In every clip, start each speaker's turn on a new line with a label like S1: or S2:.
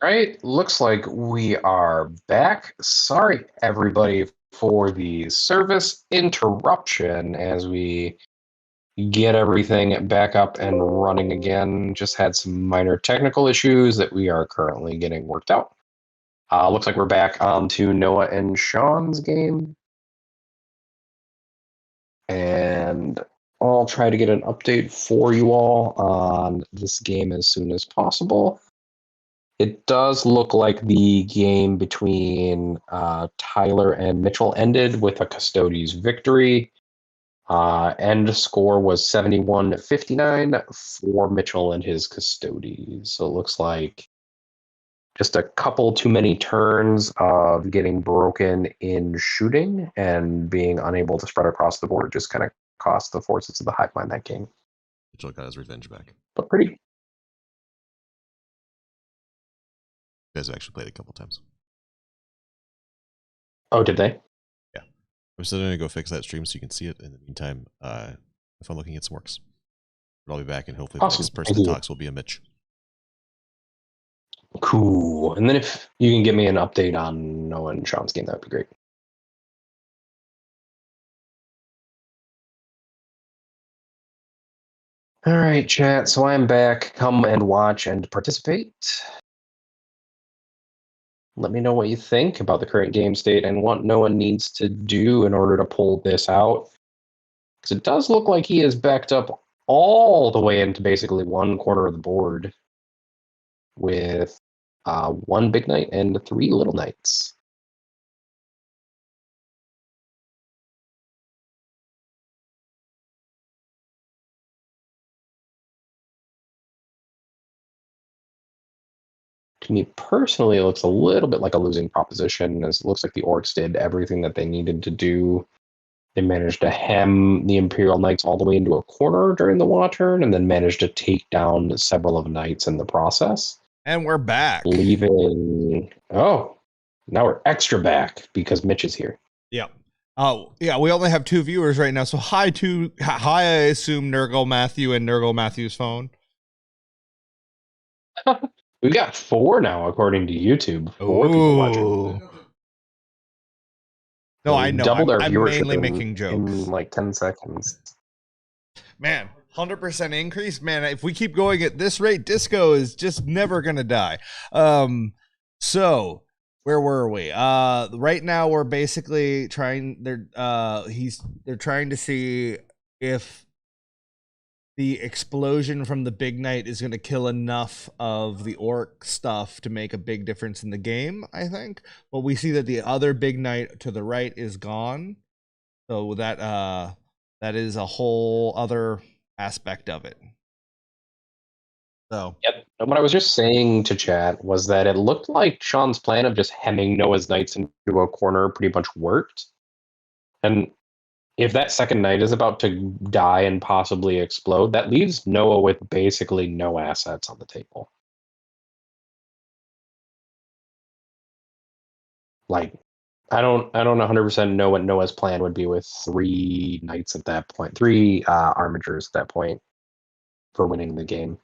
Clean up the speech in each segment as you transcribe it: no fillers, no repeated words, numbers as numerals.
S1: Right, looks like we are back. Sorry, everybody, for the service interruption as we get everything back up and running again. Just had some minor technical issues that we are currently getting worked out. Looks like we're back on to Noah and Sean's game. And I'll try to get an update for you all on this game as soon as possible. It does look like the game between Tyler and Mitchell ended with a Custodes victory. End score was 71-59 for Mitchell and his Custodes. So it looks like just a couple too many turns of getting broken in shooting and being unable to spread across the board just kind of cost the forces of the hive mind that game.
S2: Mitchell got his revenge back.
S1: But pretty. You
S2: guys have actually played a couple times.
S1: Oh, did they?
S2: Yeah. I'm still going to go fix that stream so you can see it. In the meantime, if I'm looking at some works, but I'll be back and hopefully the next person that talks will be a Mitch.
S1: Cool. And then if you can give me an update on Noah and Sean's game, that would be great. All right, chat. So I'm back. Come and watch and participate. Let me know what you think about the current game state and what Noah needs to do in order to pull this out. Because it does look like he is backed up all the way into basically one corner of the board with one big knight and 3 little knights. To me personally, it looks a little bit like a losing proposition, as it looks like the Orcs did everything that they needed to do. They managed to hem the Imperial Knights all the way into a corner during the Wa turn, and then managed to take down several of Knights in the process.
S3: And we're back.
S1: Leaving... Oh, now we're extra back because Mitch is here.
S3: Yep. Oh, yeah, we only have 2 viewers right now, so hi, I assume Nurgle Matthew and Nurgle Matthew's phone.
S1: We've got 4 now, according to YouTube. 4 people watching.
S3: No, I know.
S1: Doubled our
S3: I'm
S1: viewership
S3: mainly making jokes.
S1: in like 10 seconds.
S3: Man, 100% increase. Man, if we keep going at this rate, Disco is just never going to die. So where were we? Right now we're basically trying, they're trying to see if the explosion from the big knight is going to kill enough of the orc stuff to make a big difference in the game, I think. But we see that the other big knight to the right is gone. So that is a whole other aspect of it. So
S1: yep. And what I was just saying to chat was that it looked like Sean's plan of just hemming Noah's knights into a corner pretty much worked. And if that second knight is about to die and possibly explode, that leaves Noah with basically no assets on the table. Like, I don't 100% know what Noah's plan would be with 3 knights at that point, 3 armigers at that point for winning the game.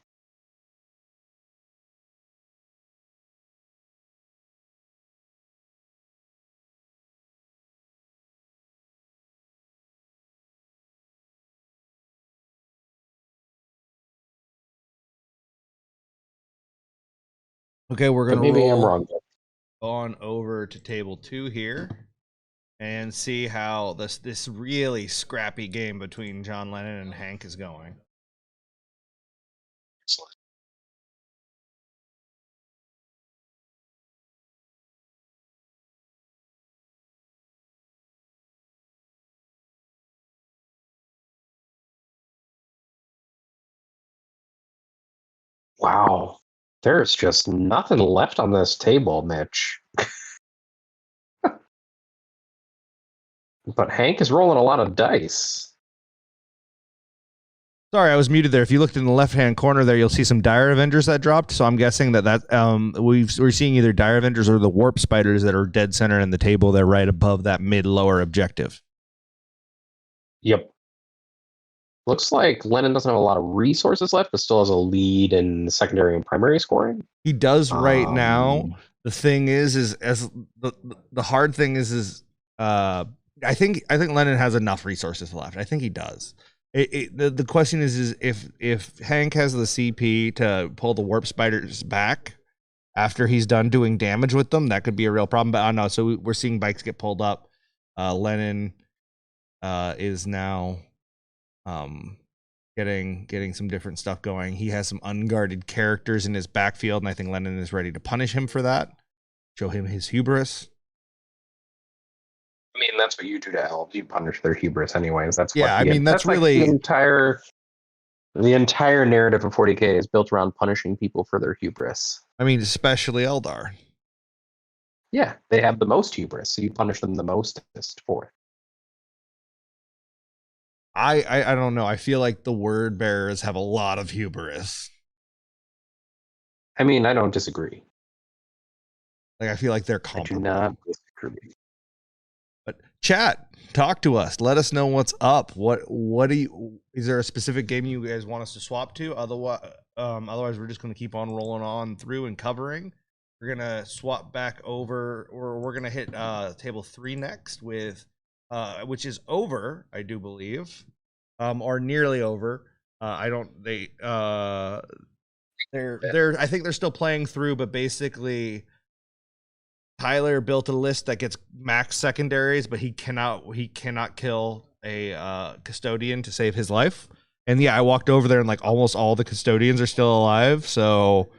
S3: okay, we're gonna
S1: maybe
S3: roll
S1: I'm wrong.
S3: on over to table 2 here and see how this really scrappy game between John Lennon and Hank is going.
S1: Excellent. Wow. There's just nothing left on this table, Mitch. But Hank is rolling a lot of dice.
S3: Sorry, I was muted there. If you looked in the left-hand corner there, you'll see some Dire Avengers that dropped. So I'm guessing that we're seeing either Dire Avengers or the Warp Spiders that are dead center in the table. They're right above that mid-lower objective.
S1: Yep. Looks like Lennon doesn't have a lot of resources left, but still has a lead in secondary and primary scoring.
S3: He does right now. The thing is as the hard thing is I think Lennon has enough resources left. I think he does. The question is if Hank has the CP to pull the warp spiders back after he's done doing damage with them, that could be a real problem. But I don't know. So we're seeing bikes get pulled up. Lennon is now getting some different stuff going. He has some unguarded characters in his backfield, and I think Lennon is ready to punish him for that. Show him his hubris.
S1: I mean, that's what you do to elves. You punish their hubris anyways. That's
S3: that's really
S1: like the entire narrative of 40K is built around punishing people for their hubris.
S3: I mean, especially Eldar.
S1: Yeah, they have the most hubris, so you punish them the mostest for it.
S3: I don't know. I feel like the word bearers have a lot of hubris.
S1: I mean, I don't disagree.
S3: Like, I feel like they're comparable.
S1: I do not disagree.
S3: But chat, talk to us. Let us know what's up. What do you? Is there a specific game you guys want us to swap to? Otherwise, we're just going to keep on rolling on through and covering. We're gonna swap back over, or we're gonna hit table 3 next with. Which is over, I do believe, or nearly over. They're I think they're still playing through, but basically Tyler built a list that gets max secondaries, but he cannot kill a custodian to save his life. And yeah, I walked over there and like almost all the custodians are still alive, so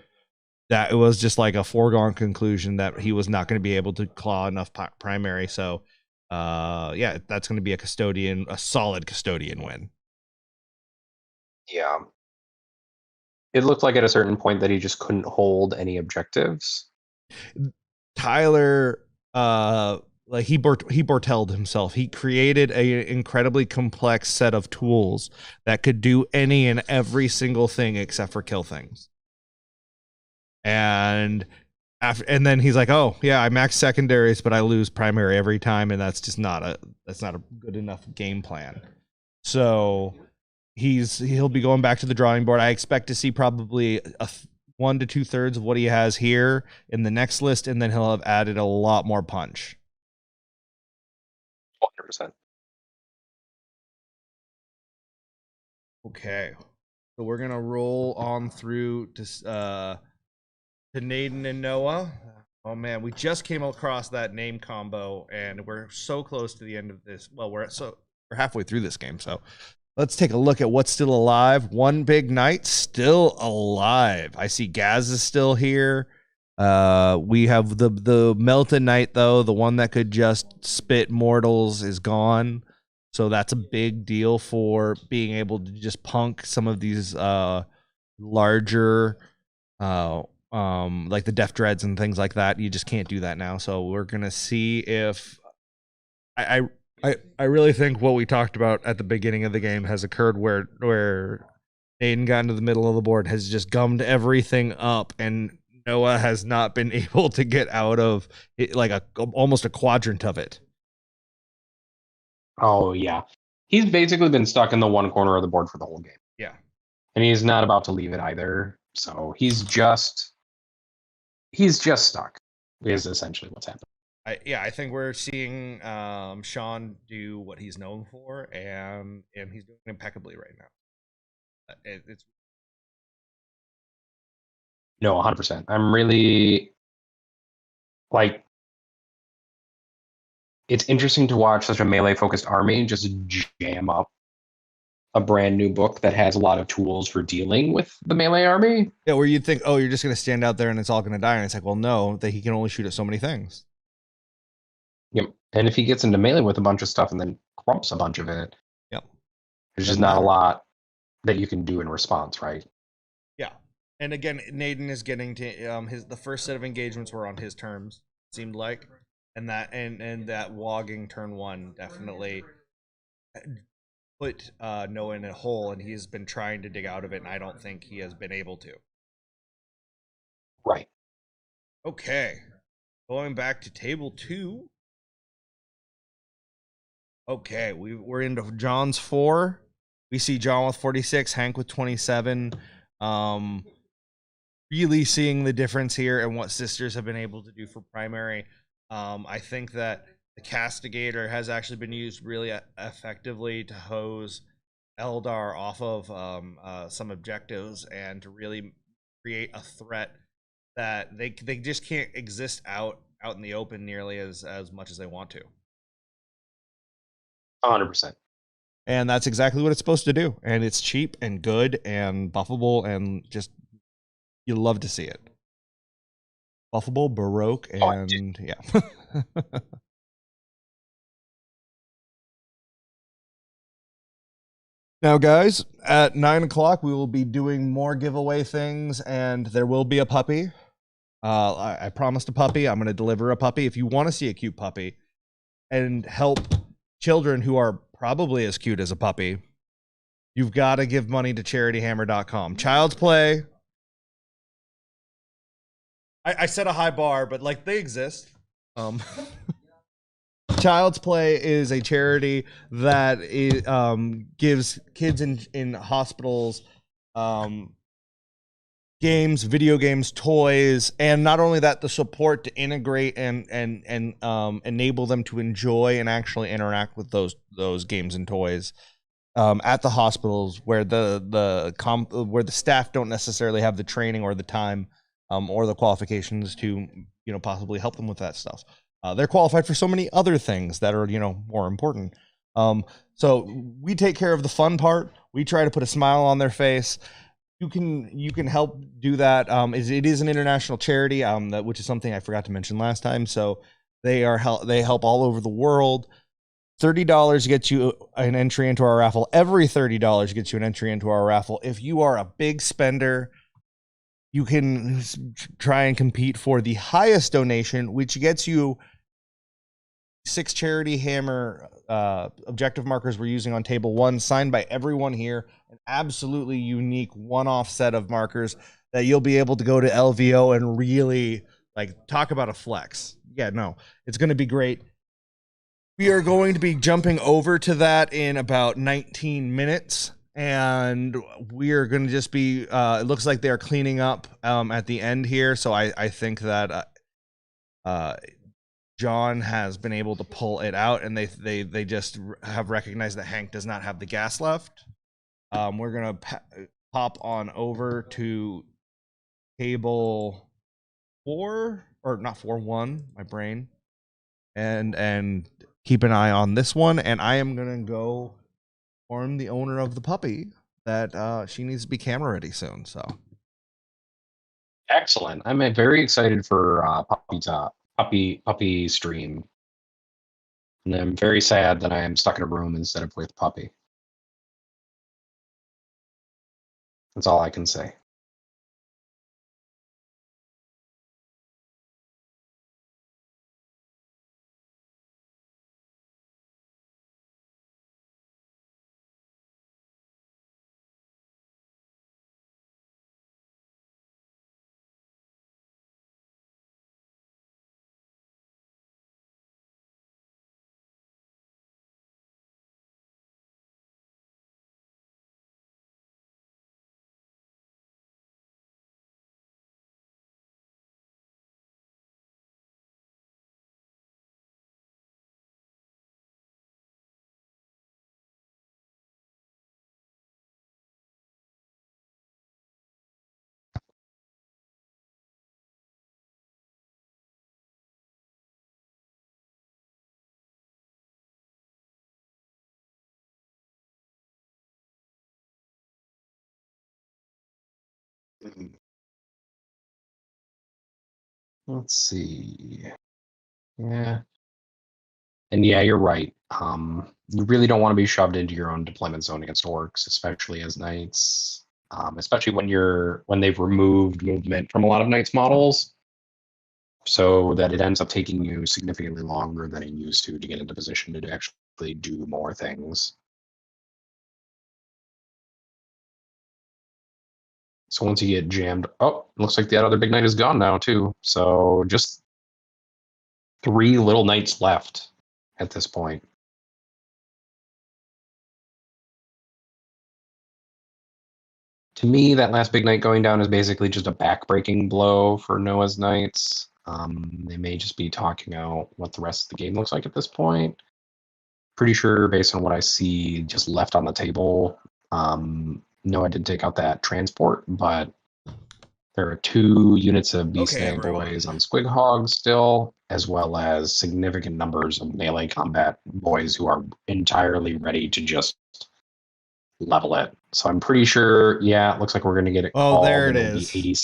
S3: that it was just like a foregone conclusion that he was not going to be able to claw enough primary. So yeah, that's going to be a solid custodian win.
S1: Yeah. It looked like at a certain point that he just couldn't hold any objectives.
S3: Tyler, like he Bortelled himself. He created an incredibly complex set of tools that could do any and every single thing except for kill things. And then he's like, "Oh yeah, I max secondaries, but I lose primary every time, and that's not a good enough game plan." So he'll be going back to the drawing board. I expect to see probably 1 to 2/3 of what he has here in the next list, and then he'll have added a lot more punch.
S1: 100%.
S3: Okay, so we're gonna roll on through to Naden and Noah. Oh man, we just came across that name combo, and we're so close to the end of this. Well, we're halfway through this game, so let's take a look at what's still alive. One Big Knight still alive. I see Gaz is still here. We have the Melted Knight though, the one that could just spit mortals is gone. So that's a big deal for being able to just punk some of these larger like the Death Dreads and things like that. You just can't do that now. So we're gonna see if I really think what we talked about at the beginning of the game has occurred, where Aiden got into the middle of the board, has just gummed everything up, and Noah has not been able to get out of it, like almost a quadrant of it.
S1: Oh yeah, he's basically been stuck in the one corner of the board for the whole game.
S3: Yeah,
S1: and he's not about to leave it either. So he's just stuck. Is essentially what's happening.
S3: I think we're seeing Sean do what he's known for, and he's doing it impeccably right now. It's
S1: no, 100%. I'm really like. It's interesting to watch such a melee-focused army just jam up a brand new book that has a lot of tools for dealing with the melee army.
S3: Yeah, where you'd think, oh, you're just going to stand out there and it's all going to die. And it's like, well, no, that he can only shoot at so many things.
S1: Yep. And if he gets into melee with a bunch of stuff and then crumps a bunch of it,
S3: yep,
S1: there's just not a lot that you can do in response, right?
S3: Yeah. And again, Naden is getting to the first set of engagements were on his terms, it seemed like. And that wogging turn 1 definitely put Noah in a hole, and he's been trying to dig out of it, and I don't think he has been able to.
S1: Right.
S3: Okay. Going back to table 2. Okay, we're into John's 4. We see John with 46, Hank with 27. Really seeing the difference here and what sisters have been able to do for primary. I think that the Castigator has actually been used really effectively to hose Eldar off of some objectives and to really create a threat that they just can't exist out in the open nearly as much as they want to.
S1: 100%.
S3: And that's exactly what it's supposed to do. And it's cheap and good and buffable and just you love to see it. Buffable, Baroque, and yeah. Now, guys, at 9 o'clock, we will be doing more giveaway things, and there will be a puppy. I promised a puppy. I'm going to deliver a puppy. If you want to see a cute puppy and help children who are probably as cute as a puppy, you've got to give money to charityhammer.com. Child's Play. I set a high bar, but like they exist. Child's Play is a charity that gives kids in hospitals games, video games, toys, and not only that, the support to integrate and enable them to enjoy and actually interact with those games and toys at the hospitals where where the staff don't necessarily have the training or the time or the qualifications to possibly help them with that stuff. They're qualified for so many other things that are more important. So we take care of the fun part. We try to put a smile on their face. You can help do that. It is an international charity, which is something I forgot to mention last time. So they help all over the world. $30 gets you an entry into our raffle. Every $30 gets you an entry into our raffle. If you are a big spender, you can try and compete for the highest donation, which gets you 6 Charity Hammer objective markers we're using on table 1, signed by everyone here. An absolutely unique one-off set of markers that you'll be able to go to LVO and really talk about a flex. Yeah, no, it's going to be great. We are going to be jumping over to that in about 19 minutes. And we are going to just be, it looks like they're cleaning up at the end here. So I think that John has been able to pull it out, and they just have recognized that Hank does not have the gas left. We're going to pop on over to table 4, or not 1, my brain, and keep an eye on this one. And I am going to go inform the owner of the puppy that she needs to be camera ready soon. So
S1: excellent. I'm very excited for puppy stream, and I'm very sad that I am stuck in a room instead of with puppy. That's all I can say. Let's see. Yeah. And yeah, you're right. You really don't want to be shoved into your own deployment zone against orcs, especially as knights. Especially when they've removed movement from a lot of knights models, so that it ends up taking you significantly longer than it used to get into position to actually do more things. So once you get jammed, looks like that other big knight is gone now too. So just 3 little knights left at this point. To me, that last big knight going down is basically just a backbreaking blow for Noah's knights. They may just be talking out what the rest of the game looks like at this point. Pretty sure, based on what I see, just left on the table. Noah did take out that transport, but there are 2 units of Beast Knight boys on Squig Hog still, as well as significant numbers of melee combat boys who are entirely ready to just level it. So I'm pretty sure, yeah, it looks like we're going to get it called.
S3: Oh, there it
S1: It'll
S3: is.
S1: Be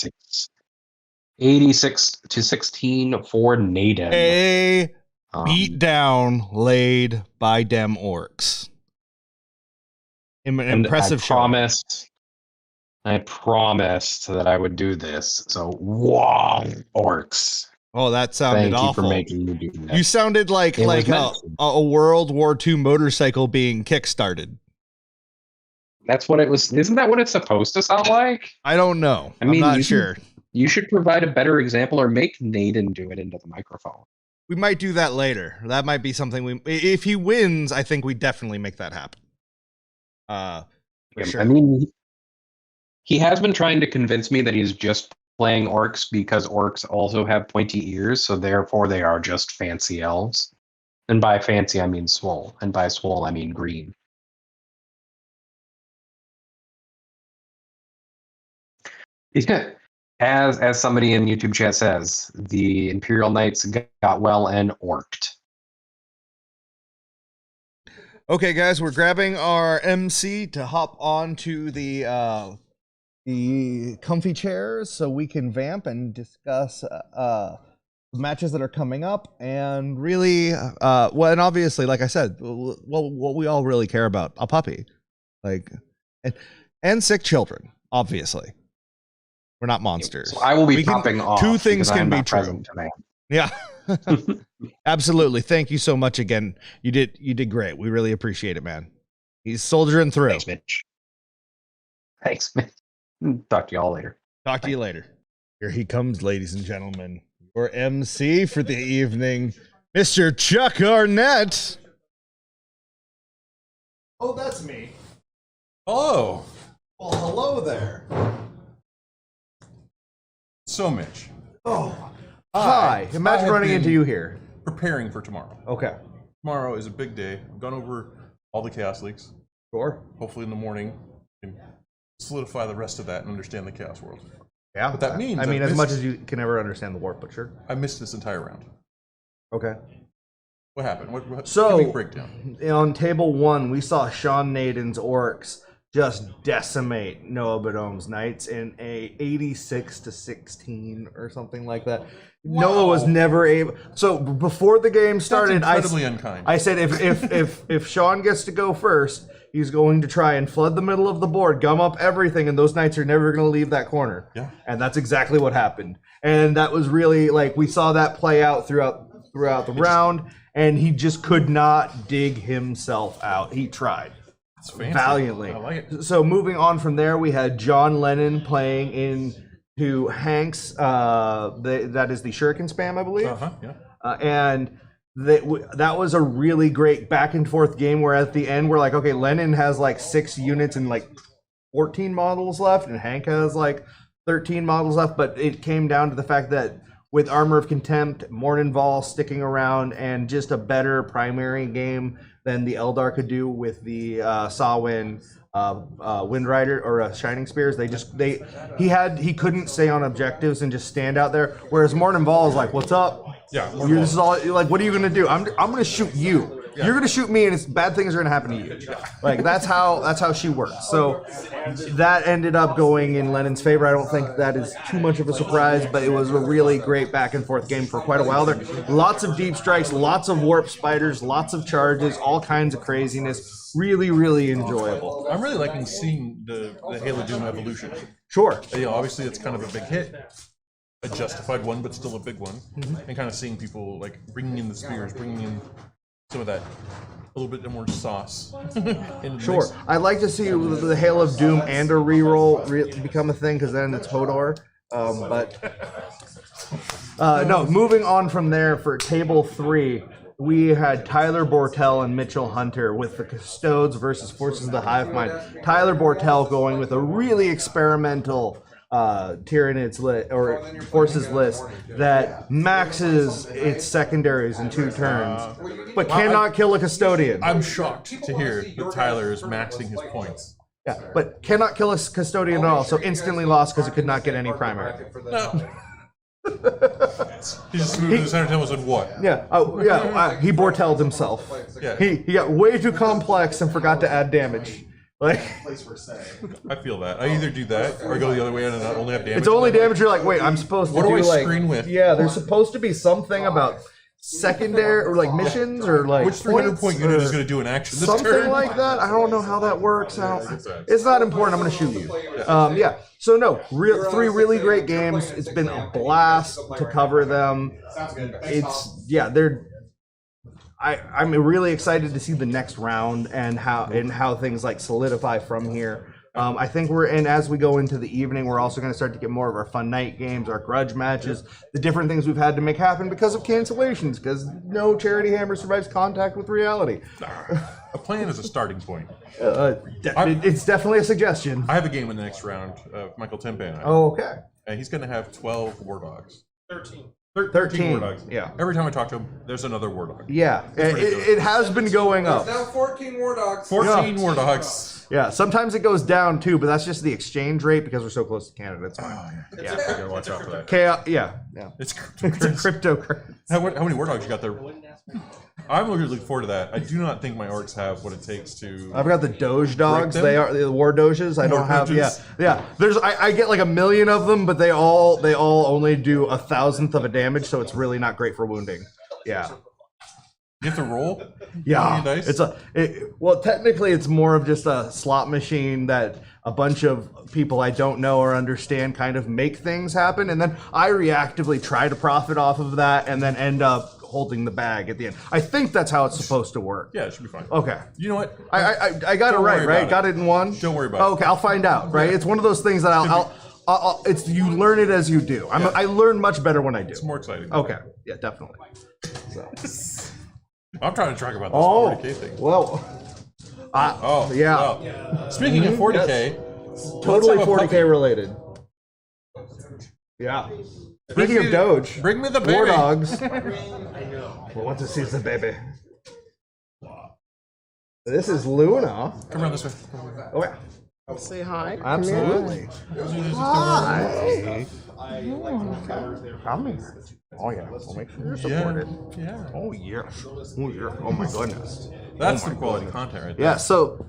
S1: 86 to 16 for Naden.
S3: A beat down laid by dem orcs. Impressive show.
S1: I promised that I would do this. So, wow, orcs.
S3: Oh, that sounded awful.
S1: Thank you for making me do that.
S3: You sounded like a World War II motorcycle being kickstarted.
S1: That's what it was. Isn't that what it's supposed to sound like?
S3: I don't know. I'm not sure.
S1: You should provide a better example or make Naden do it into the microphone.
S3: We might do that later. That might be something if he wins, I think we definitely make that happen.
S1: Sure. I mean, he has been trying to convince me that he's just playing orcs because orcs also have pointy ears, so therefore they are just fancy elves. And by fancy, I mean swole. And by swole, I mean green. Yeah. As somebody in YouTube chat says, the Imperial Knights got well and orked.
S3: Okay, guys, we're grabbing our MC to hop onto the comfy chairs so we can vamp and discuss matches that are coming up and really, well, and obviously, like I said, what we all really care about, a puppy, like, and sick children, obviously. We're not monsters.
S1: So I will be popping off.
S3: 2 things can be true.
S1: Today.
S3: Yeah, absolutely. Thank you so much again. You did great. We really appreciate it, man. He's soldiering through.
S1: Thanks, Mitch. Thanks, Mitch. Talk to you all later.
S3: Talk to you later. Here he comes, ladies and gentlemen. Your MC for the evening, Mr. Chuck Arnett. Oh, that's me.
S4: Hello.
S3: Well, hello there.
S4: So, Mitch.
S3: Oh, hi. Imagine running into you here.
S4: Preparing for tomorrow.
S3: Okay.
S4: Tomorrow is a big day. I've gone over all the Chaos Leaks.
S3: Sure.
S4: Hopefully in the morning, we can solidify the rest of that and understand the Chaos World.
S3: Yeah.
S4: But that means
S3: as much as you can ever understand the warp, but sure.
S4: I missed this entire round.
S3: Okay.
S4: What happened? What
S3: so,
S4: give me a breakdown.
S3: On table 1, we saw Sean Naden's orcs just decimate Noah Badome's knights in a 86 to 16 or something like that. Wow. Noah was never able. So before the game started,
S4: incredibly unkind.
S3: I said if Sean gets to go first, he's going to try and flood the middle of the board, gum up everything, and those knights are never going to leave that corner.
S4: Yeah.
S3: And that's exactly what happened. And that was really we saw that play out throughout the round, and he just could not dig himself out. He tried. Valiantly.
S4: I like it.
S3: So moving on from there, we had John Lennon playing into Hank's. That is the Shuriken spam, I believe.
S4: Yeah.
S3: And that was a really great back and forth game. Where at the end, we're like, okay, Lennon has 6 units and 14 models left, and Hank has 13 models left. But it came down to the fact that with Armor of Contempt, Morninval sticking around, and just a better primary game than the Eldar could do with the Sawin Wind Rider or Shining Spears. He couldn't stay on objectives and just stand out there. Whereas Morninval is like, "What's up?
S4: Yeah,
S3: this is all. What are you gonna do? I'm gonna shoot you. Yeah. You're gonna shoot me, and bad things are gonna happen to you." That's how she works. So that ended up going in Lennon's favor. I don't think that is too much of a surprise, but it was a really great back and forth game for quite a while there. Lots of deep strikes, lots of warp spiders, lots of charges, all kinds of craziness. Really, really enjoyable.
S4: I'm really liking seeing the Halo Doom evolution.
S3: Sure.
S4: Obviously it's kind of a big hit. A justified one, but still a big one. Mm-hmm. And kind of seeing people bringing in the spears, bringing in some of that, a little bit more sauce.
S3: Sure. I'd like to see the Hail of Doom and a reroll become a thing, because then it's Hodor. No, moving on from there for table 3, we had Tyler Bortel and Mitchell Hunter with the Custodes versus Forces of the Hive Mind. Tyler Bortel going with a really experimental Tyranids list or Forces list that maxes its secondaries in 2 turns, but cannot kill a Custodian.
S4: I'm shocked to hear that Tyler is maxing his points.
S3: Yeah, but cannot kill a Custodian at all, so instantly lost because it could not get any primary.
S4: No. He just moved to the center table and said, what?
S3: Yeah, he Bortelled himself.
S4: Yeah.
S3: He got way too complex and forgot to add damage. Like,
S4: I feel that. I either do that or go the other way and not only have damage.
S3: it's only damage. You're like, wait, I'm supposed to
S4: What do I
S3: like,
S4: screen with?
S3: Yeah, there's supposed to be something about secondary or like missions or like
S4: which 300
S3: points
S4: point unit
S3: or
S4: is going to do an action this
S3: something
S4: turn?
S3: like that. I don't know how that works. It's not important. I'm going to shoot you. Yeah. So no, 3 really great games. It's been a blast to cover them. I'm really excited to see the next round and how things like solidify from here. I think as we go into the evening, we're also going to start to get more of our fun night games, our grudge matches, the different things we've had to make happen because of cancellations, because no Charity Hammer survives contact with reality.
S4: A plan is a starting point.
S3: It's definitely a suggestion.
S4: I have a game in the next round of Michael Tempe and I.
S3: Oh, okay.
S4: And he's going to have 12 War Dogs.
S3: 13
S4: War Dogs.
S3: Yeah.
S4: Every time I talk to him, there's another War Dog.
S3: Yeah. It has been going up.
S5: Now 14 War Dogs.
S4: 14 War Dogs.
S3: Yeah. Sometimes it goes down too, but that's just the exchange rate because we're so close to Canada. It's fine.
S4: Yeah. I gotta watch out for that.
S3: Yeah.
S4: It's
S3: Cryptocurrency.
S4: How many War Dogs you got there? I'm really looking forward to that. I do not think my orcs have what it takes to.
S3: I've got the Doge dogs. They are the war Doges. I don't have.
S4: Doges.
S3: Yeah. I get like 1 million of them, but they all only do 1,000th of a damage, so it's really not great for wounding. Yeah.
S4: You have to roll?
S3: Yeah.
S4: Dice?
S3: Well, technically, it's more of just a slot machine that a bunch of people I don't know or understand kind of make things happen, and then I reactively try to profit off of that, and then end up holding the bag at the end. I think that's how it's supposed to work.
S4: Yeah, it should be fine.
S3: Okay.
S4: You know what?
S3: I got it right? Got it in one?
S4: Don't worry about it.
S3: Okay, I'll find out, right? It's one of those things that it's you learn it as you do. I learn much better when I do.
S4: It's more exciting.
S3: Okay. Yeah, definitely. So.
S4: I'm trying to track about this 40K thing.
S3: Well. Yeah.
S4: Well, speaking of 40K,
S3: totally 40K related. Yeah. Speaking of Doge,
S4: bring me the baby.
S3: War Dogs. Well, want to see the baby. This is Luna.
S4: Come around this way.
S3: Oh yeah.
S1: Say hi.
S3: Absolutely. Hi. Come here. Oh yeah. We'll make sure you're supported.
S4: Yeah.
S3: Oh yeah. Oh yeah. Oh my goodness.
S4: That's some quality content right there.
S3: Yeah. So,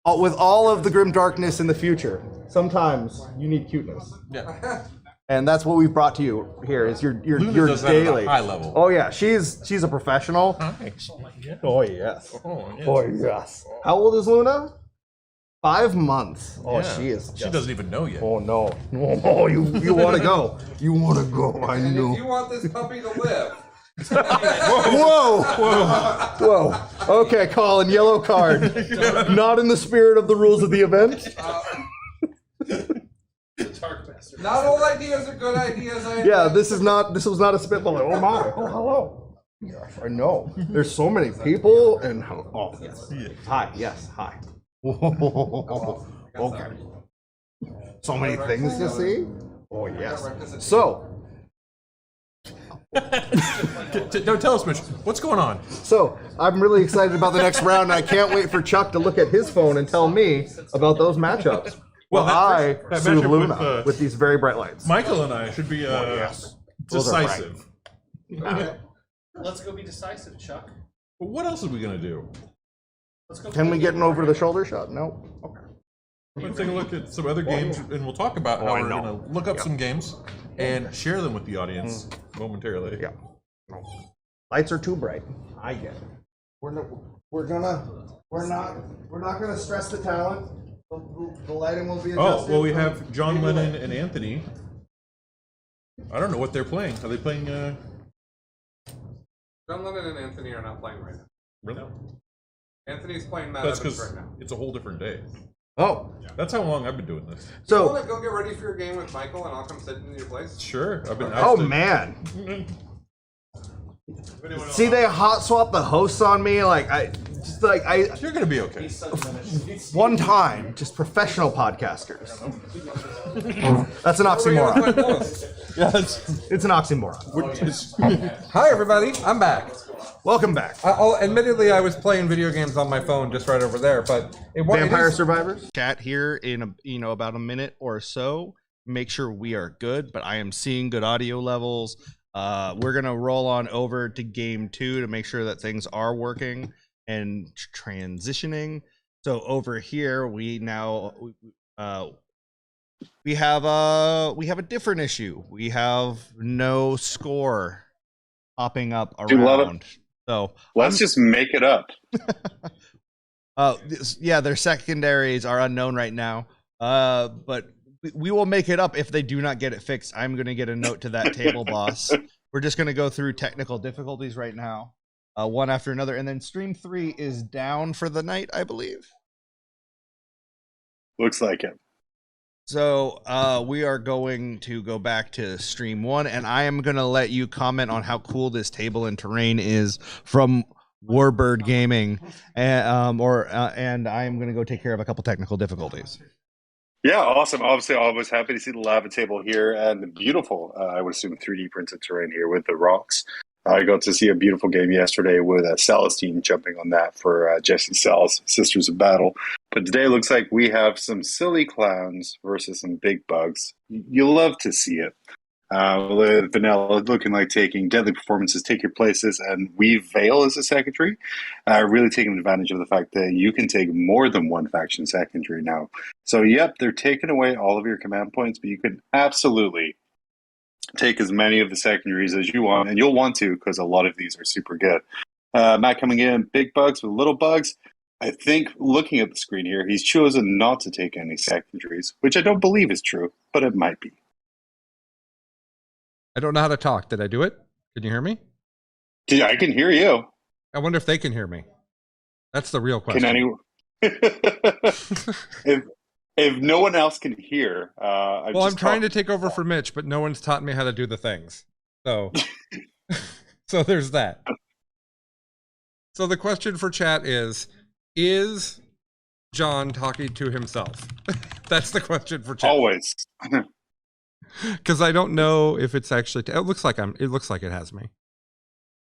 S3: with all of the grim darkness in the future, sometimes you need cuteness.
S4: Yeah.
S3: And that's what we've brought to you here. Is your
S4: Luna does that
S3: daily
S4: at a high level.
S3: Oh yeah, she's a professional.
S4: Hi.
S3: Oh yes.
S4: Oh, yes.
S3: Oh yes. How old is Luna? 5 months. Oh,
S4: Yeah.
S3: she is.
S4: She doesn't even know yet.
S3: Oh no. Oh, you want to go? You want to go? I
S5: And
S3: know.
S5: if you want this puppy to live,
S3: Whoa. Okay, Colin. Yellow card. Not in the spirit of the rules of the event.
S5: not all ideas are good ideas.
S3: Yeah, this was not a spitball. Oh my. Oh hello. Yes, I know. There's so many people and yes. Hi. Yes. Hi. Okay. So many things to see. Oh yes. So.
S4: Don't tell us, Mitch. What's going on?
S3: So I'm really excited about the next round. And I can't wait for Chuck to look at his phone and tell me about those matchups. Well, that soothe Luna with these very bright lights.
S4: Michael and I should be decisive.
S6: Let's go be decisive, Chuck.
S4: But what else are we gonna do?
S3: Can we get an over the shoulder shot? No. Okay.
S4: Let's take a look at some other games, and we'll talk about how we're gonna look up some games and share them with the audience momentarily.
S3: Yeah. Lights are too bright. I get it. We're not gonna stress the talent. The lighting will be adjusted.
S4: Oh, well, we have John Lennon and Anthony. I don't know what they're playing. Are they playing?
S5: John Lennon and Anthony are not playing right now.
S4: Really?
S5: Anthony's playing Matt
S4: That's
S5: Evans
S4: because
S5: right now.
S4: it's a whole different day.
S3: Oh.
S4: That's how long I've been doing this.
S5: You
S3: So.
S5: want to go get ready for your game with Michael, and I'll come sit in your place?
S4: Sure, I've been.
S3: Oh man. See, they hot swap the hosts on me.
S4: You're gonna be okay.
S3: One time, just professional podcasters. That's an oxymoron.
S4: Yeah,
S3: It's an oxymoron.
S7: Hi, everybody. I'm back.
S3: Welcome back.
S7: Admittedly, I was playing video games on my phone just right over there, but
S3: Vampire Survivors.
S8: Chat here in about a minute or so. Make sure we are good, but I am seeing good audio levels. We're gonna roll on over to game 2 to make sure that things are working and transitioning. So over here, we have a different issue. We have no score popping up around. So
S9: let's just make it up.
S8: Their secondaries are unknown right now. But we will make it up if they do not get it fixed. I'm going to get a note to that table boss. We're just going to go through technical difficulties right now, one after another, and then stream 3 is down for the night, I believe.
S9: Looks like it.
S8: So we are going to go back to stream 1, and I am going to let you comment on how cool this table and terrain is from Warbird Gaming, and I am going to go take care of a couple technical difficulties.
S9: Yeah, awesome. Obviously, I was happy to see the lava table here and the beautiful, I would assume, 3D printed terrain here with the rocks. I got to see a beautiful game yesterday with Celestine jumping on that for Jesse Sal's Sisters of Battle. But today looks like we have some silly clowns versus some big bugs. You love to see it. Vanilla looking like taking deadly performances, take your places, and Weave Veil as a secondary. Really taking advantage of the fact that you can take more than one faction secondary now. So, yep, they're taking away all of your command points, but you can absolutely take as many of the secondaries as you want, and you'll want to because a lot of these are super good. Matt coming in, big bugs with little bugs. I think looking at the screen here, he's chosen not to take any secondaries, which I don't believe is true, but it might be.
S7: I don't know how to talk. Did I do it? Can you hear me?
S9: Yeah, I can hear you.
S7: I wonder if they can hear me. That's the real question.
S9: Can anyone? if no one else can hear,
S7: I'm trying to take over for Mitch, but no one's taught me how to do the things. So, so there's that. So the question for chat is John talking to himself? That's the question for chat.
S9: Always.
S7: Because I don't know if it's actually. It looks like it has me.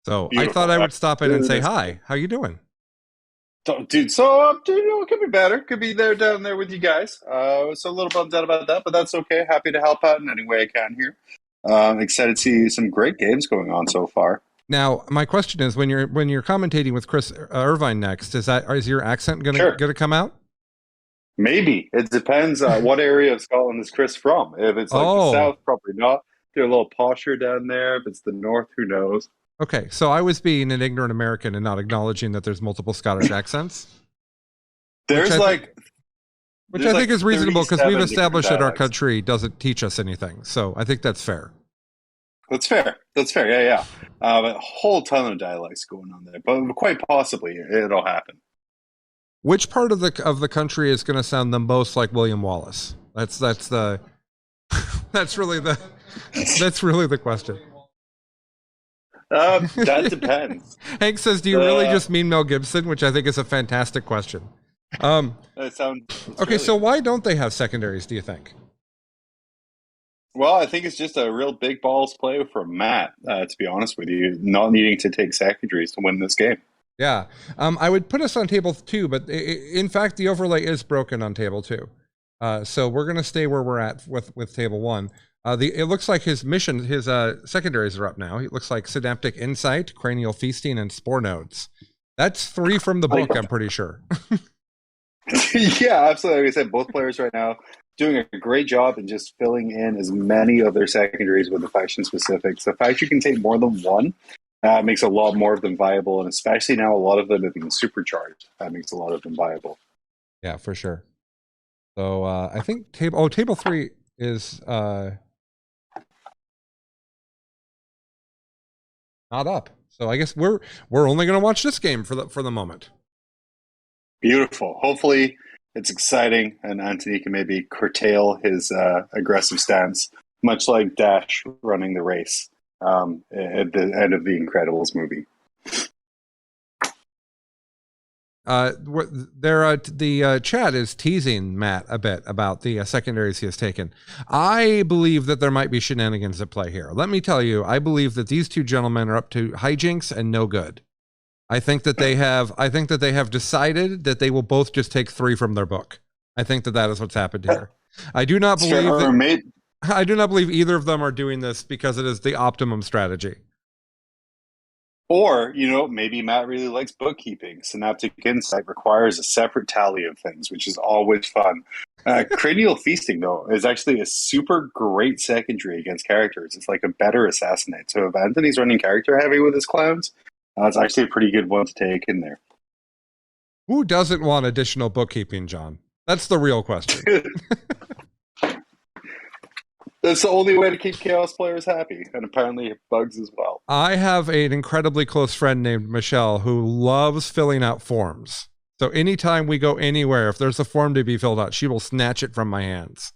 S7: So beautiful. I thought I would stop in and say hi. How you doing,
S9: dude? So it could be better. Could be down there with you guys. So a little bummed out about that, but that's okay. Happy to help out in any way I can here. Excited to see some great games going on so far.
S7: Now, my question is, when you're commentating with Chris Irvine next, is your accent gonna come out?
S9: Maybe. It depends what area of Scotland is Chris from. If it's like the south, probably not. They're a little posher down there. If it's the north, who knows?
S7: Okay, so I was being an ignorant American and not acknowledging that there's multiple Scottish accents.
S9: Which I
S7: think is reasonable because we've established that our country doesn't teach us anything. So I think that's fair.
S9: That's fair. Yeah. A whole ton of dialects going on there, but quite possibly it'll happen.
S7: Which part of the country is going to sound the most like William Wallace? That's really the question.
S9: That depends.
S7: Hank says, "Do you really just mean Mel Gibson?" Which I think is a fantastic question.
S9: That sounds
S7: okay. So why don't they have secondaries? Do you think?
S9: Well, I think it's just a real big balls play from Matt. To be honest with you, not needing to take secondaries to win this game.
S7: Yeah, I would put us on table 2, but in fact, the overlay is broken on table 2. So we're going to stay where we're at with table 1. It looks like his secondaries are up now. It looks like Synaptic Insight, Cranial Feasting, and Spore Nodes. That's 3 from the book, I'm pretty sure.
S9: Yeah, absolutely. Like I said, both players right now doing a great job in just filling in as many of their secondaries with the faction specifics. The fact you can take more than one makes a lot more of them viable, and especially now a lot of them have been supercharged. That makes a lot of them viable.
S7: Yeah, for sure. So I think table 3 is not up. So I guess we're only going to watch this game for the moment.
S9: Beautiful. Hopefully it's exciting, and Anthony can maybe curtail his aggressive stance, much like Dash running the race. at the end of the Incredibles movie.
S7: The chat is teasing Matt a bit about the secondaries he has taken. I believe that there might be shenanigans at play here. Let me tell you, I believe that these two gentlemen are up to hijinks and no good. I think that they have decided that they will both just take 3 from their book. I think that is what's happened here. I do not believe I do not believe either of them are doing this because it is the optimum strategy.
S9: Or, maybe Matt really likes bookkeeping. Synaptic Insight requires a separate tally of things, which is always fun. Cranial Feasting, though, is actually a super great secondary against characters. It's like a better assassinate. So if Anthony's running character heavy with his clowns, it's actually a pretty good one to take in there.
S7: Who doesn't want additional bookkeeping, John? That's the real question.
S9: That's the only way to keep Chaos players happy, and apparently bugs as well.
S7: I have an incredibly close friend named Michelle who loves filling out forms. So anytime we go anywhere, if there's a form to be filled out, she will snatch it from my hands.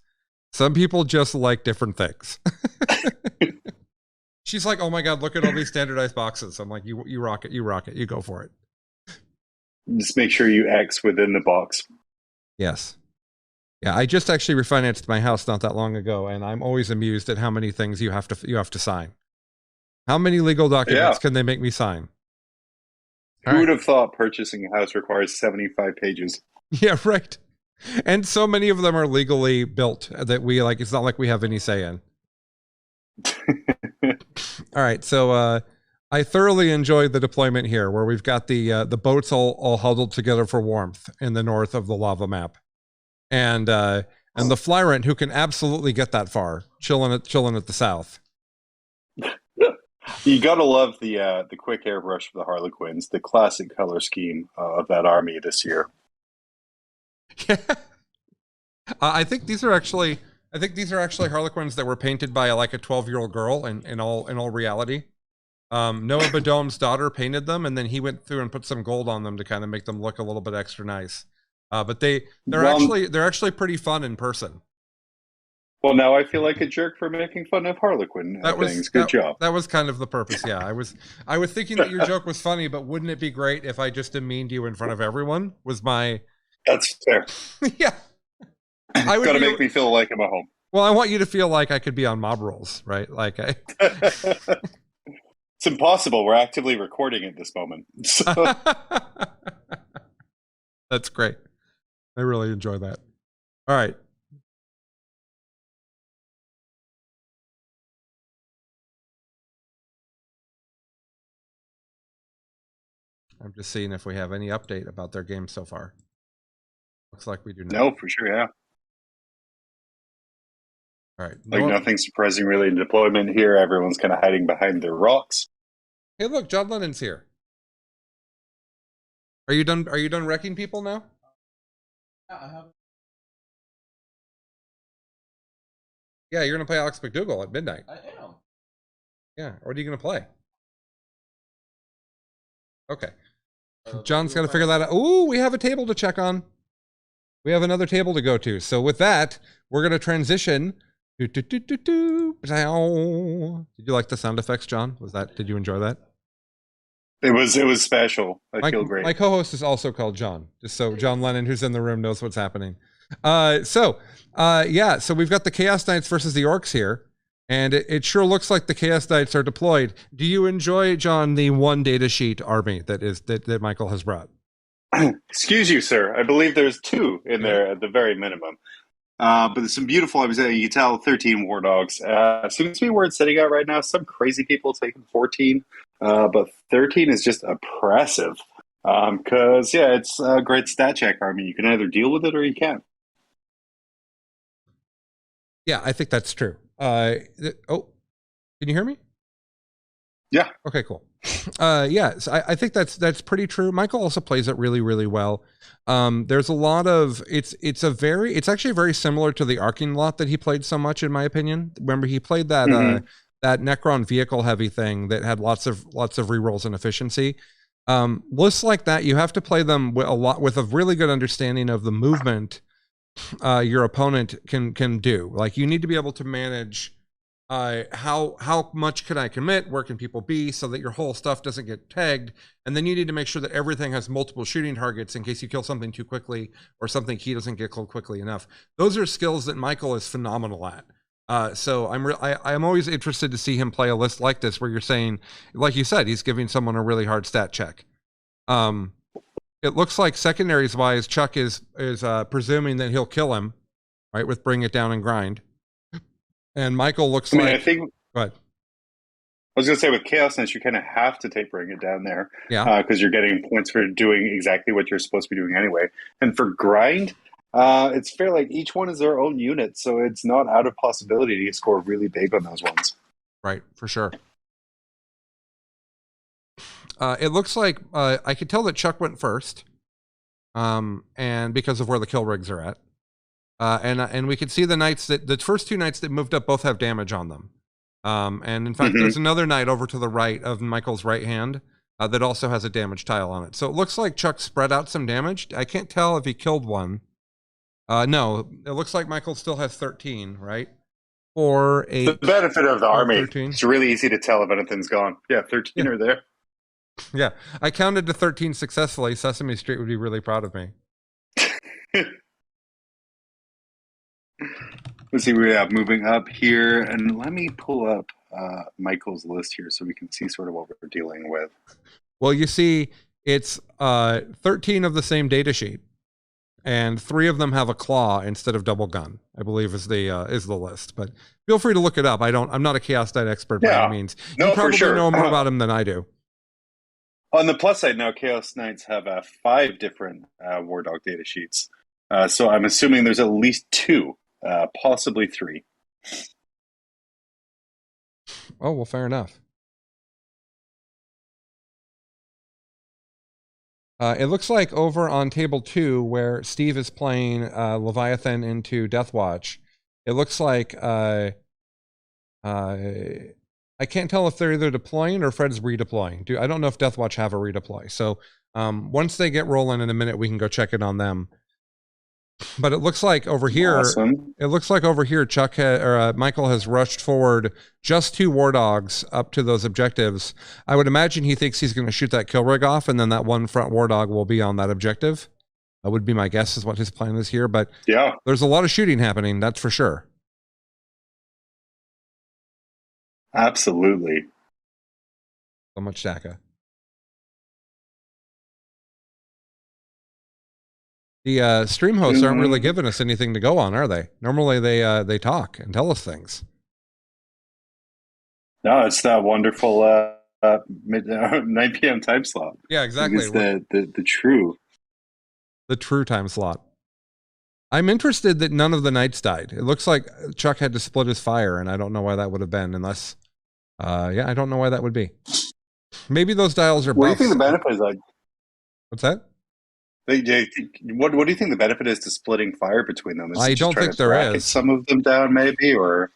S7: Some people just like different things. She's like, oh my God, look at all these standardized boxes. I'm like, you rock it, you go for it.
S9: Just make sure you X within the box.
S7: Yes. Yeah, I just actually refinanced my house not that long ago, and I'm always amused at how many things you have to sign. How many legal documents can they make me sign?
S9: Who would have thought purchasing a house requires 75 pages?
S7: Yeah, right. And so many of them are legally built that it's not like we have any say in. All right, so I thoroughly enjoyed the deployment here, where we've got the boats all huddled together for warmth in the north of the lava map. And the Flyrant, who can absolutely get that far, chilling at the south.
S9: You gotta love the quick airbrush for the Harlequins, the classic color scheme of that army this year.
S7: Yeah, I think these are actually Harlequins that were painted by like a 12-year-old girl. In all reality, Noah Badom's daughter painted them, and then he went through and put some gold on them to kind of make them look a little bit extra nice. But they're actually pretty fun in person.
S9: Well, now I feel like a jerk for making fun of Harlequin things. Good job.
S7: That was kind of the purpose. Yeah, I was thinking that your joke was funny, but wouldn't it be great if I just demeaned you in front of everyone?
S9: That's fair.
S7: Yeah, I would
S9: make me feel like I'm at home.
S7: Well, I want you to feel like I could be on mob rolls, right? Like
S9: It's impossible. We're actively recording at this moment. So.
S7: That's great. I really enjoy that. All right. I'm just seeing if we have any update about their game so far. Looks like we do not.
S9: No, for sure, yeah.
S7: All right.
S9: Nothing surprising really in deployment here. Everyone's kind of hiding behind their rocks.
S7: Hey, look, John Lennon's here. Are you done wrecking people now?
S6: Yeah, I haven't.
S7: Yeah, you're gonna play Alex McDougall at midnight.
S6: I am.
S7: Yeah, what are you gonna play? Okay. John's got to figure that out. Ooh, we have a table to check on. We have another table to go to. So with that, we're going to transition. Did you like the sound effects, John? Did you enjoy that?
S9: It was special. I feel great.
S7: My co-host is also called John, just so John Lennon, who's in the room, knows what's happening. So we've got the Chaos Knights versus the Orcs here. And it sure looks like the Chaos Knights are deployed. Do you enjoy, John, the one data sheet army that Michael has brought?
S9: Excuse you, sir. I believe there's 2 in there at the very minimum. But there's some beautiful, you can tell 13 War Dogs. Seems to be where it's sitting at right now. Some crazy people taking 14. But 13 is just oppressive. Because, it's a great stat check army. You can either deal with it or you can't.
S7: Yeah, I think that's true. Can you hear me?
S9: Yeah.
S7: Okay, cool. So I think that's pretty true. Michael also plays it really, really well. There's a lot of it's actually very similar to the Arcing lot that he played so much, in my opinion. Remember, he played that that Necron vehicle heavy thing that had lots of rerolls and efficiency. Lists like that, you have to play them with a really good understanding of the movement your opponent can do. Like, you need to be able to manage how much can I commit? Where can people be so that your whole stuff doesn't get tagged? And then you need to make sure that everything has multiple shooting targets in case you kill something too quickly or something he doesn't get killed quickly enough. Those are skills that Michael is phenomenal at. So I'm always interested to see him play a list like this, where you're saying, like you said, he's giving someone a really hard stat check. It looks like secondaries wise, Chuck is presuming that he'll kill him, right, with bring it down and grind. And Michael looks
S9: I mean,
S7: like.
S9: I think.
S7: Go ahead.
S9: I was going to say with Chaos Knights, you kind of have to take bring it down there,
S7: Yeah,
S9: because you're getting points for doing exactly what you're supposed to be doing anyway. And for grind, it's fair. Like each one is their own unit, so it's not out of possibility to score really big on those ones.
S7: right, for sure. It looks like I could tell that Chuck went first, and because of where the kill rigs are at, and we could see the knights that the first two knights that moved up both have damage on them, and in fact, there's another knight over to the right of Michael's right hand that also has a damage tile on it. So it looks like Chuck spread out some damage. I can't tell if he killed one. No, it looks like Michael still has 13, right? 4, 8.
S9: The benefit of the army,
S7: 13.
S9: it's really easy to tell if anything's gone. Yeah, 13 are there.
S7: Yeah, I counted to 13 successfully. Sesame Street would be really proud of me.
S9: Let's see, we have moving up here, and let me pull up Michael's list here so we can see sort of what we're dealing with.
S7: Well, you see, it's 13 of the same data sheet, and 3 of them have a claw instead of double gun, I believe is the list. But feel free to look it up. I'm not a Chaos Knight expert by any means.
S9: No,
S7: You probably
S9: for sure.
S7: know more about him than I do.
S9: On the plus side now, Chaos Knights have 5 different War Dog data sheets. So I'm assuming there's at least 2, possibly 3.
S7: Oh, well, fair enough. It looks like over on table 2, where Steve is playing Leviathan into Deathwatch, it looks like I can't tell if they're either deploying or Fred's redeploying. I don't know if Deathwatch have a redeploy. So once they get rolling in a minute, we can go check it on them. But it looks like over here, Chuck or Michael has rushed forward just 2 war dogs up to those objectives. I would imagine he thinks he's going to shoot that kill rig off, and then that one front war dog will be on that objective. That would be my guess is what his plan is here. But
S9: yeah,
S7: there's a lot of shooting happening, that's for sure.
S9: Absolutely.
S7: So much Daka. The stream hosts aren't really giving us anything to go on, are they? Normally they talk and tell us things.
S9: No, it's that wonderful 9 p.m. time slot.
S7: Yeah, exactly.
S9: It's the true
S7: time slot. I'm interested that none of the knights died. It looks like Chuck had to split his fire, and I don't know why that would have been, unless I don't know why that would be. Maybe those dials are buffs.
S9: What do you think the benefit is like?
S7: What's that?
S9: What do you think the benefit is to splitting fire between them?
S7: I don't think there is.
S9: Some of them down, maybe, or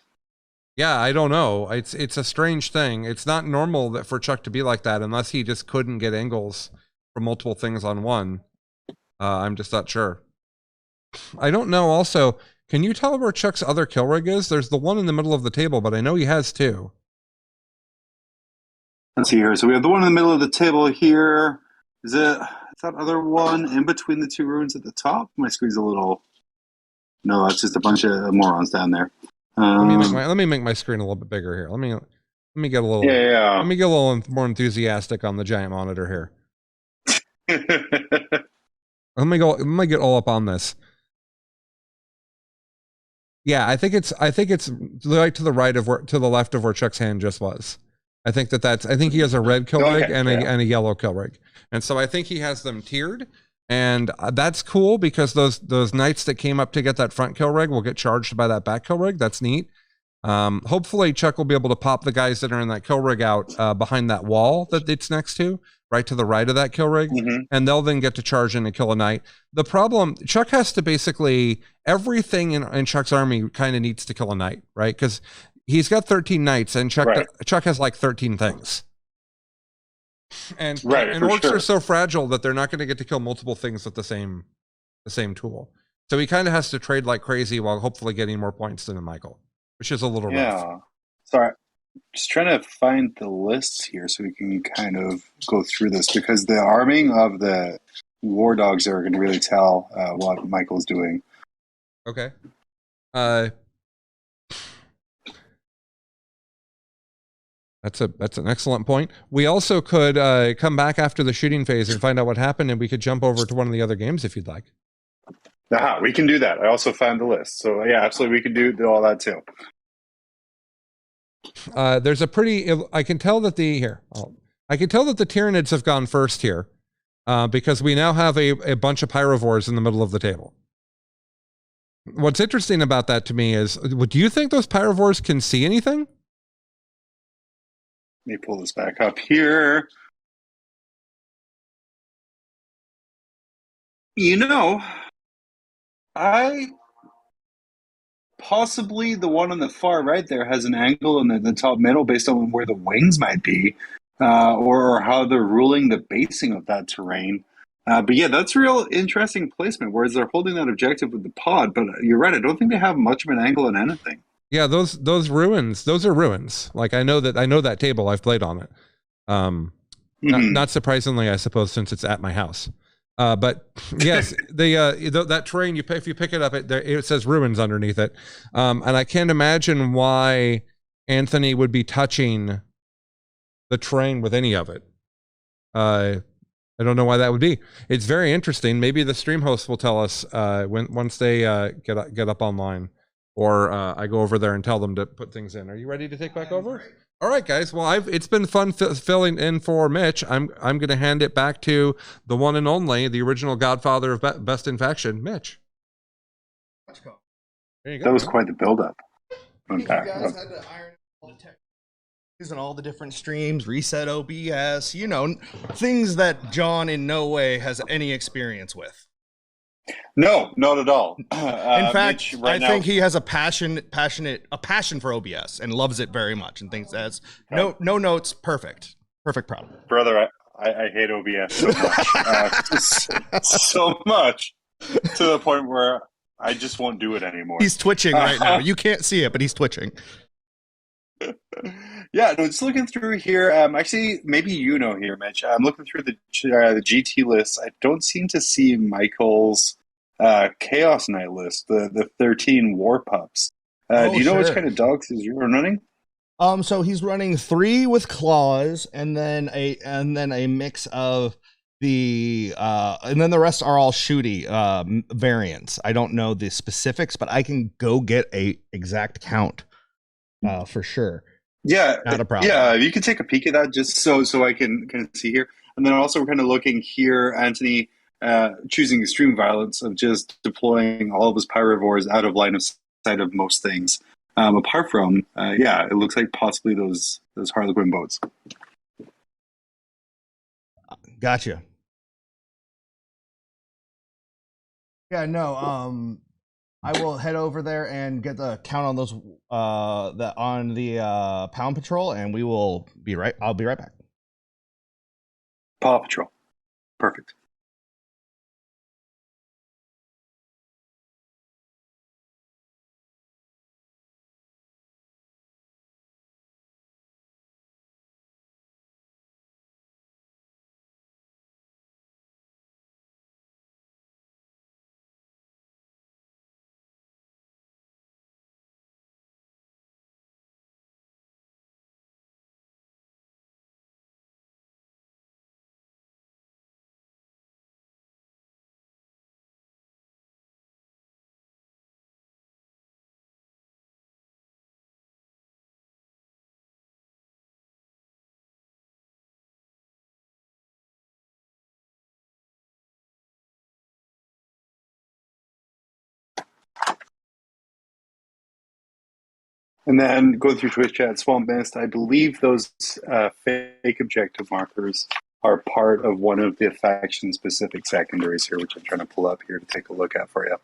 S7: yeah, I don't know. It's a strange thing. It's not normal that for Chuck to be like that, unless he just couldn't get angles for multiple things on one. I'm just not sure. I don't know. Also, can you tell where Chuck's other kill rig is? There's the one in the middle of the table, but I know he has 2.
S9: Let's see here. So we have the one in the middle of the table here. Is that other one in between the 2 runes at the top? My screen's a little. No, it's just a bunch of morons down there.
S7: Let me make my screen a little bit bigger here. Let me get a little.
S9: Yeah.
S7: Let me get a little more enthusiastic on the giant monitor here. Let me get all up on this. Yeah, I think it's right to the right of to the left of where Chuck's hand just was. I think he has a red kill rig and a yellow kill rig. And so I think he has them tiered, and that's cool because those knights that came up to get that front kill rig will get charged by that back kill rig. That's neat. Hopefully Chuck will be able to pop the guys that are in that kill rig out behind that wall that it's next to, right to the right of that kill rig, and they'll then get to charge in and kill a knight. The problem, Chuck has to basically, everything in Chuck's army kind of needs to kill a knight, right? Because he's got 13 knights, and Chuck has like 13 things. And orcs are so fragile that they're not going to get to kill multiple things with the same tool. So he kind of has to trade like crazy while hopefully getting more points than Michael, which is a little rough.
S9: Sorry, just trying to find the lists here so we can kind of go through this because the arming of the war dogs are going to really tell what Michael's doing.
S7: Okay. That's an excellent point. We also could come back after the shooting phase and find out what happened, and we could jump over to one of the other games if you'd like.
S9: We can do that. I also found the list. So yeah, absolutely, we can do all that too.
S7: There's a pretty. I can tell that I can tell that the Tyranids have gone first here, because we now have a bunch of pyrovores in the middle of the table. What's interesting about that to me is, do you think those pyrovores can see anything?
S9: Let me pull this back up here. I possibly the one on the far right there has an angle in the top middle based on where the wings might be, or how they're ruling the basing of that terrain. But yeah, that's a real interesting placement, whereas they're holding that objective with the pod. But you're right, I don't think they have much of an angle on anything.
S7: Yeah, those ruins, those are ruins. Like I know that table, I've played on it. Not surprisingly, I suppose, since it's at my house. But yes, that terrain, if you pick it up, it says ruins underneath it. And I can't imagine why Anthony would be touching the terrain with any of it. I don't know why that would be. It's very interesting. Maybe the stream hosts will tell us once they get up online. Or I go over there and tell them to put things in. Are you ready to take back over? All right, guys. Well, it's been fun filling in for Mitch. I'm going to hand it back to the one and only, the original godfather of Best in Faction, Mitch.
S9: There you go. That was quite the build-up.
S8: You guys had to iron all the tech. Using all the different streams, reset OBS, things that John in no way has any experience with.
S9: No, not at all.
S8: In fact, Mitch, I think he has a passion for OBS and loves it very much and thinks that's no notes, perfect problem.
S9: Brother, I hate OBS so much, so much to the point where I just won't do it anymore.
S8: He's twitching right now. You can't see it, but he's twitching.
S9: Yeah, no, just looking through here. Actually, maybe here, Mitch. I'm looking through the GT list. I don't seem to see Michael's Chaos Knight list, the 13 War Pups. Do you know which kind of dogs he's running?
S8: So he's running 3 with claws, and then a mix of the and then the rest are all shooty variants. I don't know the specifics, but I can go get a exact count for sure.
S9: Yeah,
S8: not a problem.
S9: Yeah, you can take a peek at that just so I can kind of see here. And then also we're kind of looking here, Anthony, choosing extreme violence of just deploying all of his pyrovores out of line of sight of most things. Apart from, it looks like possibly those Harlequin boats.
S8: Gotcha. Yeah, no. I will head over there and get the count on those on the Pound Patrol, and we will be right. I'll be right back.
S9: Paw Patrol, perfect. And then go through Twitch chat, Swamp Mist. I believe those fake objective markers are part of one of the faction-specific secondaries here, which I'm trying to pull up here to take a look at for you.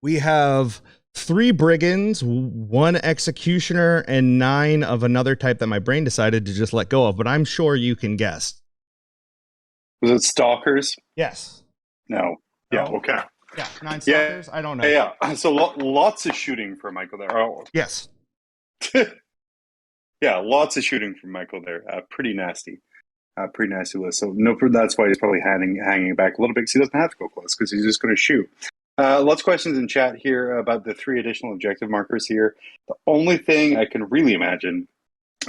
S3: We have 3 brigands, 1 executioner, and 9 of another type that my brain decided to just let go of, but I'm sure you can guess.
S9: Was it stalkers?
S3: Yes.
S9: No. Yeah. Okay.
S3: Yeah, 9 stalkers? I don't know.
S9: Yeah. So lots of shooting for Michael there. Oh.
S3: Yes.
S9: Yeah, lots of shooting from Michael there. Pretty nasty. Pretty nasty list. So no, that's why he's probably hanging back a little bit because he doesn't have to go close because he's just going to shoot. Lots of questions in chat here about the 3 additional objective markers here. The only thing I can really imagine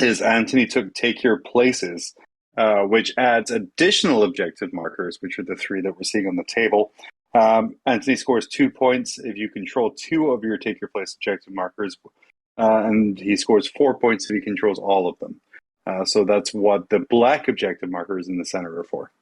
S9: is Anthony took take your places, which adds additional objective markers, which are the 3 that we're seeing on the table. Anthony scores 2 points if you control 2 of your take your place objective markers, and he scores 4 points if he controls all of them. So that's what the black objective markers in the center are for.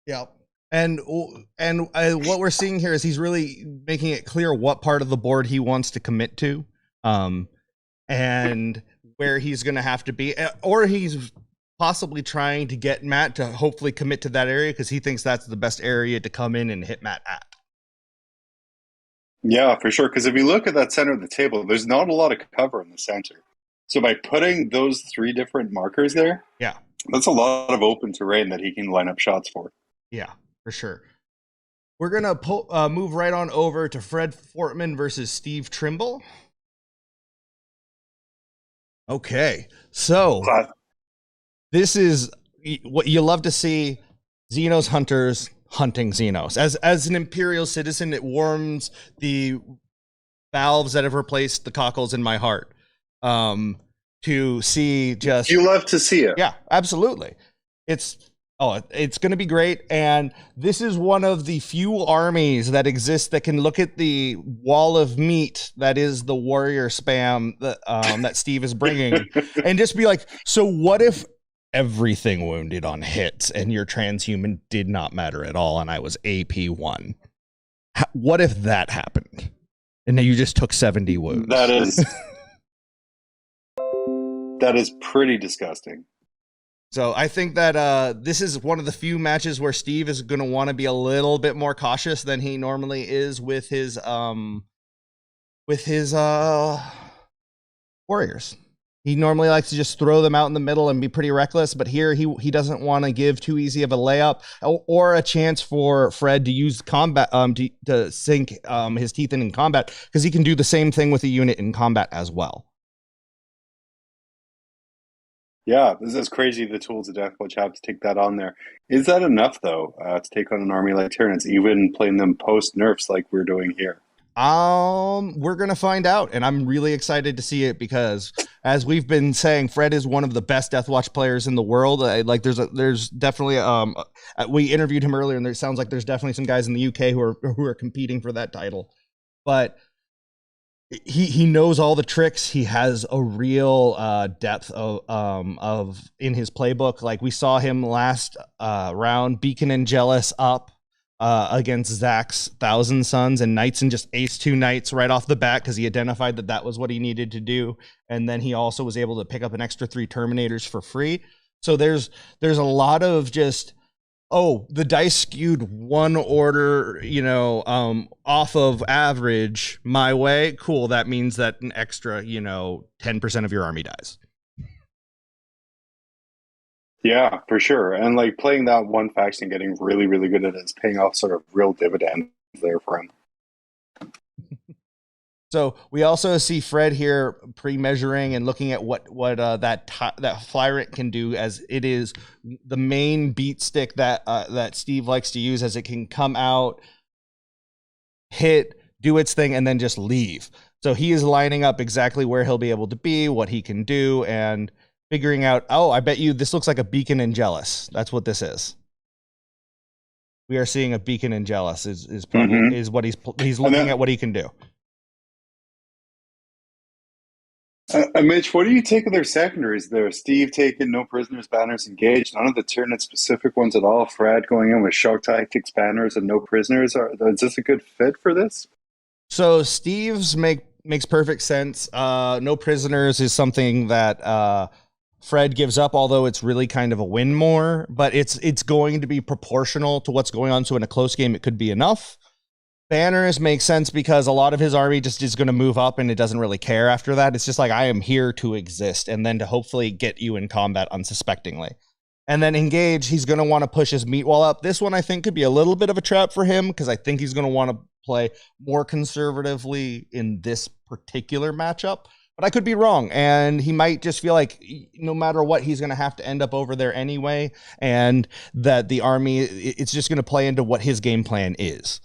S3: Yeah. And what we're seeing here is he's really making it clear what part of the board he wants to commit to, and where he's going to have to be, or he's possibly trying to get Matt to hopefully commit to that area because he thinks that's the best area to come in and hit Matt at.
S9: Yeah, for sure. Because if you look at that center of the table, there's not a lot of cover in the center. So by putting those 3 different markers there,
S3: yeah,
S9: that's a lot of open terrain that he can line up shots for.
S3: Yeah, for sure. We're going to move right on over to Fred Fortman versus Steve Trimble. Okay, so this is what you love to see, Xenos hunters hunting Xenos. As an Imperial citizen, it warms the valves that have replaced the cockles in my heart. To see just...
S9: You love to see it.
S3: Yeah, absolutely. It's going to be great. And this is one of the few armies that exist that can look at the wall of meat that is the warrior spam that Steve is bringing and just be like, so what if everything wounded on hits and your transhuman did not matter at all and I was AP1? What if that happened? And then you just took 70 wounds.
S9: That is pretty disgusting.
S3: So I think that this is one of the few matches where Steve is going to want to be a little bit more cautious than he normally is with his warriors. He normally likes to just throw them out in the middle and be pretty reckless, but here he doesn't want to give too easy of a layup or a chance for Fred to use combat to sink his teeth in combat, because he can do the same thing with a unit in combat as well.
S9: Yeah, this is crazy, the tools that Deathwatch have to take that on there. Is that enough, though, to take on an army like Tyranids, even playing them post-nerfs like we're doing here?
S3: We're going to find out, and I'm really excited to see it because, as we've been saying, Fred is one of the best Deathwatch players in the world. There's definitely, we interviewed him earlier, and it sounds like there's definitely some guys in the UK who are competing for that title. But he knows all the tricks. He has a real depth of in his playbook. Like we saw him last round, Beacon and Jealous up against Zach's Thousand Sons and Knights, and just ace 2 Knights right off the bat because he identified that was what he needed to do. And then he also was able to pick up an extra 3 Terminators for free. So there's a lot of just, the dice skewed 1 order, off of average my way. Cool. That means that an extra, 10% of your army dies.
S9: Yeah, for sure. And like playing that one faction, getting really, really good at it is paying off sort of real dividends there for him.
S3: So we also see Fred here pre-measuring and looking at what that Flyrant can do, as it is the main beat stick that Steve likes to use, as it can come out, hit, do its thing, and then just leave. So he is lining up exactly where he'll be able to be, what he can do, and figuring out, I bet you this looks like a Beacon and Jealous. That's what this is. We are seeing a Beacon and Jealous is what he's looking at what he can do.
S9: Mitch, what do you take of their secondaries there? Steve taking no prisoners, banners engaged, none of the Tyranid specific ones at all. Fred going in with shock tactics, banners, and no prisoners. Is this a good fit for this?
S3: So Steve's makes perfect sense. No prisoners is something that Fred gives up, although it's really kind of a win more, but it's going to be proportional to what's going on. So in a close game, it could be enough. Banners make sense because a lot of his army just is going to move up and it doesn't really care after that. It's just like, I am here to exist and then to hopefully get you in combat unsuspectingly. And then engage, he's going to want to push his meat wall up. This one I think could be a little bit of a trap for him because I think he's going to want to play more conservatively in this particular matchup. But I could be wrong, and he might just feel like no matter what, he's going to have to end up over there anyway, and that the army, it's just going to play into what his game plan is.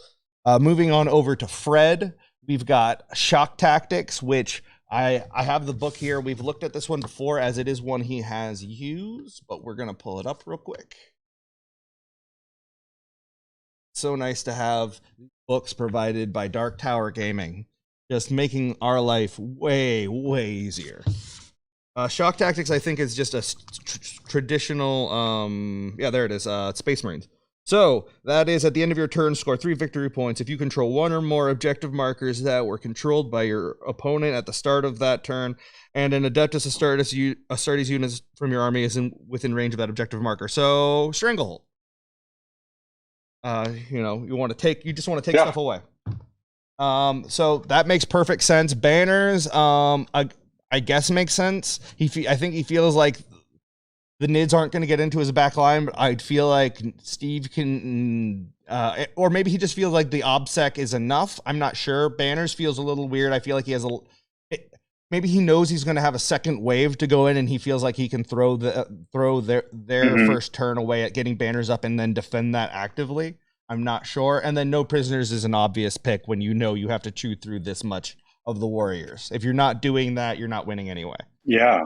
S3: Moving on over to Fred, we've got Shock Tactics, which I have the book here. We've looked at this one before, as it is one he has used, but we're going to pull it up real quick. So nice to have books provided by Dark Tower Gaming. Just making our life way, way easier. Shock Tactics, I think, is just a traditional, yeah, there it is, Space Marines. So, that is at the end of your turn, score 3 victory points. If you control 1 or more objective markers that were controlled by your opponent at the start of that turn, and an Adeptus Astartes unit from your army is within range of that objective marker. So, Stranglehold. You know, you just want to take stuff away. So that makes perfect sense. Banners, I guess makes sense. I think he feels like the Nids aren't going to get into his back line, but I'd feel like Steve can, or maybe he just feels like the OBSEC is enough. I'm not sure. Banners feels a little weird. I feel like he has maybe he knows he's going to have a second wave to go in, and he feels like he can throw their first turn away at getting banners up and then defend that actively. I'm not sure. And then no prisoners is an obvious pick when you know you have to chew through this much of the warriors. If you're not doing that, you're not winning anyway.
S9: Yeah.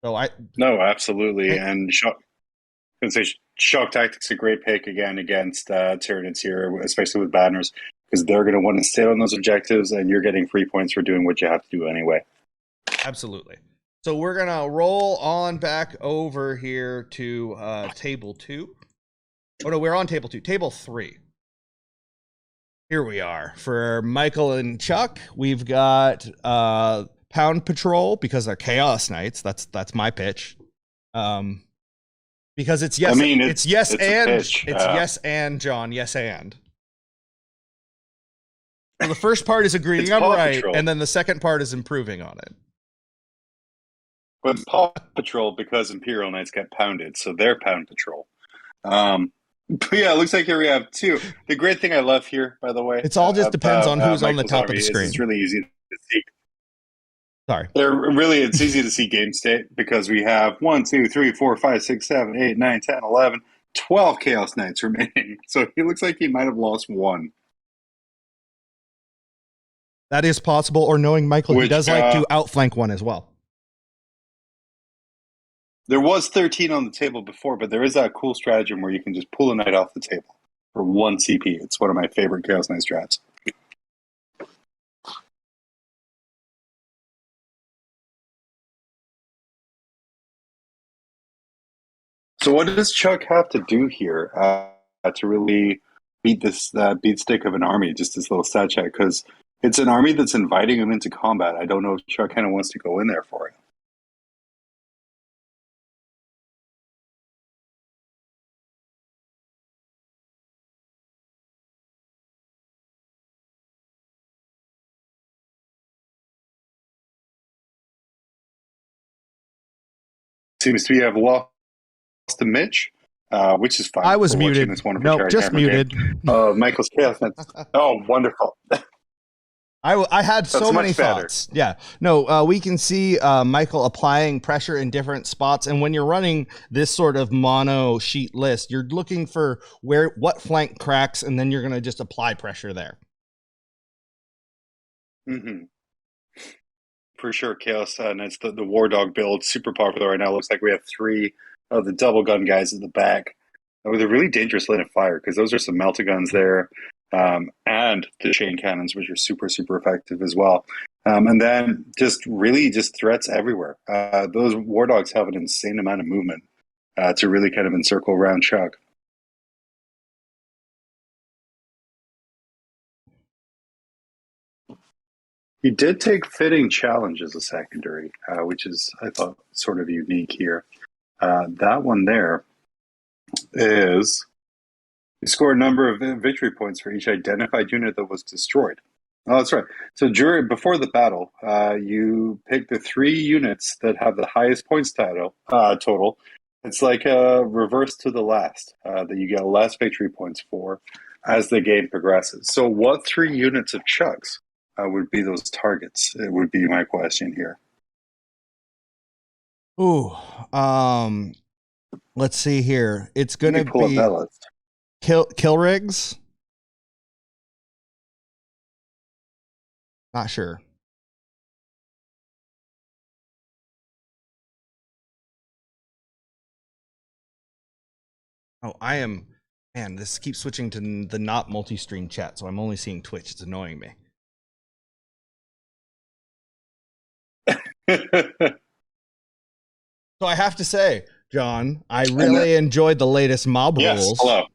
S3: So
S9: No, absolutely. And Shock Tactics a great pick again against Tyranids here, especially with banners, because they're going to want to stay on those objectives, and you're getting free points for doing what you have to do anyway.
S3: Absolutely. So we're going to roll on back over here to table 2. Oh, no, we're on table 2. Table 3. Here we are. For Michael and Chuck, we've got Pound Patrol, because they're Chaos Knights. That's my pitch. Because it's yes, it's yes and John, yes and. So the first part is agreeing I'm right, and then the second part is improving on it.
S9: But Paw Patrol, because Imperial Knights get pounded, so they're Pound Patrol. But yeah, it looks like here we have 2. The great thing I love here, by the way,
S3: it's all just depends on who's on the top of the screen.
S9: It's really easy to see.
S3: Sorry.
S9: It's easy to see game state because we have 1, 2, 3, 4, 5, 6, 7, 8, 9, 10, 11, 12 Chaos Knights remaining. So he looks like he might have lost 1.
S3: That is possible, or knowing Michael, he does like to outflank 1 as well.
S9: There was 13 on the table before, but there is that cool stratagem where you can just pull a knight off the table for 1 CP. It's one of my favorite Chaos Knight strats. So what does Chuck have to do here to really beat this beat stick of an army, just this little stat check? Because it's an army that's inviting him into combat. I don't know if Chuck kind of wants to go in there for it. Seems to be have lost to Mitch, which is fine.
S3: I was muted. No, just muted.
S9: Michael's Chaos Knights. Oh, wonderful.
S3: I had so many thoughts. Yeah. No, we can see Michael applying pressure in different spots. And when you're running this sort of mono sheet list, you're looking for what flank cracks, and then you're going to just apply pressure there.
S9: Mm-hmm. For sure, Chaos Knights, the War Dog build, super popular right now. Looks like we have 3 of the double gun guys at the back with a really dangerous line of fire, because those are some melta-guns there, and the chain cannons, which are super, super effective as well. And then just threats everywhere. Those War Dogs have an insane amount of movement to really kind of encircle around Chuck. He did take Fitting Challenge as a secondary, which is, I thought, sort of unique here. That one there is You score a number of victory points for each identified unit that was destroyed. Oh, that's right. So before the battle, you pick the 3 units that have the highest points total. It's like a reverse to the last that you get less victory points for as the game progresses. So what 3 units of Chucks would be those targets? It would be my question here.
S3: Ooh, let's see here. It's gonna
S9: pull
S3: be
S9: up that list.
S3: kill rigs. Not sure. Oh, I am. Man, this keeps switching to the not multi-stream chat, so I'm only seeing Twitch. It's annoying me. So I have to say, John, I really enjoyed the latest mob rules.
S9: Hello.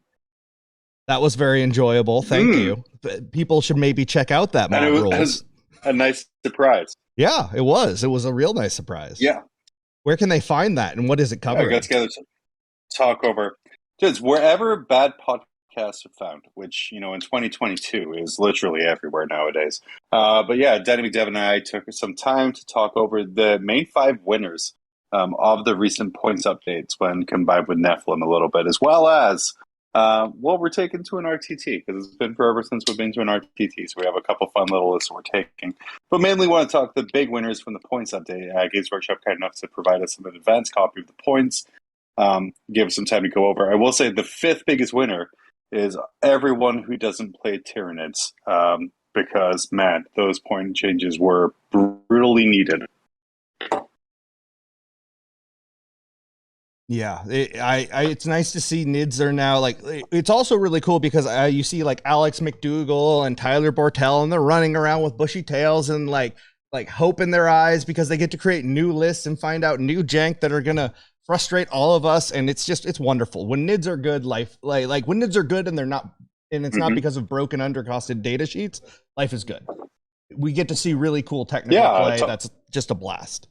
S3: That was very enjoyable. Thank you. People should maybe check out that mob rules.
S9: A nice surprise.
S3: Yeah, it was. It was a real nice surprise.
S9: Yeah.
S3: Where can they find that, and what is it covering?
S9: I got together to talk over. Just wherever bad podcasts are found, which, in 2022 is literally everywhere nowadays. But yeah, Danny McDevitt and I took some time to talk over the main 5 winners of the recent points updates when combined with Nephilim a little bit, as well as we're taking to an RTT, because it's been forever since we've been to an RTT, so we have a couple fun little lists we're taking. But mainly want to talk the big winners from the points update. Games Workshop kind enough to provide us an advanced copy of the points, give us some time to go over. I will say the 5th biggest winner is everyone who doesn't play Tyranids, because, man, those point changes were brutally needed.
S3: Yeah, it's nice to see NIDS are now, like, it's also really cool because you see like Alex McDougall and Tyler Bortel, and they're running around with bushy tails and like hope in their eyes because they get to create new lists and find out new jank that are gonna frustrate all of us. And it's wonderful when NIDS are good. Life like when NIDS are good and they're not, and it's not because of broken undercosted data sheets. Life is good. We get to see really cool technical play. That's just a blast.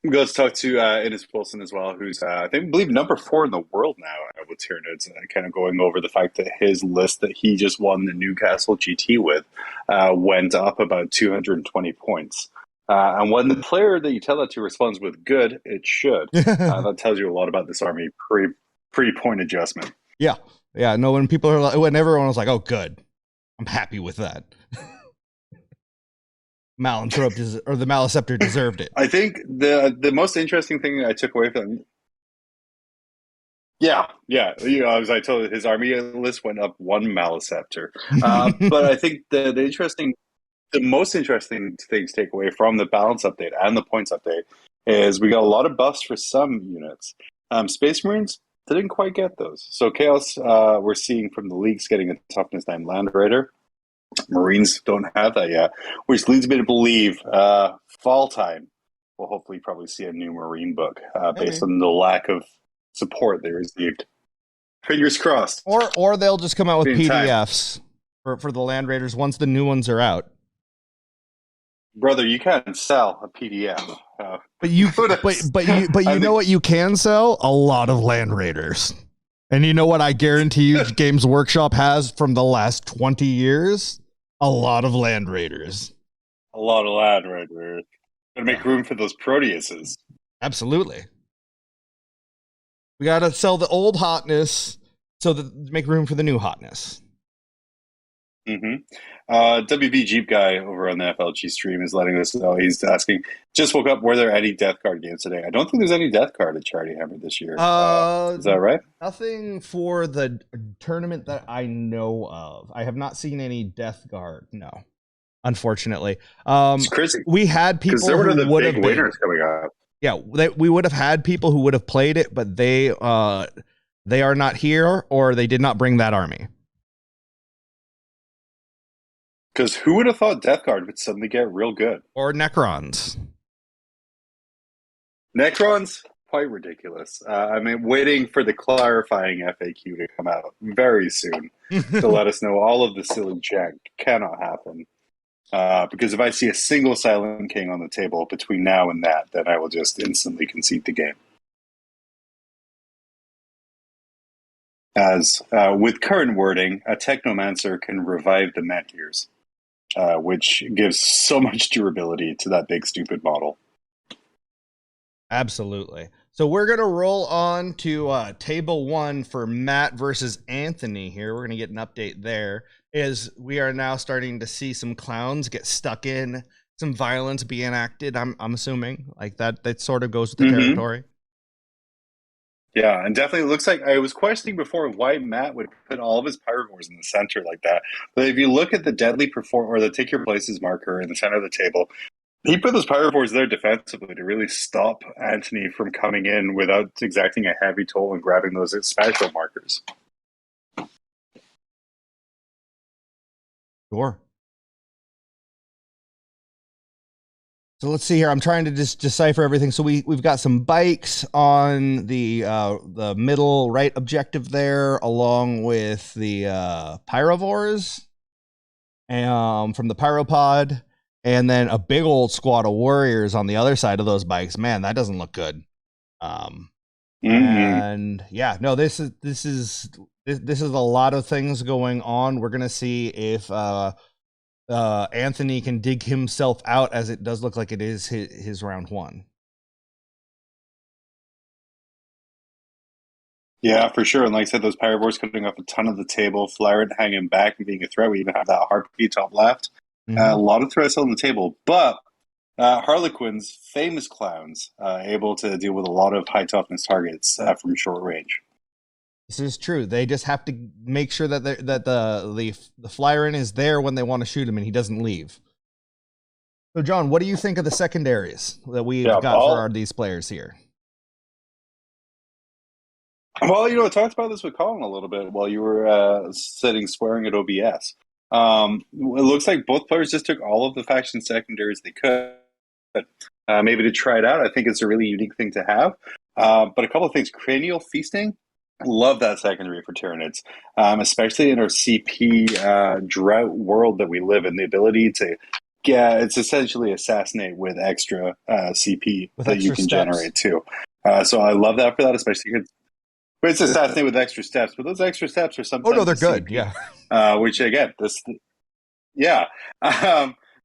S9: Let's talk to Innes Wilson as well, who's I believe number 4 in the world now with Tyranids, kind of going over the fact that his list that he just won the Newcastle GT with went up about 220 points. And when the player that you tell that to responds with good, it should. That tells you a lot about this army pre-point adjustment.
S3: Yeah. No, when people are when everyone was like, "Oh, good, I'm happy with that." Malanthrop or the Maliceptor deserved it.
S9: I think the most interesting thing I took away from as I told you, his army list went up 1 Maliceptor. But I think the most interesting thing to take away from the balance update and the points update is we got a lot of buffs for some units. Space Marines didn't quite get those. So Chaos, we're seeing from the leagues getting a toughness 9 Land Raider. Marines don't have that yet, which leads me to believe fall time we'll hopefully probably see a new Marine book based on the lack of support they received. Fingers crossed.
S3: Or they'll just come out with PDFs for the Land Raiders once the new ones are out.
S9: Brother, you can't sell a PDF.
S3: But you know what you can sell? A lot of Land Raiders. And you know what I guarantee you Games Workshop has from the last 20 years? A lot of Land Raiders.
S9: A lot of Land Raiders. Gotta make room for those Proteuses.
S3: Absolutely. We gotta sell the old hotness so that to make room for the new hotness.
S9: WB Jeep guy over on the FLG stream is letting us know. He's asking, just woke up, were there any Death Card games today? I don't think there's any Death Card at Charity Hammer this year. Is that right?
S3: Nothing for the tournament that I know of. I have not seen any Death Guard, no. Unfortunately.
S9: It's crazy.
S3: We had people who would have been
S9: winners coming up.
S3: Yeah, we would have had people who would have played it, but they are not here, or they did not bring that army.
S9: Because who would have thought Death Guard would suddenly get real good?
S3: Or Necrons.
S9: Necrons? Quite ridiculous. I mean, waiting for the clarifying FAQ to come out very soon to let us know all of the silly jank cannot happen. Because if I see a single Silent King on the table between now and that, then I will just instantly concede the game. as with current wording, a Technomancer can revive the Menhirs, which gives so much durability to that big stupid model.
S8: Absolutely. So we're going to roll on to table 1 for Matt versus Anthony here. We're going to get an update there as we are now starting to see some clowns get stuck in, some violence be enacted. I'm assuming like that sort of goes with the territory.
S9: Yeah, and definitely looks like I was questioning before why Matt would put all of his pyrovores in the center like that. But if you look at the deadly perform or the take your places marker in the center of the table, he put those pyrovores there defensively to really stop Anthony from coming in without exacting a heavy toll and grabbing those special markers.
S8: Sure. So let's see here. I'm trying to just decipher everything. So we've got some bikes on the middle right objective there, along with the pyrovores from the pyropod, and then a big old squad of warriors on the other side of those bikes. Man, that doesn't look good. And yeah, no, this is a lot of things going on. We're gonna see if Anthony can dig himself out, as it does look like it is his round 1.
S9: Yeah, for sure. And like I said, those pyrovores cutting off a ton of the table, Flared hanging back and being a threat. We even have that Harpy top left. A lot of threats on the table, but Harlequins, famous clowns, able to deal with a lot of high toughness targets from short range.
S8: This is true. They just have to make sure that the flyer in is there when they want to shoot him and he doesn't leave. So, John, what do you think of the secondaries that we've got for these players here?
S9: Well, I talked about this with Colin a little bit while you were swearing at OBS. It looks like both players just took all of the faction secondaries they could, maybe to try it out. I think it's a really unique thing to have. But a couple of things. Cranial Feasting, love that secondary for Tyranids, especially in our CP drought world that we live in. The ability to it's essentially assassinate with extra CP with that extra you can generate too. So I love that for that, especially because it's assassinate with extra steps, but those extra steps are sometimes
S8: they're good,
S9: CP, which again,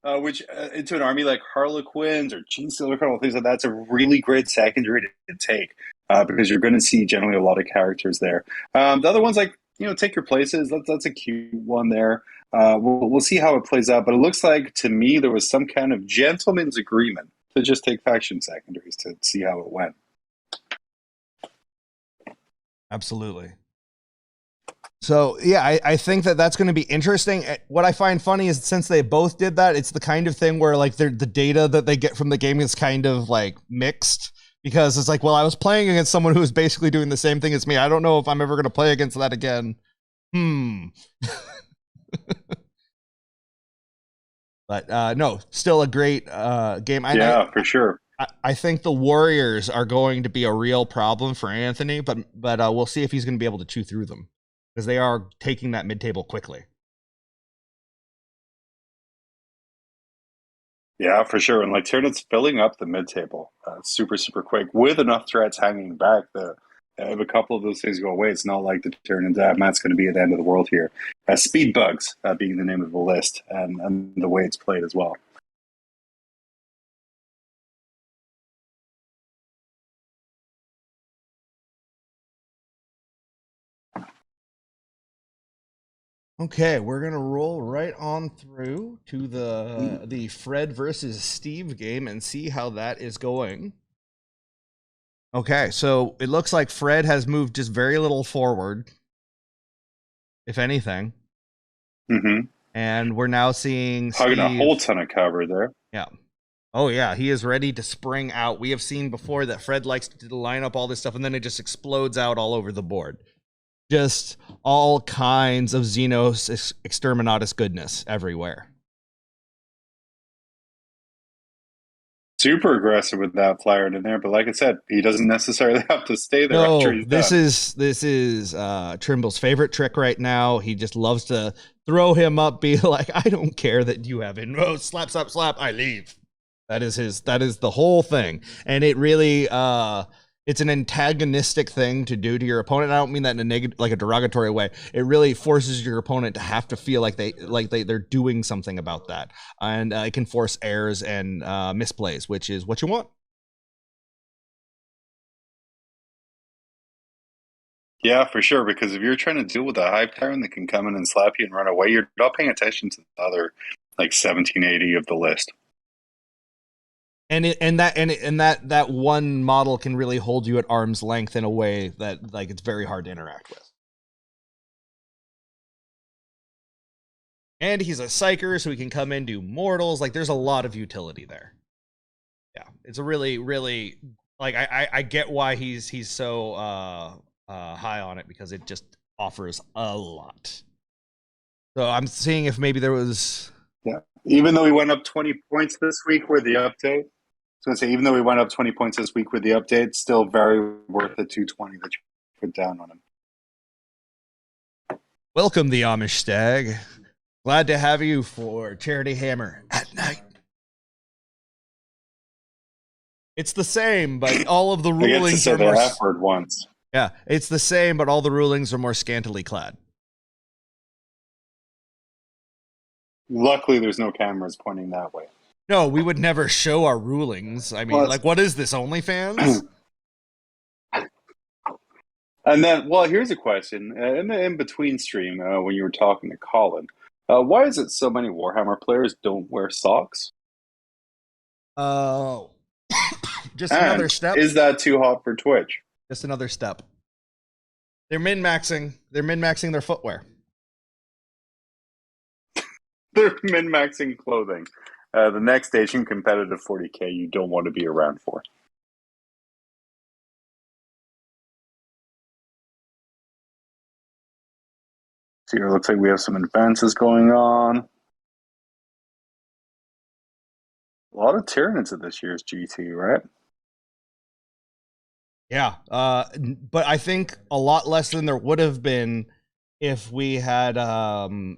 S9: which into an army like Harlequins or Gene Silver Colonel, things like that's a really great secondary to take because you're going to see generally a lot of characters there. The other ones like take your places. That's a cute one there. We'll see how it plays out, but it looks like to me there was some kind of gentleman's agreement to just take faction secondaries to see how it went.
S8: Absolutely. So, yeah, I think that's going to be interesting. What I find funny is since they both did that, it's the kind of thing where like the data that they get from the game is kind of like mixed, because it's like, well, I was playing against someone who was basically doing the same thing as me. I don't know if I'm ever going to play against that again. But no, still a great game.
S9: For sure.
S8: I think the Warriors are going to be a real problem for Anthony, but we'll see if he's going to be able to chew through them, because they are taking that mid-table quickly.
S9: Yeah, for sure. And like Tyranid's filling up the mid-table super, super quick with enough threats hanging back that if a couple of those things go away, it's not like the Tyranid Matt's going to be at the end of the world here. Speed Bugs being the name of the list and the way it's played as well.
S8: Okay, we're gonna roll right on through to the Fred versus Steve game and see how that is going. Okay, so it looks like Fred has moved just very little forward, if anything. And we're now seeing
S9: Hugging
S8: Steve,
S9: a whole ton of cover there.
S8: Yeah. Oh yeah, he is ready to spring out. We have seen before that Fred likes to line up all this stuff and then it just explodes out all over the board. Just all kinds of Xenos Exterminatus goodness everywhere.
S9: Super aggressive with that flyer in there, but like I said, he doesn't necessarily have to stay there.
S8: No,
S9: after he's
S8: this is Trimble's favorite trick right now. He just loves to throw him up, be like, I don't care that you have it. No, slap, I leave. That is the whole thing. And it really
S3: it's an antagonistic thing to do to your opponent. I don't mean that in a negative, like a derogatory way. It really forces your opponent to have to feel like they're doing something about that, and it can force errors and misplays, which is what you want.
S9: Yeah, for sure. Because if you're trying to deal with a hive tyrant that can come in and slap you and run away, you're not paying attention to the other like 1780 of the list.
S3: And that one model can really hold you at arm's length in a way that like it's very hard to interact with. And he's a psyker, so he can come in, do mortals. Like there's a lot of utility there. Yeah, it's a really, really like I get why he's so high on it, because it just offers a lot. So I'm seeing if maybe there was.
S9: Yeah, even though he went up 20 points this week with the update. I was going to say, even though he went up 20 points this week with the update, still very worth the 220 that you put down on him.
S3: Welcome, the Amish Stag. Glad to have you for Charity Hammer at night. It's the same, but all of the rulings are more.
S9: F-word once.
S3: Yeah, it's the same, but all the rulings are more scantily clad.
S9: Luckily, there's no cameras pointing that way.
S3: No, we would never show our rulings. I mean, like, what is this, OnlyFans?
S9: And then, well, here's a question. In the in-between stream, when you were talking to Colin, why is it so many Warhammer players don't wear socks?
S3: Oh. Just another step.
S9: Is that too hot for Twitch?
S3: Just another step. They're min-maxing. They're min-maxing their footwear.
S9: They're min-maxing clothing. The next stage in competitive 40K you don't want to be around for. So here it looks like we have some advances going on. A lot of Tyranids at this year's GT, right?
S3: Yeah, but I think a lot less than there would have been if we hadn't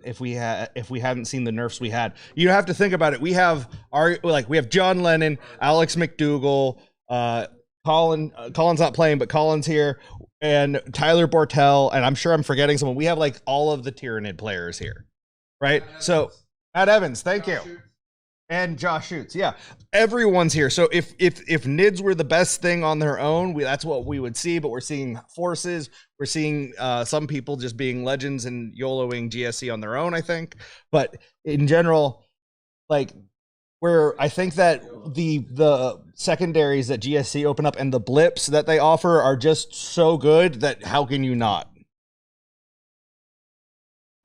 S3: seen the nerfs we had. You have to think about it. We have John Lennon, Alex McDougall, Colin's not playing, but Colin's here, and Tyler Bortel, and I'm sure I'm forgetting someone. We have like all of the Tyranid players here, right? So Matt Evans, thank you. And Josh Shoots, yeah, everyone's here. So if NIDs were the best thing on their own, that's what we would see. But we're seeing forces, we're seeing some people just being legends and YOLOing GSC on their own, I think. But in general, like I think that the secondaries that GSC open up and the blips that they offer are just so good that how can you not?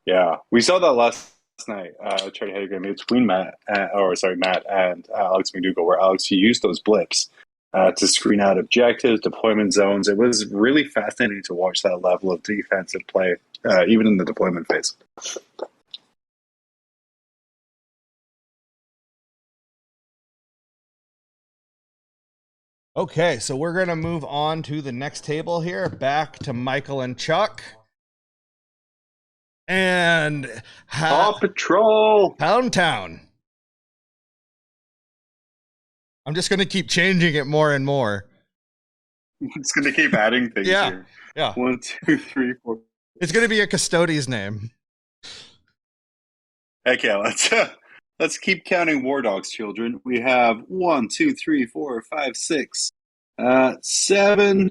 S9: Yeah, we saw that last night. Tried to hit a game between Matt and Alex McDougall, where Alex used those blips to screen out objectives, deployment zones. It was really fascinating to watch that level of defensive play, even in the deployment phase.
S3: Okay, so we're going to move on to the next table here. Back to Michael and Chuck. And
S9: Paw Patrol!
S3: Pound Town. I'm just going to keep changing it more and more.
S9: It's going to keep adding things here.
S3: Yeah.
S9: 1, 2, 3, 4.
S3: It's going to be a Custodes name.
S9: Okay, let's keep counting War Dogs, children. We have 1, 2, 3, 4, 5, 6, 7.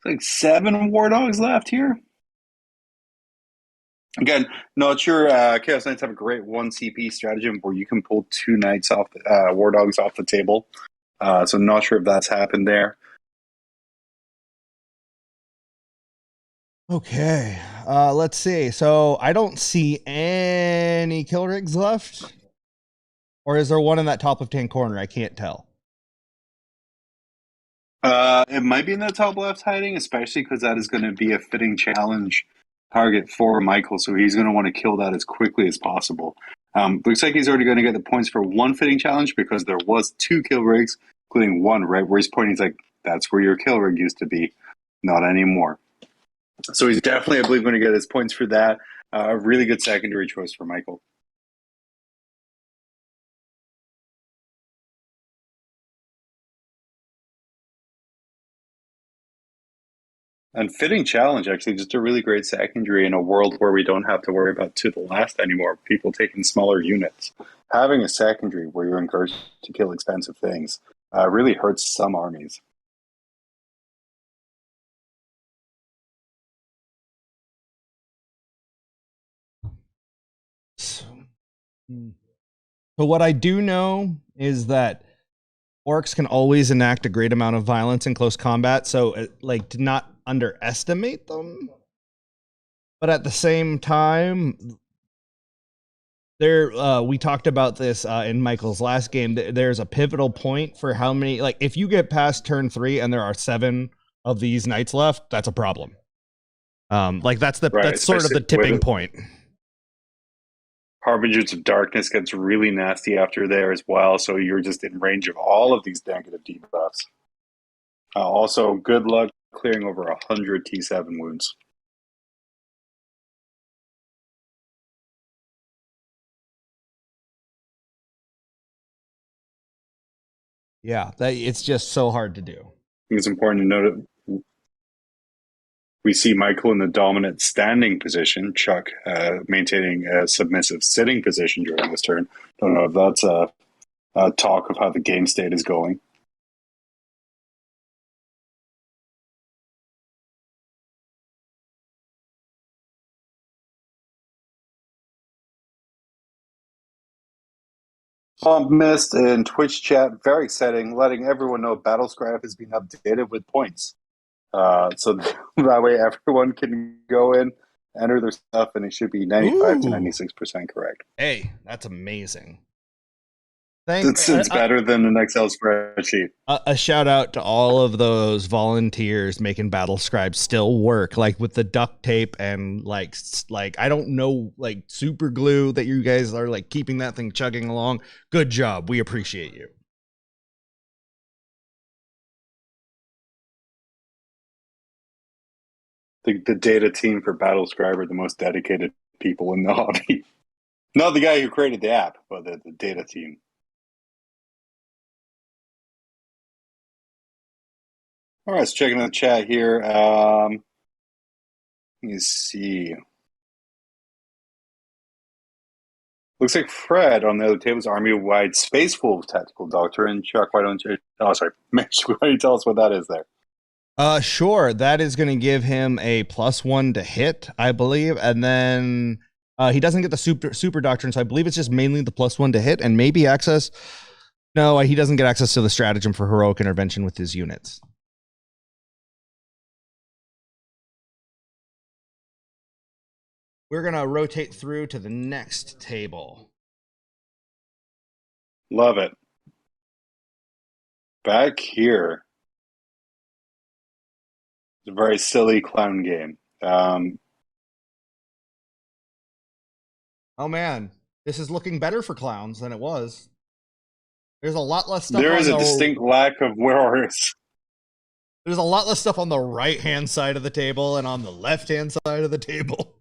S9: Like 7 War Dogs left here. Again, not sure. Chaos Knights have a great 1 CP stratagem where you can pull 2 Knights off War Dogs off the table. So not sure if that's happened there.
S3: Okay, let's see. So I don't see any kill rigs left. Or is there one in that top left-hand corner? I can't tell.
S9: It might be in the top left hiding, especially because that is going to be a fitting challenge target for Michael, so he's going to want to kill that as quickly as possible. Looks like he's already going to get the points for 1 fitting challenge because there was 2 kill rigs, including 1, right, where he's pointing, he's like, that's where your kill rig used to be, not anymore. So he's definitely, I believe, going to get his points for that. A really good secondary choice for Michael. And fitting challenge, actually, just a really great secondary in a world where we don't have to worry about to the last anymore. People taking smaller units. Having a secondary where you're encouraged to kill expensive things really hurts some armies.
S3: So what I do know is that orcs can always enact a great amount of violence in close combat, so like to not underestimate them. But at the same time, we talked about this in Michael's last game. There's a pivotal point for how many, like if you get past turn 3 and there are 7 of these knights left, that's a problem. Like that's sort of the tipping point.
S9: Harbingers of Darkness gets really nasty after there as well, so you're just in range of all of these negative debuffs. Also, good luck clearing over 100 T7 wounds.
S3: Yeah, it's just so hard to do.
S9: I think it's important to note that we see Michael in the dominant standing position, Chuck maintaining a submissive sitting position during this turn. Don't know if that's a talk of how the game state is going. Missed in Twitch chat, very exciting, letting everyone know Battlescribe has been updated with points. So that way everyone can go in, enter their stuff, and it should be 95 to 96% correct.
S3: Hey, that's amazing.
S9: It's better than an Excel spreadsheet.
S3: A shout out to all of those volunteers making Battlescribe still work, like with the duct tape and like I don't know, like super glue that you guys are like keeping that thing chugging along. Good job. We appreciate you.
S9: The data team for Battlescribe are the most dedicated people in the hobby. Not the guy who created the app, but the data team. All right, let's check in the chat here. Let me see. Looks like Fred on the other table is army-wide Space Wolf Tactical Doctrine. Chuck, why don't you... Oh, sorry. Mitch, why don't you tell us what that is there?
S3: Sure. That is going to give him a +1 to hit, I believe. And then he doesn't get the super doctrine, so I believe it's just mainly the +1 to hit and maybe access. No, he doesn't get access to the stratagem for heroic intervention with his units. We're going to rotate through to the next table.
S9: Love it. Back here. It's a very silly clown game.
S3: Oh man, this is looking better for clowns than it was. There's a lot less stuff.
S9: There is a distinct lack of warriors.
S3: There's a lot less stuff on the right-hand side of the table and on the left-hand side of the table.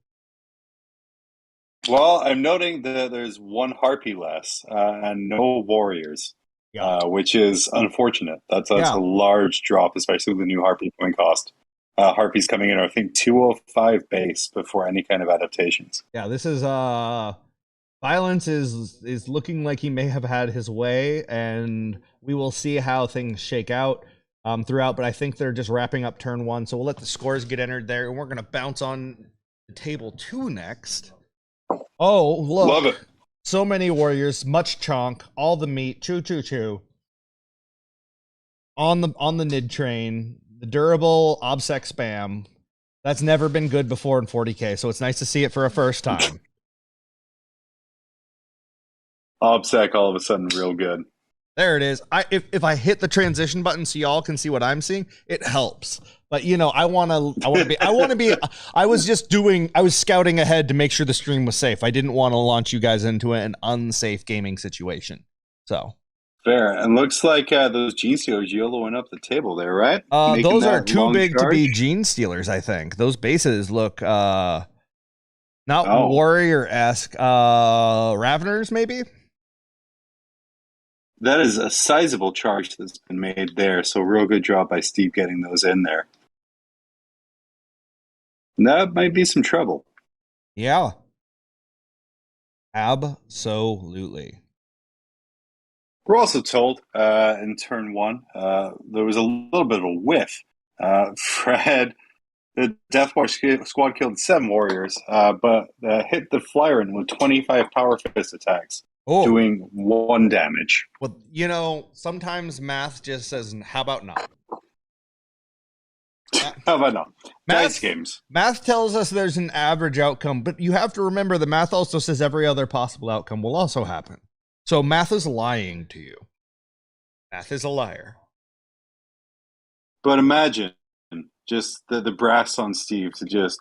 S9: Well, I'm noting that there's one harpy less and no warriors, which is unfortunate. That's a large drop, especially with the new harpy coin cost. Harpies coming in, I think, 205 base before any kind of adaptations.
S3: Yeah, this is violence is looking like he may have had his way, and we will see how things shake out throughout. But I think they're just wrapping up turn 1, so we'll let the scores get entered there, and we're going to bounce on to table 2 next. Oh, look.
S9: Love it.
S3: So many warriors, much chonk, all the meat, choo. On the Nid train, the durable obsec spam. That's never been good before in 40k, so it's nice to see it for a first time.
S9: OBSEC all of a sudden real good.
S3: There it is. If I hit the transition button so y'all can see what I'm seeing, it helps. But you know, I was scouting ahead to make sure the stream was safe. I didn't want to launch you guys into an unsafe gaming situation. So
S9: fair. And looks like those gene stealers YOLOing up the table there, right?
S3: Those are too big to be gene stealers, I think. Those bases look not warrior-esque. Raveners, maybe?
S9: That is a sizable charge that's been made there. So real good job by Steve getting those in there. That might be some trouble.
S3: Yeah. Absolutely.
S9: We're also told in turn one there was a little bit of a whiff. Fred, the Death Watch squad killed 7 warriors, but hit the flyer in with 25 power fist attacks, doing 1 damage.
S3: Well, sometimes math just says, how about not?
S9: How about not?
S3: Dice games. Math tells us there's an average outcome, but you have to remember the math also says every other possible outcome will also happen. So math is lying to you. Math is a liar.
S9: But imagine just the brass on Steve to just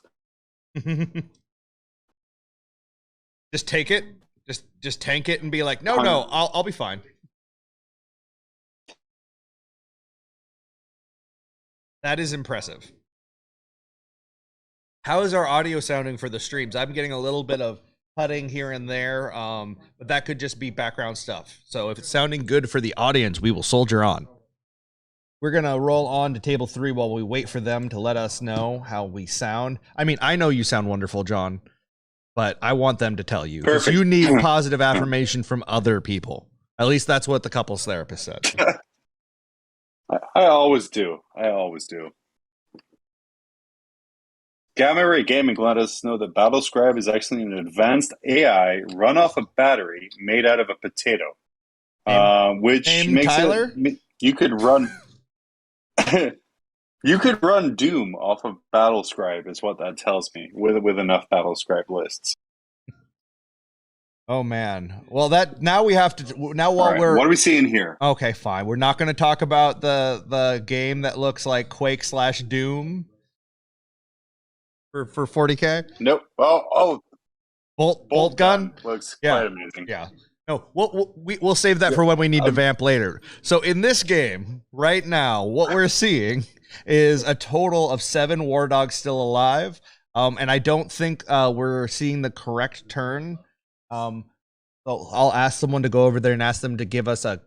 S3: just take it, just tank it, and be like, no, I'll be fine. That is impressive. How is our audio sounding for the streams? I'm getting a little bit of putting here and there, but that could just be background stuff. So if it's sounding good for the audience, we will soldier on. We're going to roll on to table 3 while we wait for them to let us know how we sound. I mean, I know you sound wonderful, John, but I want them to tell you. Perfect. You need positive affirmation from other people. At least that's what the couples therapist said.
S9: I always do. Gamma Ray Gaming let us know that Battlescribe is actually an advanced AI run off a battery made out of a potato, which makes Tyler? You could run. You could run Doom off of Battlescribe, is what that tells me, with enough Battlescribe lists.
S3: Oh man! Well, now we have to. Now while
S9: what are we seeing here?
S3: Okay, fine. We're not going to talk about the game that looks like Quake / Doom. For 40K?
S9: Nope.
S3: Bolt gun
S9: looks quite amazing.
S3: Yeah. No, we'll save that for when we need to vamp later. So in this game right now, what we're seeing is a total of 7 war dogs still alive, and I don't think we're seeing the correct turn. So I'll ask someone to go over there and ask them to give us an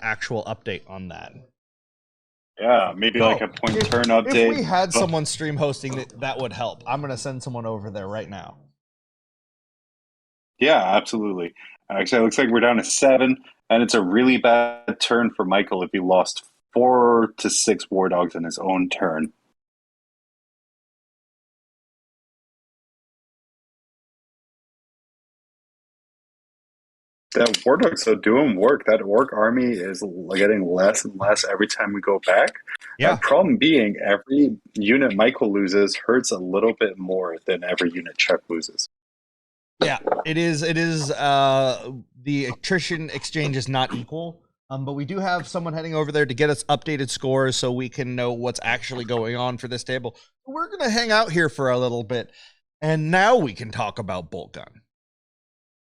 S3: actual update on that.
S9: Yeah, maybe like a point turn update.
S3: If we had someone stream hosting, that would help. I'm going to send someone over there right now.
S9: Yeah, absolutely. Actually, it looks like we're down to 7, and it's a really bad turn for Michael if he lost 4 to 6 war dogs in his own turn. That war dogs are doing work. That orc army is getting less and less every time we go back.
S3: Yeah.
S9: The problem being, every unit Michael loses hurts a little bit more than every unit Chuck loses.
S3: Yeah, it is. The attrition exchange is not equal, but we do have someone heading over there to get us updated scores so we can know what's actually going on for this table. We're going to hang out here for a little bit, and now we can talk about Bolt Gun.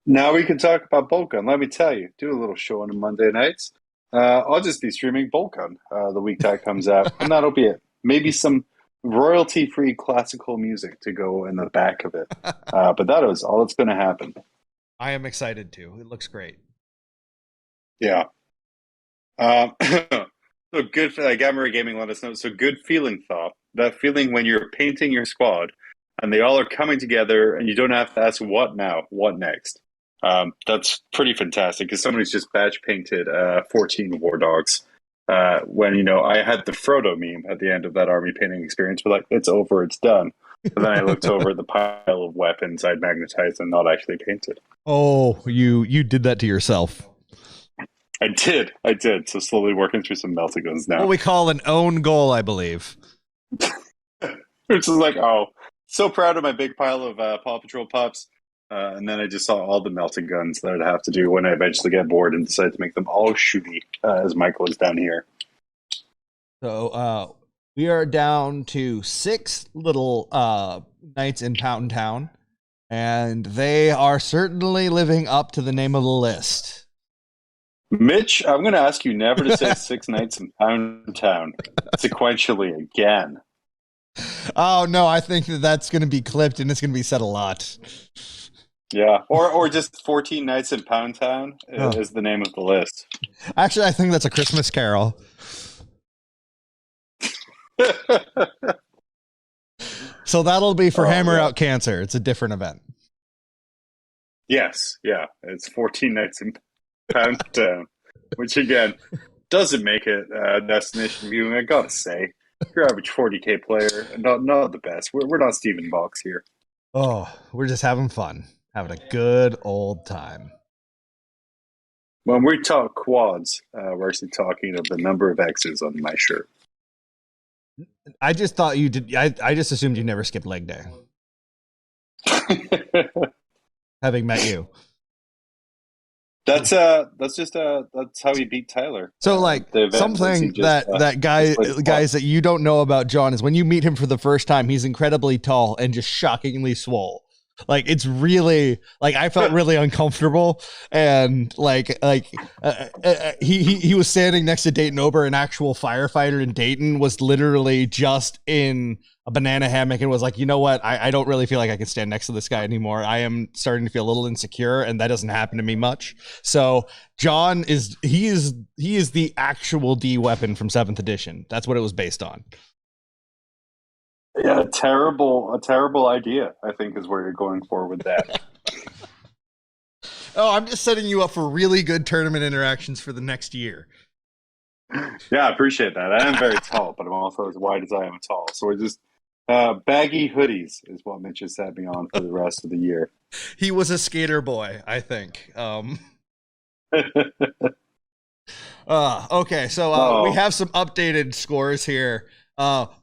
S9: Now we can talk about Bolt Gun. Let me tell you, do a little show on Monday nights. I'll just be streaming Bolt Gun the week that comes out, and that'll be it. Maybe some royalty-free classical music to go in the back of it. But that is all that's going to happen.
S3: I am excited too. It looks great.
S9: Yeah. So good for Gamma Ray Gaming let us know. So good feeling thought. That feeling when you're painting your squad and they all are coming together and you don't have to ask what now, what next. That's pretty fantastic because somebody's just batch painted 14 war dogs. When I had the Frodo meme at the end of that army painting experience, but like, it's over, it's done. And then I looked over at the pile of weapons I'd magnetized and not actually painted.
S3: Oh, you did that to yourself.
S9: I did. So slowly working through some melted guns now.
S3: What we call an own goal, I believe.
S9: Which is like, so proud of my big pile of Paw Patrol pups. And then I just saw all the melted guns that I'd have to do when I eventually get bored and decide to make them all shooty, as Michael is down here.
S3: So we are down to 6 little knights in Pound Town, and they are certainly living up to the name of the list.
S9: Mitch, I'm going to ask you never to say 6 knights in Pound Town sequentially again.
S3: Oh, no, I think that's going to be clipped, and it's going to be said a lot.
S9: Yeah, or just 14 Nights in Pound Town is the name of the list.
S3: Actually, I think that's a Christmas Carol.
S8: So that'll be for
S9: Oh,
S8: Hammer
S9: yeah.
S8: Out Cancer. It's a different event.
S9: Yes, yeah. It's 14 nights in Pound Town, which again doesn't make it destination viewing. I gotta say, your average 40K player, not the best. We're not Steven Box here.
S8: Oh, we're just having fun, having a good old time.
S9: When we talk quads, we're actually talking of the number of X's on my shirt.
S8: I just thought you did. I just assumed you never skipped leg day, having met you.
S9: That's how he beat Tyler.
S8: So like
S9: the event was
S8: something
S9: he just,
S8: that guys
S9: just
S8: guys that you don't know about John is when you meet him for the first time, he's incredibly tall and just shockingly swole. Like it's really like I felt really uncomfortable and he was standing next to Dayton Ober, an actual firefighter in Dayton, was literally just in a banana hammock and was like, you know what, I don't really feel like I can stand next to this guy anymore. I am starting to feel a little insecure, and that doesn't happen to me much. So John is the actual D weapon from 7th edition. That's what it was based on.
S9: Yeah, a terrible idea, I think, is where you're going for with that.
S8: Oh, I'm just setting you up for really good tournament interactions for the next year.
S9: Yeah, I appreciate that. I am very tall, but I'm also as wide as I am tall. So we're just baggy hoodies is what Mitch has set me on for the rest of the year.
S8: He was a skater boy, I think. Okay, so we have some updated scores here.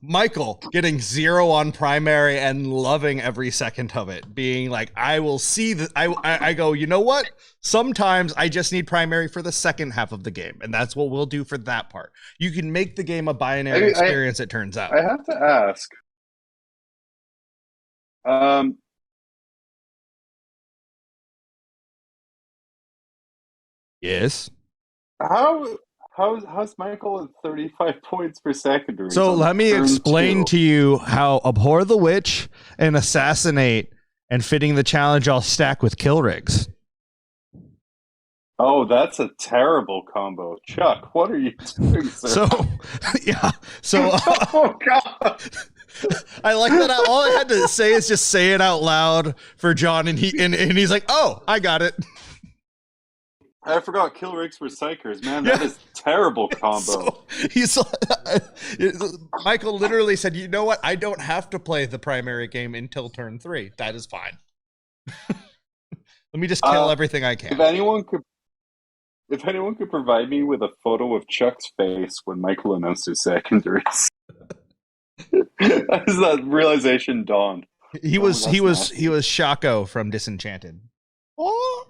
S8: Michael getting 0 on primary and loving every second of it, being like, I will see that. I go, you know what? Sometimes I just need primary for the second half of the game, and that's what we'll do for that part. You can make the game a binary experience, it turns out.
S9: I have to ask.
S8: Yes.
S9: How's Michael at 35 points per secondary?
S8: So let me explain to you how Abhor the Witch and Assassinate and Fitting the Challenge all stack with kill rigs.
S9: Oh, that's a terrible combo. Chuck, what are you doing, sir?
S8: So, yeah. So,
S9: oh, God.
S8: I like that. All I had to say is just say it out loud for John, and he's like, oh, I got it.
S9: I forgot kill rigs for psychers, man. That is terrible combo.
S8: So Michael literally said, "You know what? I don't have to play the primary game until turn 3. That is fine. Let me just kill everything I can."
S9: If anyone could provide me with a photo of Chuck's face when Michael announced his secondaries, as that realization dawned.
S8: He was Shaco from Disenchanted. Oh.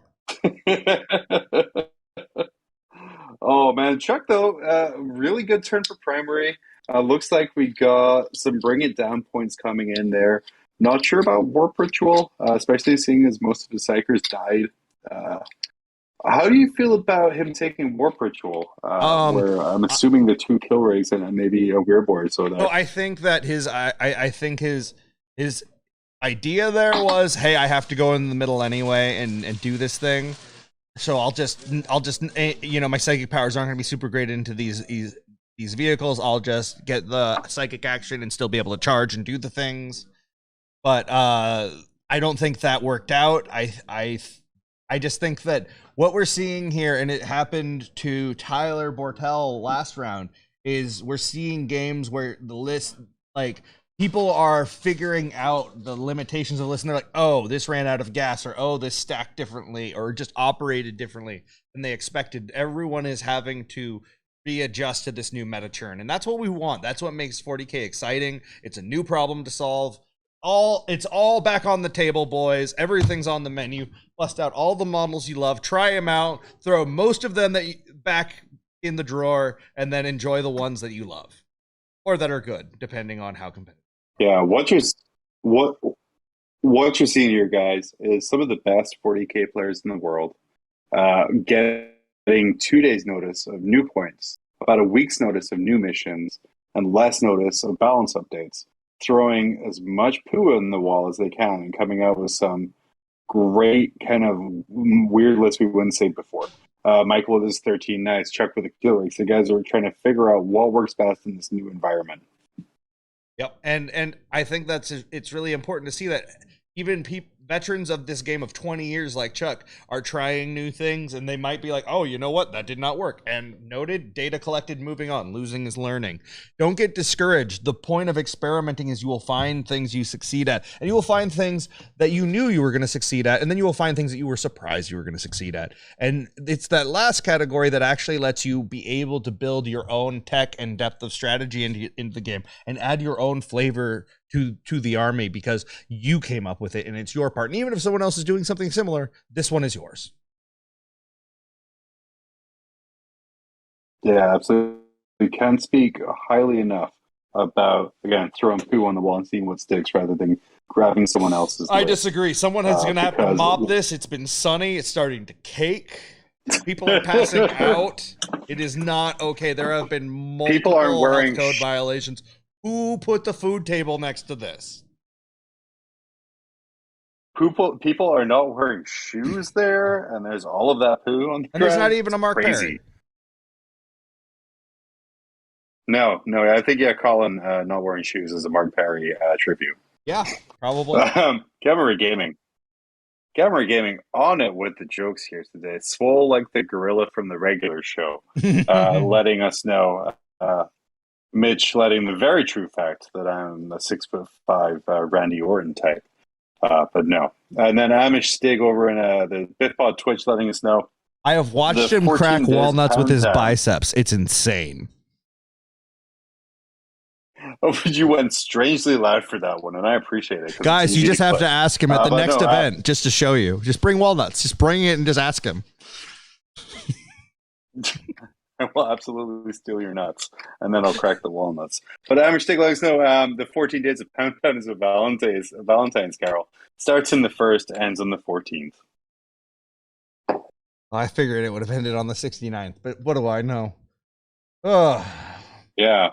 S9: Oh man, Chuck though, really good turn for primary. Looks like we got some bring it down points coming in there. Not sure about Warp Ritual, especially seeing as most of his psychers died. How do you feel about him taking Warp Ritual? Where I'm assuming the 2 kill rigs and maybe a weird board. So
S8: I think that his idea there was, hey, I have to go in the middle anyway and do this thing. So I'll just my psychic powers aren't going to be super great into these vehicles. I'll just get the psychic action and still be able to charge and do the things. But I don't think that worked out. I just think that what we're seeing here, and it happened to Tyler Bortel last round, is we're seeing games where the list, like, people are figuring out the limitations of the list, and they're like, oh, this ran out of gas, or oh, this stacked differently, or just operated differently than they expected. Everyone is having to readjust to this new meta churn, and that's what we want. That's what makes 40K exciting. It's a new problem to solve. It's all back on the table, boys. Everything's on the menu. Bust out all the models you love, try them out, throw most of them back in the drawer, and then enjoy the ones that you love or that are good, depending on how competitive.
S9: Yeah, what you're seeing here, guys, is some of the best 40K players in the world getting 2 days' notice of new points, about a week's notice of new missions, and less notice of balance updates, throwing as much poo in the wall as they can and coming out with some great kind of weird lists we wouldn't say before. Michael with his 13 nights, Chuck with the kill rigs. The guys are trying to figure out what works best in this new environment.
S3: Yep, and I think it's really important to see that even veterans of this game of 20 years like Chuck are trying new things, and they might be like, oh, you know what, that did not work, and noted, data collected, moving on. Losing is learning. Don't get discouraged. The point of experimenting is you will find things you succeed at, and you will find things that you knew you were going to succeed at, and then you will find things that you were surprised you were going to succeed at. And it's that last category that actually lets you be able to build your own tech and depth of strategy into the game and add your own flavor to the army, because you came up with it and it's your part. And even if someone else is doing something similar, this one is yours.
S9: Yeah, absolutely. We can't speak highly enough about, again, throwing poo on the wall and seeing what sticks rather than grabbing someone else's.
S3: I disagree. Someone is going to have to mop this. It's been sunny. It's starting to cake. People are passing out. It is not okay. There have been multiple health code violations. Who put the food table next to this?
S9: People are not wearing shoes there, and there's all of that poo on the ground.
S3: And there's not even a Mark
S9: Crazy.
S3: Perry.
S9: No, I think, Colin not wearing shoes is a Mark Perry tribute.
S3: Yeah, probably.
S9: Gamma Gaming on it with the jokes here today. Swole like the gorilla from the regular show, letting us know. Mitch letting the very true fact that I'm a 6'5" Randy Orton type, but no. And then Amish Stig over in the BitPod Twitch letting us know.
S3: I have watched him crack walnuts with his biceps. It's insane.
S9: Oh, but you went strangely loud for that one, and I appreciate it.
S3: Guys, you just have to ask him at the next event just to show you. Just bring walnuts. Just bring it and just ask him.
S9: I will absolutely steal your nuts, and then I'll crack the walnuts. But Amish Stig let us know the 14 days of Pound Town is a Valentine's Carol. Starts in the 1st, ends on the 14th.
S3: I figured it would have ended on the 69th, but what do I know? Oh.
S9: Yeah,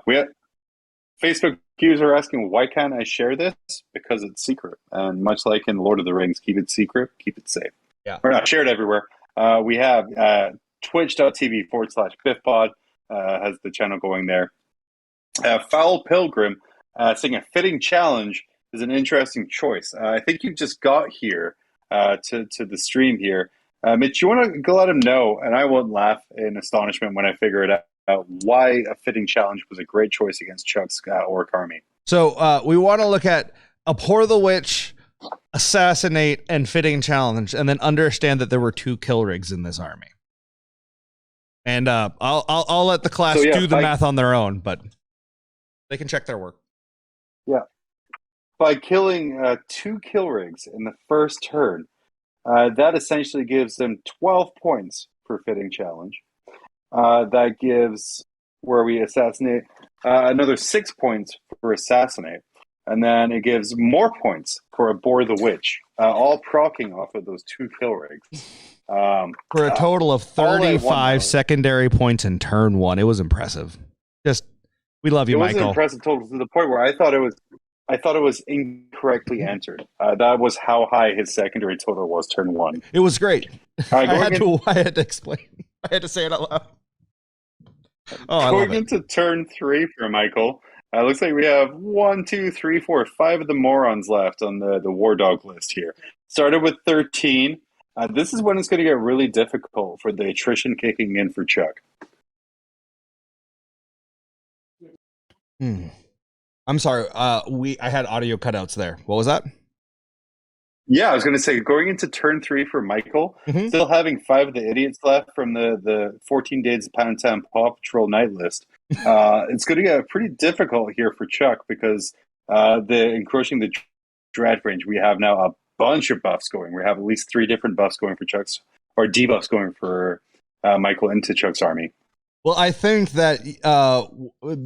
S9: Facebook user asking, why can't I share this? Because it's secret. And much like in Lord of the Rings, keep it secret, keep it safe.
S3: Yeah.
S9: We're not shared everywhere. We have twitch.tv/BitPod has the channel going there. Foul Pilgrim saying a fitting challenge is an interesting choice. I think you just got here to the stream here. Mitch, you want to go let him know, and I won't laugh in astonishment when I figure it out, why a fitting challenge was a great choice against Chuck's Orc army.
S3: So we want to look at Abhor the Witch, Assassinate, and Fitting Challenge, and then understand that there were 2 kill rigs in this army. And I'll let the class do the math on their own, but they can check their work.
S9: Yeah. By killing 2 kill rigs in the first turn, that essentially gives them 12 points for Fitting Challenge. That gives, where we assassinate, another 6 points for Assassinate. And then it gives more points for Abhor the Witch, all proccing off of those 2 kill rigs.
S3: For a total of 35 secondary points in turn 1. It was impressive. We love you, Michael.
S9: It was an impressive total to the point where I thought it was incorrectly entered. That was how high his secondary total was turn 1.
S3: It was great. I had to explain. I had to say it out loud.
S9: Going into turn 3 for Michael, looks like we have 1, 2, 3, 4, 5 of the morons left on the War Dog list here. Started with 13. This is when it's going to get really difficult for the attrition kicking in for Chuck.
S3: I'm sorry. I had audio cutouts there. What was that?
S9: Yeah, I was going to say, going into turn 3 for Michael, still having 5 of the idiots left from the 14 Days of Pound Town Paw Patrol night list. It's going to get pretty difficult here for Chuck because the encroaching the dread range, we have now a bunch of buffs going. We have at least 3 different buffs going for Chuck's, or debuffs going for Michael into Chuck's army.
S3: Well, I think that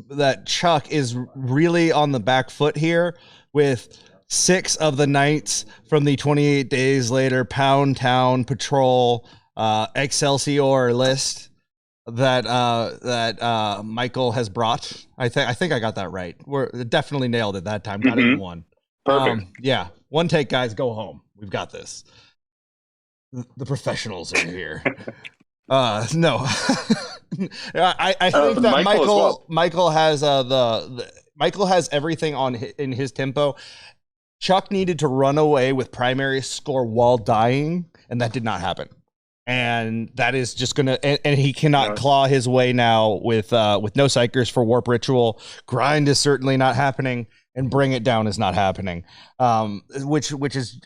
S3: that Chuck is really on the back foot here with 6 of the knights from the 28 Days Later Pound Town Patrol Excelsior list that Michael has brought. I think I got that right. We're definitely nailed it that time. Got it in one.
S9: Perfect.
S3: Yeah, one take, guys. Go home. We've got this. The professionals are here. No, I think that Michael has
S8: Michael has everything in his tempo. Chuck needed to run away with primary score while dying, and that did not happen. And that is just gonna, and he cannot claw his way now with no psychers for Warp Ritual. Grind is certainly not happening, and Bring It Down is not happening. Which is,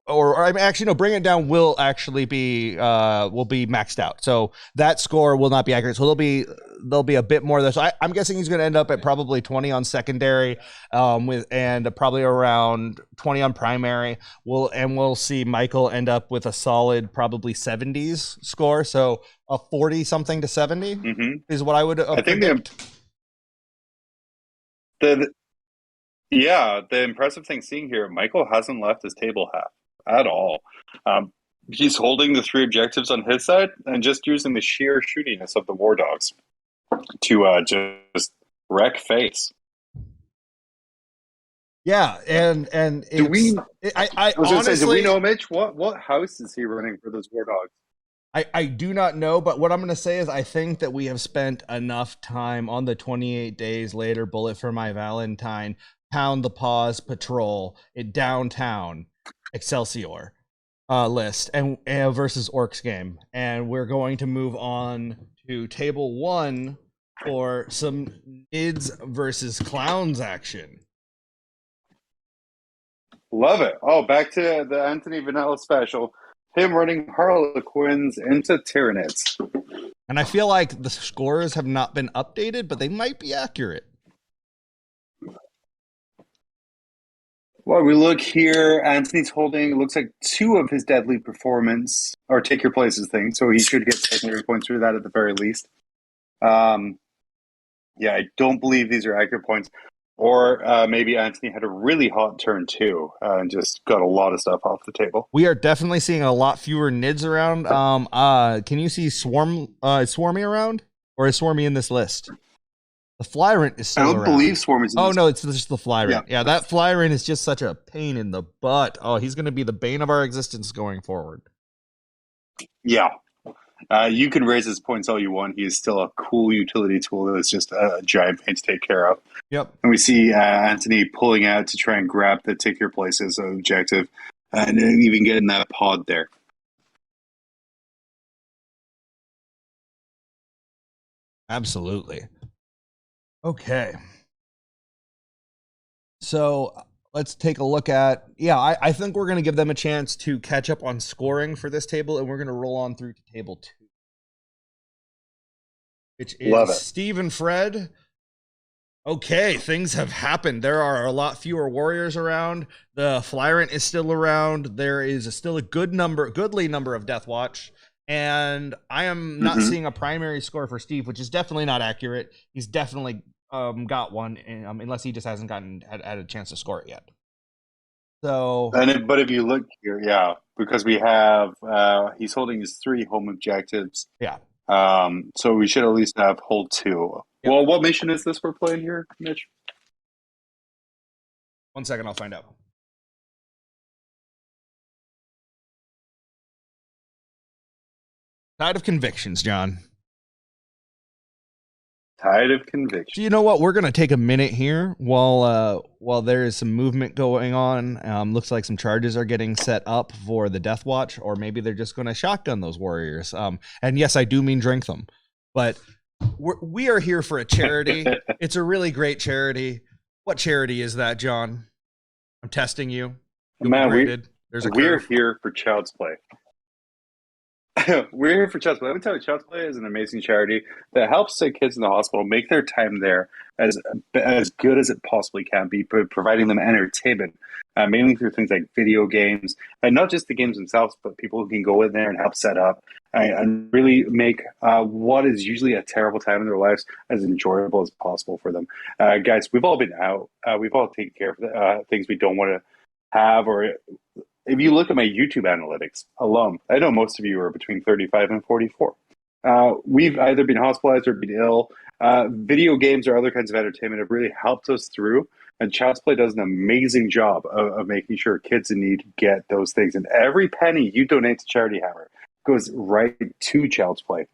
S8: or actually no, Bring It Down will actually be maxed out. So that score will not be accurate. So there'll be a bit more there. So I'm guessing he's going to end up at probably 20 on secondary, and probably around 20 on primary. We'll see Michael end up with a solid probably 70s score. So a 40 something to 70 is what I would.
S9: I think the impressive thing seeing here, Michael hasn't left his table half at all. He's holding the 3 objectives on his side and just using the sheer shootiness of the War Dogs to just wreck face.
S8: Yeah, and
S9: do we?
S8: I honestly,
S9: do we know, Mitch? What house is he running for those War Dogs?
S8: I do not know, but what I'm going to say is I think that we have spent enough time on the 28 days later Bullet for My Valentine, Pound the Pause Patrol in downtown Excelsior list and versus Orcs game, and we're going to move on to table 1 for some Nids versus Clowns action.
S9: Love it. Oh, back to the Anthony Vanilla special. Him running Harlequins into Tyranids.
S8: And I feel like the scores have not been updated, but they might be accurate.
S9: Well, we look here. Anthony's holding, it looks like 2 of his deadly performance or take your places things, so he should get secondary points through that at the very least. Yeah, I don't believe these are accurate points. Or maybe Anthony had a really hot turn too and just got a lot of stuff off the table.
S8: We are definitely seeing a lot fewer Nids around. Can you see Swarmy around? Or is Swarmy in this list? The Flyrant is still around. I don't
S9: believe Swarmy's in this.
S8: Oh, no, it's just the Flyrant. Yeah, that Flyrant is just such a pain in the butt. Oh, he's going to be the bane of our existence going forward.
S9: Yeah. You can raise his points all you want. He is still a cool utility tool that is just a giant pain to take care of.
S8: Yep.
S9: And we see Anthony pulling out to try and grab the take your places objective and even getting that pod there.
S8: Absolutely. Okay. So let's take a look at, I think we're going to give them a chance to catch up on scoring for this table, and we're going to roll on through to table 2. Which is Steve and Fred. Okay, things have happened. There are a lot fewer warriors around. The Flyrant is still around. There is still a goodly number of Death Watch. And I am not seeing a primary score for Steve, which is definitely not accurate. He's definitely got one, unless he just hasn't had a chance to score it yet. So,
S9: but if you look here, because we have he's holding his 3 home objectives.
S8: Yeah.
S9: So we should at least have hold 2. Yep. Well, what mission is this we're playing here, Mitch?
S8: 1 second, I'll find out. Tide of Convictions, John.
S9: Tide of Convictions.
S8: So you know what? We're going to take a minute here while there is some movement going on. Looks like some charges are getting set up for the Death Watch, or maybe they're just going to shotgun those warriors. And yes, I do mean drink them. But we are here for a charity. It's a really great charity. What charity is that, John? I'm testing you.
S9: Man, we're here for Child's Play. We're here for Child's Play. Let me tell you, Child's Play is an amazing charity that helps sick kids in the hospital make their time there as good as it possibly can be, providing them entertainment, mainly through things like video games, and not just the games themselves, but people who can go in there and help set up and really make what is usually a terrible time in their lives as enjoyable as possible for them. Guys, we've all been out. We've all taken care of things we don't want to have, or if you look at my YouTube analytics alone, I know most of you are between 35 and 44. We've either been hospitalized or been ill. Video games or other kinds of entertainment have really helped us through, and Child's Play does an amazing job of making sure kids in need get those things. And every penny you donate to Charity Hammer goes right to Child's Play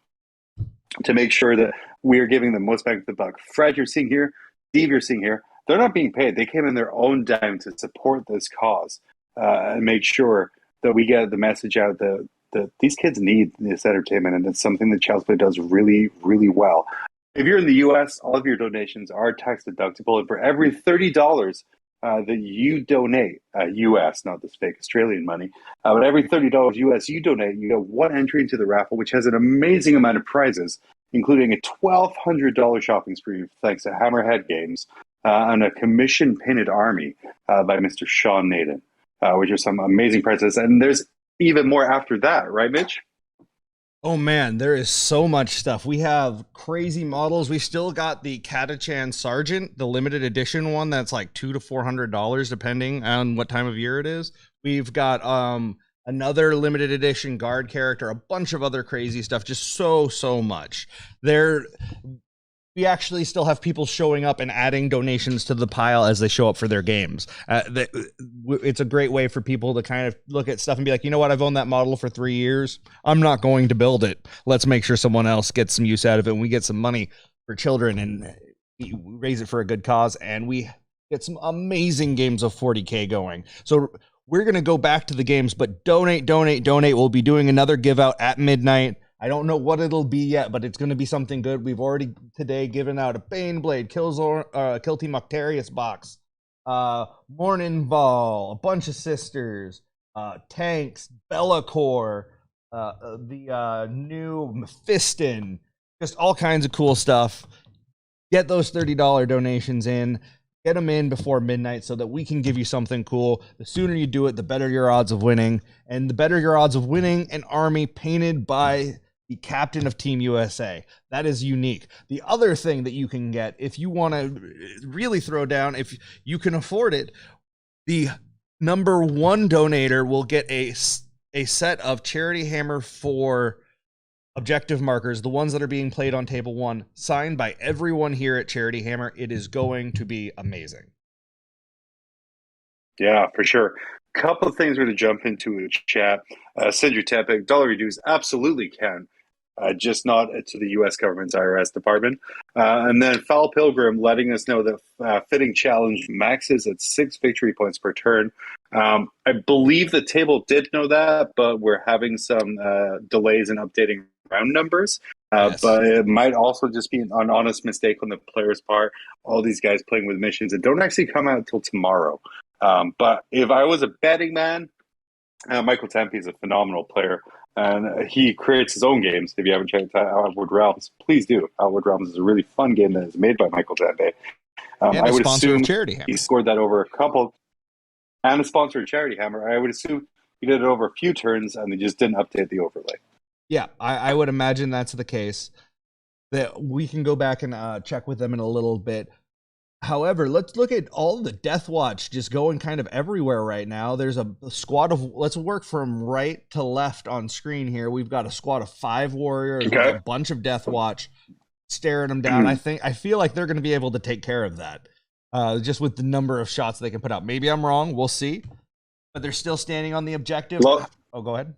S9: to make sure that we are giving the most bang for the buck. Fred, you're seeing here. Steve, you're seeing here. they're not being paid. They came in their own dime to support this cause and make sure that we get the message out that these kids need this entertainment, and it's something that Child's Play does really, really well. If you're in the U.S., all of your donations are tax deductible, and for every $30 that you donate, U.S., not this fake Australian money, but every $30 U.S. you donate, you get one entry into the raffle, which has an amazing amount of prizes, including a $1,200 shopping spree thanks to Hammerhead Games and a commission-painted army by Mr. Sean Naden, which are some amazing prizes. And there's even more after that, right, Mitch?
S3: Oh man, there is so much stuff. We have crazy models. We still got the Catachan Sergeant, the limited edition one that's like $200 to $400 depending on what time of year it is. We've got another limited edition guard character, a bunch of other crazy stuff, just so much. We actually still have people showing up and adding donations to the pile as they show up for their games. It's a great way for people to kind of look at stuff and be like, you know what, I've owned that model for 3 years. I'm not going to build it. Let's make sure someone else gets some use out of it, and we get some money for children and we raise it for a good cause, and we get some amazing games of 40K going. So we're going to go back to the games, but donate. We'll be doing another give out at midnight. I don't know what it'll be yet, but it's going to be something good. We've already today given out a Baneblade, Kilty Moctarius box, Morning Ball, a bunch of sisters, tanks, Bellacore, the new Mephiston, just all kinds of cool stuff. Get those $30 donations in. Get them in before midnight so that we can give you something cool. The sooner you do it, the better your odds of winning. And the better your odds of winning an army painted by the captain of Team USA. That is unique. The other thing that you can get, if you want to really throw down, if you can afford it, the number one donator will get a set of Charity Hammer 4 objective markers, the ones that are being played on table 1, signed by everyone here at Charity Hammer. It is going to be amazing.
S9: Yeah, for sure. Couple of things we're going to jump into in chat. Send your $10 dollar reduce. Absolutely can. Just not to the U.S. government's IRS department. And then Foul Pilgrim letting us know that Fitting Challenge maxes at 6 victory points per turn. I believe the table did know that, but we're having some delays in updating round numbers.
S3: Yes.
S9: But it might also just be an honest mistake on the player's part. All these guys playing with missions that don't actually come out until tomorrow. But if I was a betting man, Michael Tempe is a phenomenal player. And he creates his own games. If you haven't checked out Outward Realms, please do. Outward Realms is a really fun game that is made by Michael Tempe. I would assume
S3: Charity Hammer.
S9: he scored that over a couple, and a sponsor of Charity Hammer. I would assume he did it over a few turns, and they just didn't update the overlay.
S3: Yeah, I would imagine that's the case. That we can go back and check with them in a little bit. However, let's look at all the Death Watch just going kind of everywhere right now. There's a squad of, let's work from right to left on screen here. We've got a squad of 5 warriors with a bunch of Death Watch staring them down. I feel like they're going to be able to take care of that just with the number of shots they can put out. Maybe I'm wrong. We'll see. But they're still standing on the objective. Oh, go ahead.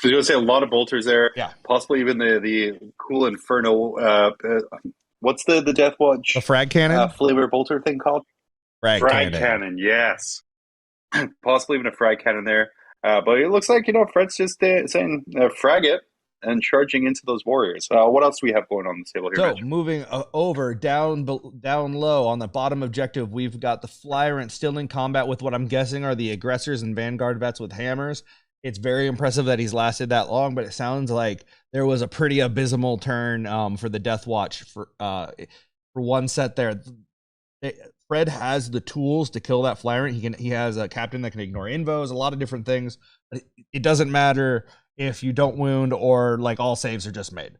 S9: So you're going to say a lot of bolters there.
S3: Yeah.
S9: Possibly even the cool Inferno. What's the Death Watch?
S3: The frag cannon?
S9: Flavor bolter thing called?
S3: Frag
S9: cannon, yes. Possibly even a frag cannon there. But it looks like, Fred's just saying frag it and charging into those warriors. What else do we have going on the table here?
S3: So moving over down low on the bottom objective, we've got the Flyrant still in combat with what I'm guessing are the aggressors and Vanguard vets with hammers. It's very impressive that he's lasted that long, but it sounds like there was a pretty abysmal turn for the Death Watch for one set there. Fred has the tools to kill that Flyrant. He has a captain that can ignore invos, a lot of different things. But it doesn't matter if you don't wound or like all saves are just made.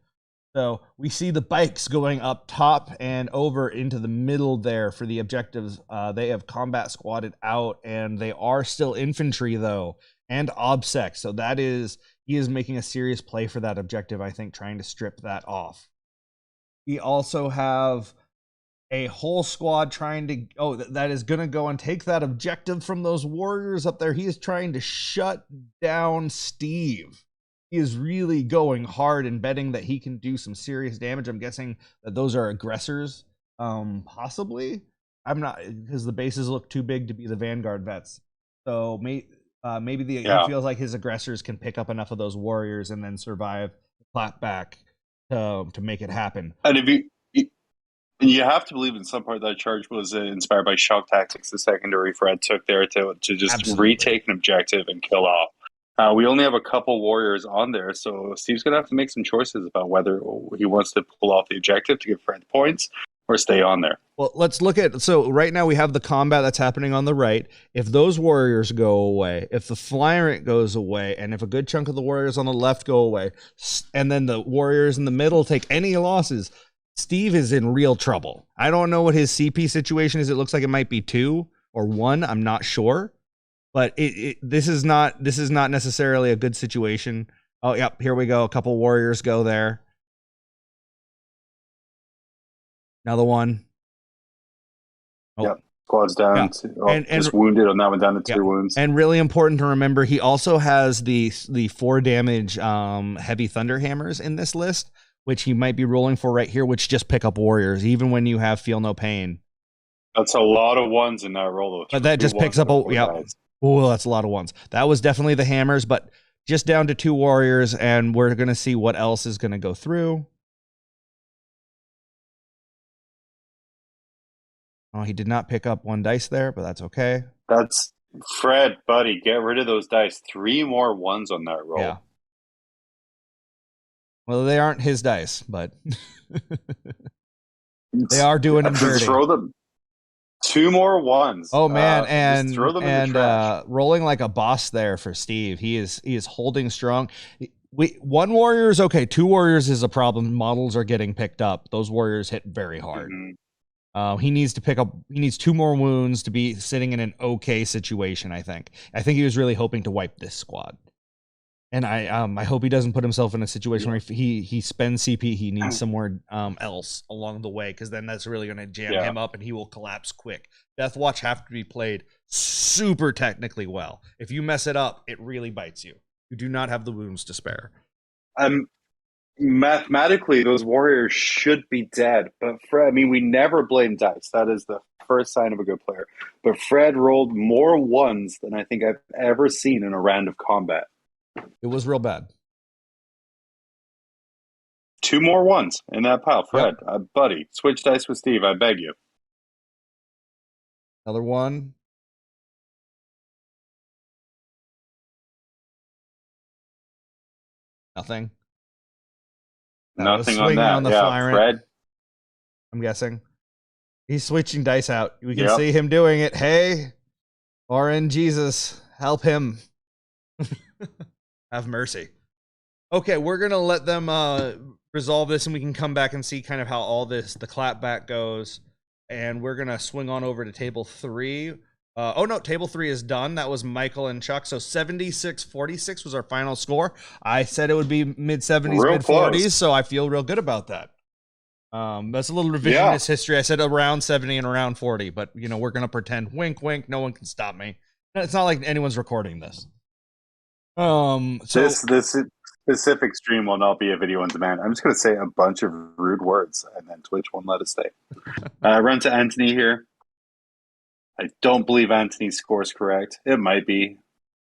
S3: So we see the bikes going up top and over into the middle there for the objectives. They have combat squatted out, and they are still infantry though. And OBSEC, so he is making a serious play for that objective, I think, trying to strip that off. We also have a whole squad trying to, that is going to go and take that objective from those warriors up there. He is trying to shut down Steve. He is really going hard and betting that he can do some serious damage. I'm guessing that those are aggressors Possibly. I'm not, because the bases look too big to be the Vanguard vets. So maybe he feels like his aggressors can pick up enough of those warriors and then survive the clap back to make it happen.
S9: And you have to believe in some part that charge was inspired by shock tactics the secondary Fred took there to just
S3: Absolutely.
S9: retake an objective and kill off. We only have a couple warriors on there, so Steve's going to have to make some choices about whether he wants to pull off the objective to give Fred points or stay on there.
S3: Well, let's look at, so right now we have the combat that's happening on the right. If those warriors go away, if the Flyrant goes away, and if a good chunk of the warriors on the left go away, and then the warriors in the middle take any losses, Steve is in real trouble. I don't know what his CP situation is. It looks like it might be 2 or 1. I'm not sure. But this is not necessarily a good situation. Oh, yep, here we go. A couple warriors go there. Another one. Oh.
S9: Yep. Squad's down.
S3: And
S9: just wounded on that one, down to 2 wounds.
S3: And really important to remember, he also has the 4 damage heavy thunderhammers in this list, which he might be rolling for right here, which just pick up warriors, even when you have feel no pain.
S9: That's a lot of ones in that roll.
S3: But that just picks up oh, that's a lot of ones. That was definitely the hammers, but just down to 2 warriors, and we're going to see what else is going to go through. Oh, he did not pick up 1 dice there, but that's okay.
S9: That's Fred, buddy. Get rid of those dice. 3 more ones on that roll.
S3: Yeah. Well, they aren't his dice, but they are doing him dirty.
S9: Throw them. 2 more ones.
S3: Oh man, and
S9: throw them in the trash.
S3: Rolling like a boss there for Steve. He is holding strong. 1 warrior is okay. 2 warriors is a problem. Models are getting picked up. Those warriors hit very hard.
S9: Mm-hmm.
S3: He needs to pick up. He needs 2 more wounds to be sitting in an okay situation. I think he was really hoping to wipe this squad. And I hope he doesn't put himself in a situation where if he spends CP, he needs somewhere else along the way, because then that's really going to jam him up and he will collapse quick. Death Watch have to be played super technically well. If you mess it up, it really bites you. You do not have the wounds to spare.
S9: Mathematically, those warriors should be dead. But Fred, I mean, we never blame dice. That is the first sign of a good player. But Fred rolled more ones than I think I've ever seen in a round of combat.
S3: It was real bad.
S9: 2 more ones in that pile. Fred, buddy, switch dice with Steve. I beg you.
S3: Another one. Nothing.
S9: Nothing on that. Yeah, Fred.
S3: I'm guessing. He's switching dice out. We can see him doing it. Hey, RN Jesus, help him. Have mercy. Okay, we're going to let them resolve this, and we can come back and see kind of how all the clapback goes. And we're going to swing on over to table 3. Oh, no, table 3 is done. That was Michael and Chuck. So 76-46 was our final score. I said it would be mid-70s, mid-40s, so I feel real good about that. That's a little revisionist history. I said around 70 and around 40, but, we're going to pretend. Wink, wink. No one can stop me. It's not like anyone's recording this. So
S9: this specific stream will not be a video on demand. I'm just going to say a bunch of rude words, and then Twitch won't let it stay. Run to Anthony here. I don't believe Anthony's score is correct. It might be.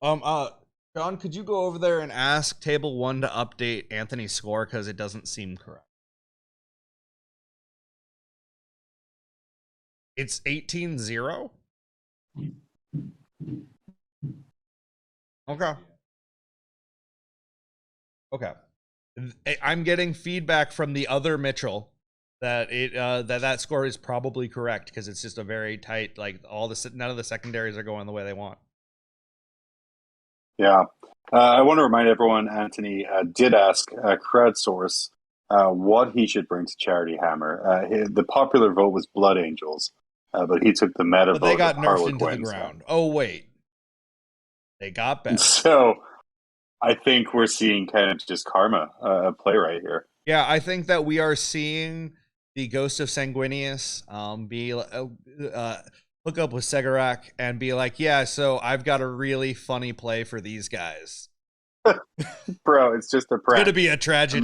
S3: John, could you go over there and ask Table 1 to update Anthony's score, because it doesn't seem correct. It's 18-0? Okay. Okay. I'm getting feedback from the other Mitchell that that score is probably correct, because it's just a very tight, like none of the secondaries are going the way they want.
S9: Yeah. I want to remind everyone, Anthony did ask Crowdsource what he should bring to Charity Hammer. The popular vote was Blood Angels, but he took the meta vote.
S3: But they got nerfed into the ground. Oh, wait. They got better.
S9: So I think we're seeing kind of just karma play right here.
S3: Yeah, I think that we are seeing the Ghost of Sanguinius hook up with Segarak and be like, yeah, so I've got a really funny play for these guys.
S9: Bro, it's just a prank.
S3: It's going to be a tragedy.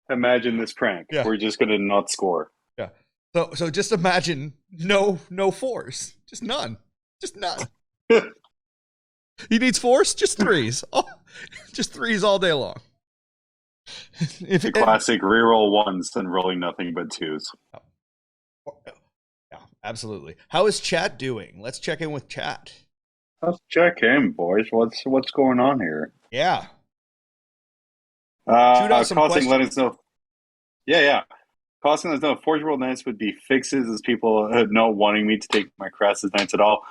S9: Imagine this prank. Yeah. We're just going to not score.
S3: Yeah.
S8: So just imagine no force, just none. He needs force, just threes. Oh, just threes all day long.
S9: The classic reroll ones and rolling nothing but twos.
S8: Yeah, absolutely. How is chat doing? Let's check in with chat.
S9: Let's check in, boys. What's going on here?
S8: Yeah. Shoot out some
S9: Causing,
S8: questions.
S9: let us know. Yeah. Causing, let us know. Forge World Knights would be fixes as people not wanting me to take my Crassus Knights at all.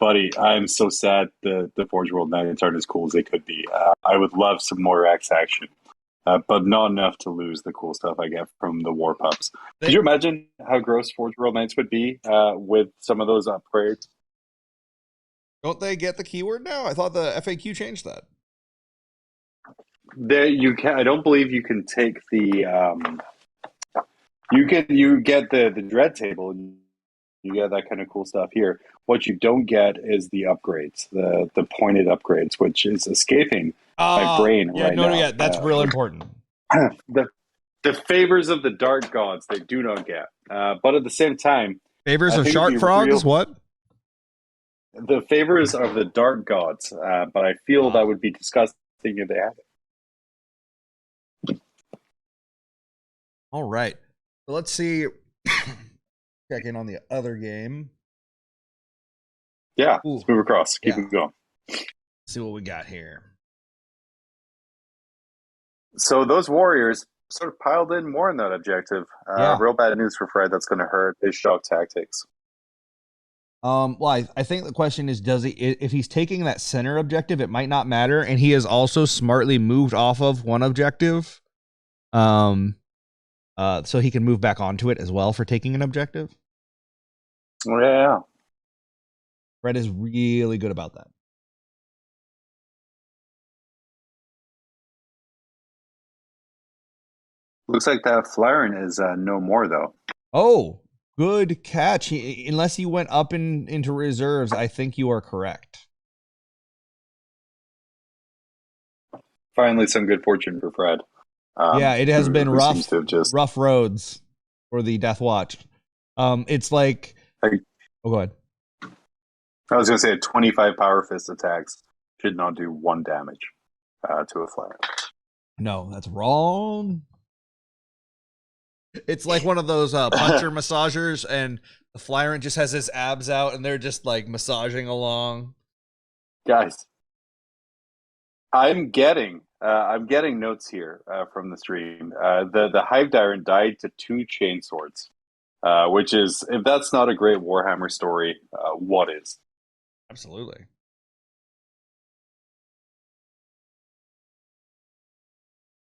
S9: Buddy, I'm so sad the Forge World Knights aren't as cool as they could be. I would love some more X action. But not enough to lose the cool stuff I get from the War Pups. Could you imagine how gross Forge World Knights would be with some of those upgrades?
S8: Don't they get the keyword now? I thought the FAQ changed that.
S9: I don't believe you can take the. You get the dread table. You get that kind of cool stuff here. What you don't get is the upgrades, the pointed upgrades, which is escaping my brain right now.
S8: Yeah, that's real important.
S9: The favors of the dark gods they do not get, but at the same time,
S8: favors of shark frogs. What?
S9: The favors of the dark gods, but I feel that would be disgusting if they had it.
S8: All right, so let's see. Check in on the other game.
S9: Yeah, let's move across. Keep it going.
S8: See what we got here.
S9: So those warriors sort of piled in more in that objective. Real bad news for Fred. That's going to hurt his shock tactics.
S8: Well, I think the question is, does he? If he's taking that center objective, it might not matter, and he has also smartly moved off of one objective, so he can move back onto it as well for taking an objective.
S9: Oh, yeah.
S8: Fred is really good about that.
S9: Looks like that Flaren is no more, though.
S8: Oh, good catch. Unless he went up into reserves, I think you are correct.
S9: Finally, some good fortune for Fred.
S8: Yeah, it has been rough,
S9: rough
S8: roads for the Death Watch. It's like... Oh, go ahead.
S9: I was going to say 25 Power Fist attacks should not do 1 damage to a Flaren.
S8: No, that's wrong. It's like one of those puncher massagers, and the Flyrant just has his abs out, and they're just like massaging along.
S9: Guys, I'm getting notes here from the stream. The Hive Tyrant died to 2 chainswords, which is, if that's not a great Warhammer story, what is?
S8: Absolutely.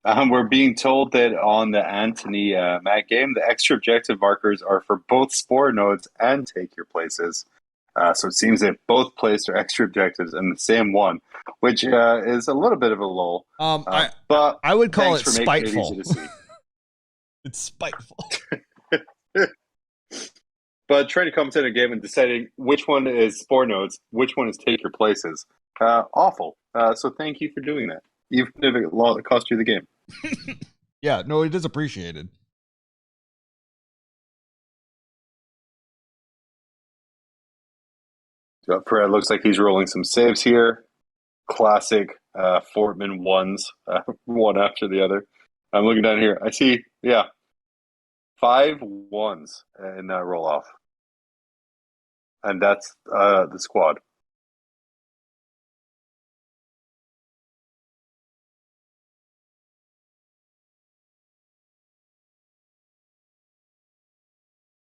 S9: We're being told that on the Anthony Matt game, the extra objective markers are for both Spore nodes and Take Your Places. So it seems that both places are extra objectives in the same one, which is a little bit of a lull. But
S8: I would call it spiteful. It's spiteful.
S9: But trying to come to the game and deciding which one is Spore nodes, which one is Take Your Places, awful. So thank you for doing that, even if it cost you the game.
S8: Yeah, no, it is appreciated.
S9: So Fred looks like he's rolling some saves here. Classic Fortman ones, one after the other. I'm looking down here. I see, 5 1s in that roll off. And that's the squad.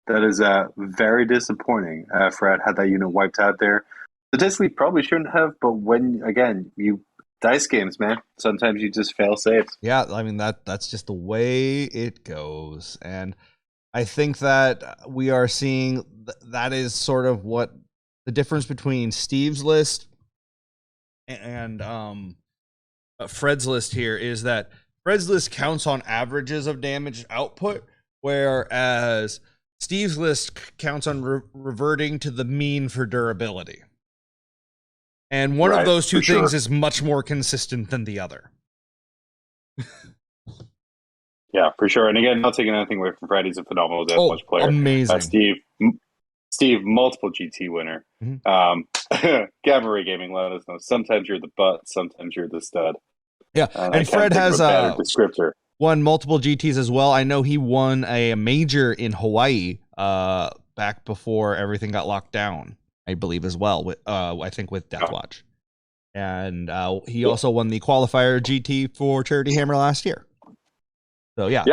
S9: That is very disappointing. Fred had that unit wiped out there. Statistically, probably shouldn't have, but when, again, you dice games, man, sometimes you just fail saves.
S8: Yeah, I mean, that's just the way it goes. And I think that we are seeing that is sort of what the difference between Steve's list and Fred's list here is that Fred's list counts on averages of damage output, whereas Steve's list counts on reverting to the mean for durability. And one of those two things is much more consistent than the other.
S9: Yeah, for sure. And again, not taking anything away from Fred. He's a phenomenal Deathwatch player.
S8: Amazing.
S9: Steve, multiple GT winner. Gamma Ray Gaming, let us know. Sometimes you're the butt, sometimes you're the stud.
S8: Yeah, and Fred has
S9: a descriptor.
S8: Won multiple GTs as well. I know he won a major in Hawaii back before everything got locked down, I believe, as well. With I think with Deathwatch, and he also won the qualifier GT for Charity Hammer last year. So yeah.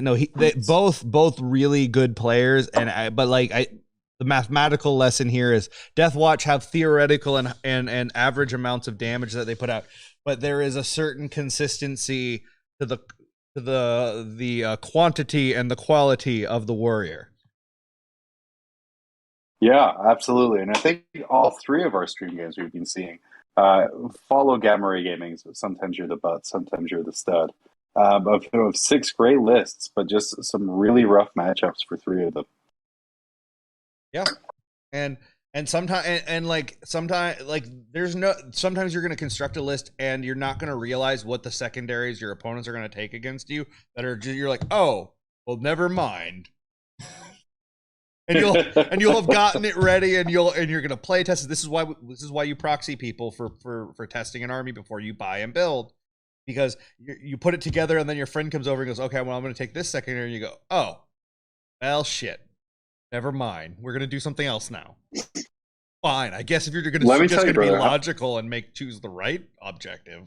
S8: No, they both really good players, and the mathematical lesson here is Deathwatch have theoretical and average amounts of damage that they put out, but there is a certain consistency to the quantity and the quality of the warrior.
S9: Yeah, absolutely, and I think all three of our stream games we've been seeing follow Gamma Ray Gaming. So sometimes you're the butt, sometimes you're the stud. Of 6 great lists, but just some really rough matchups for 3 of them.
S8: Yeah, and sometimes sometimes you're going to construct a list and you're not going to realize what the secondaries your opponents are going to take against you. You're like, oh, well, never mind. And you'll have gotten it ready, and you're going to play test. This is why you proxy people for testing an army before you buy and build. Because you put it together, and then your friend comes over and goes, okay, well, I'm going to take this secondary. And you go, oh, well, shit. Never mind. We're going to do something else now. Fine. I guess if you're just going to be logical and choose the right objective.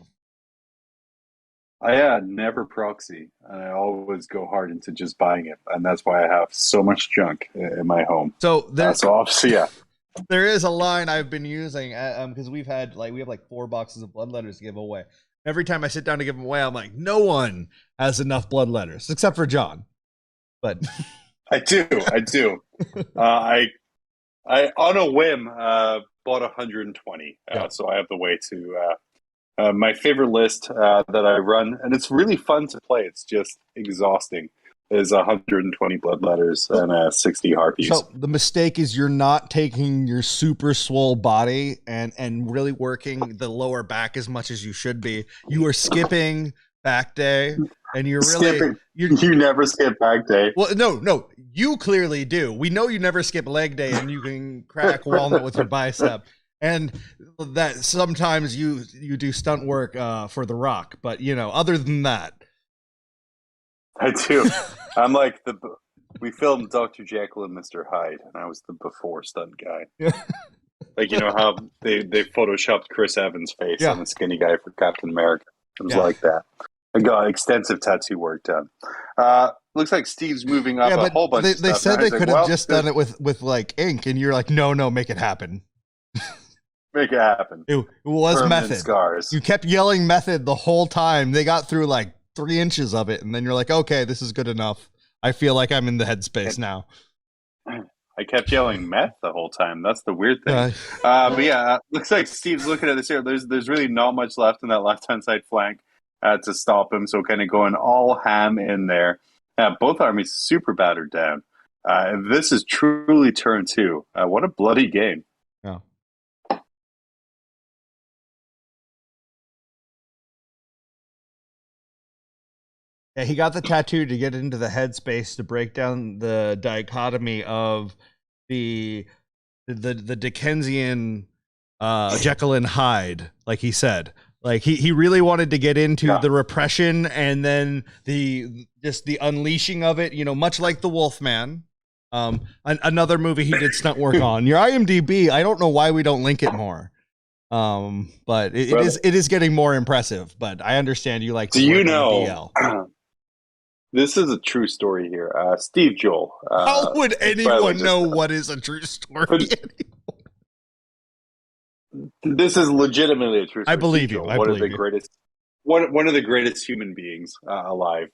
S9: I never proxy, and I always go hard into just buying it. And that's why I have so much junk in my home.
S8: So
S9: obviously, yeah.
S8: There is a line I've been using because we have 4 boxes of bloodletters to give away. Every time I sit down to give them away, I'm like, no one has enough bloodletters except for John. But
S9: I do. I on a whim bought 120. So I have the way to my favorite list that I run, and it's really fun to play. It's just exhausting. Is 120 bloodletters and 60 harpies.
S8: So the mistake is you're not taking your super swole body and really working the lower back as much as you should be. You are skipping back day, and you're really
S9: you never skip back day.
S8: Well, no, you clearly do. We know you never skip leg day, and you can crack walnut with your bicep. And that sometimes you do stunt work for The Rock, but other than that.
S9: I do. I'm like we filmed Dr. Jekyll and Mr. Hyde, and I was the before stunt guy. Like, how they photoshopped Chris Evans' face on the skinny guy for Captain America. It was like that. I got extensive tattoo work done. Looks like Steve's moving up a whole bunch of stuff.
S8: They said they could have just done it with like ink, and you're like, no, make it happen.
S9: Make it happen.
S8: It was
S9: permanent
S8: method.
S9: Scars.
S8: You kept yelling method the whole time. They got through like 3 inches of it, and then you're like, okay, this is good enough. I feel like I'm in the headspace now.
S9: I kept yelling meth the whole time. That's the weird thing. But yeah, looks like Steve's looking at this here. There's really not much left in that left-hand side flank to stop him, so kind of going all ham in there. Both armies super battered down. This is truly turn 2. What a bloody game.
S8: Yeah. Yeah, he got the tattoo to get into the headspace to break down the dichotomy of the Dickensian Jekyll and Hyde, like he said. Like he really wanted to get into the repression and then the unleashing of it, much like The Wolfman. Another movie he did stunt work on. Your IMDb, I don't know why we don't link it more. But it is getting more impressive, but I understand you like to
S9: work on DL. This is a true story here. Steve Joel.
S8: How would anyone know what is a true story?
S9: This is legitimately a true story.
S8: I believe you.
S9: One of the greatest human beings alive.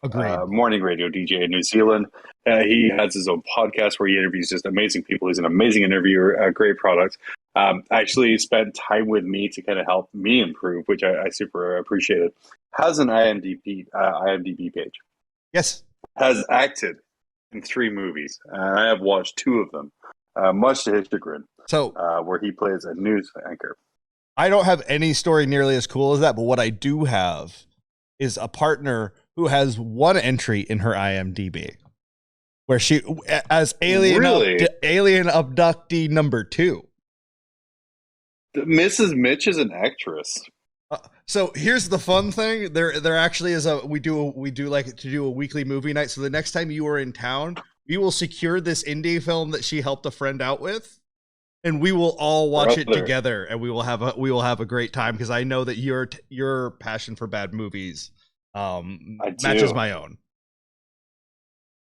S9: Morning radio DJ in New Zealand. He has his own podcast where he interviews just amazing people. He's an amazing interviewer, a great product. Actually spent time with me to kind of help me improve, which I super appreciated. Has an IMDb page.
S8: Yes.
S9: Has acted in 3 movies. I have watched 2 of them, much to his chagrin.
S8: So,
S9: where he plays a news anchor.
S8: I don't have any story nearly as cool as that, but what I do have is a partner
S3: who has one entry in her IMDb, where she as alien abductee number 2.
S9: Mrs. Mitch is an actress.
S3: So here's the fun thing: there actually is we do like to do a weekly movie night. So the next time you are in town, we will secure this indie film that she helped a friend out with, and we will all watch it together, and we will have a great time, because I know that your passion for bad movies matches my own.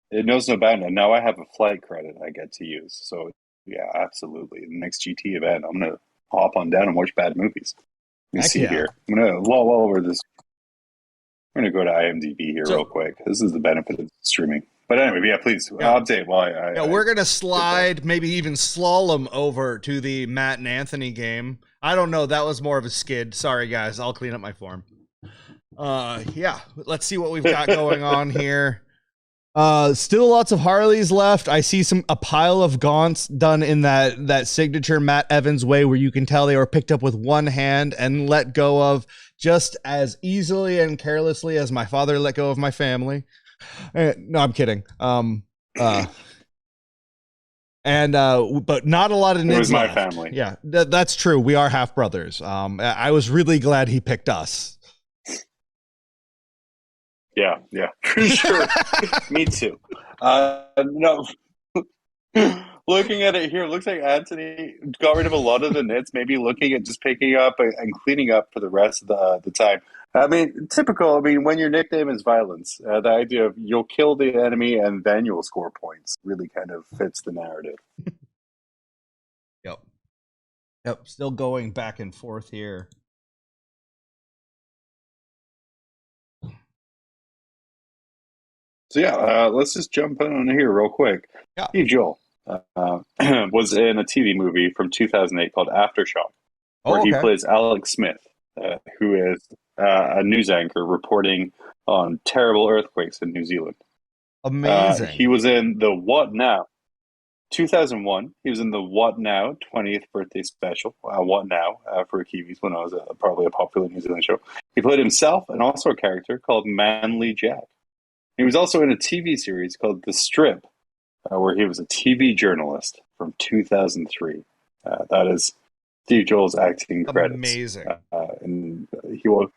S9: It knows no bound, and now I have a flight credit I get to use. So yeah, absolutely. The next GT event, I'm gonna hop on down and watch bad movies. Let me see here. I'm gonna while over this. I'm gonna go to IMDb here real quick. This is the benefit of streaming. But anyway, yeah, please update.
S3: We're gonna slide, maybe even slalom over to the Matt and Anthony game. I don't know. That was more of a skid. Sorry, guys. I'll clean up my form. Let's see what we've got going on here. Still lots of Harleys left. I see a pile of Gaunts done in that signature Matt Evans way, where you can tell they were picked up with one hand and let go of just as easily and carelessly as my father let go of my family. No, I'm kidding. But not a lot of nids.
S9: It was my
S3: left.
S9: family.
S3: Yeah, that's true. We are half brothers. I was really glad he picked us.
S9: Yeah, for sure. Me too. No, looking at it here, it looks like Anthony got rid of a lot of the nits, maybe looking at just picking up and cleaning up for the rest of the time. I mean, typical. I mean, when your nickname is violence, the idea of you'll kill the enemy and then you'll score points really kind of fits the narrative.
S3: Yep. Still going back and forth here.
S9: So let's just jump in on here real quick.
S3: Yeah.
S9: Steve Joel was in a TV movie from 2008 called Aftershock, where he plays Alex Smith, who is a news anchor reporting on terrible earthquakes in New Zealand.
S3: Amazing.
S9: He was in the What Now? 2001, he was in the What Now 20th birthday special. What Now for Kiwis, when I was probably a popular New Zealand show. He played himself and also a character called Manly Jack. He was also in a TV series called The Strip, where he was a TV journalist from 2003. That is Steve Joel's acting credits.
S3: Amazing.
S9: And he will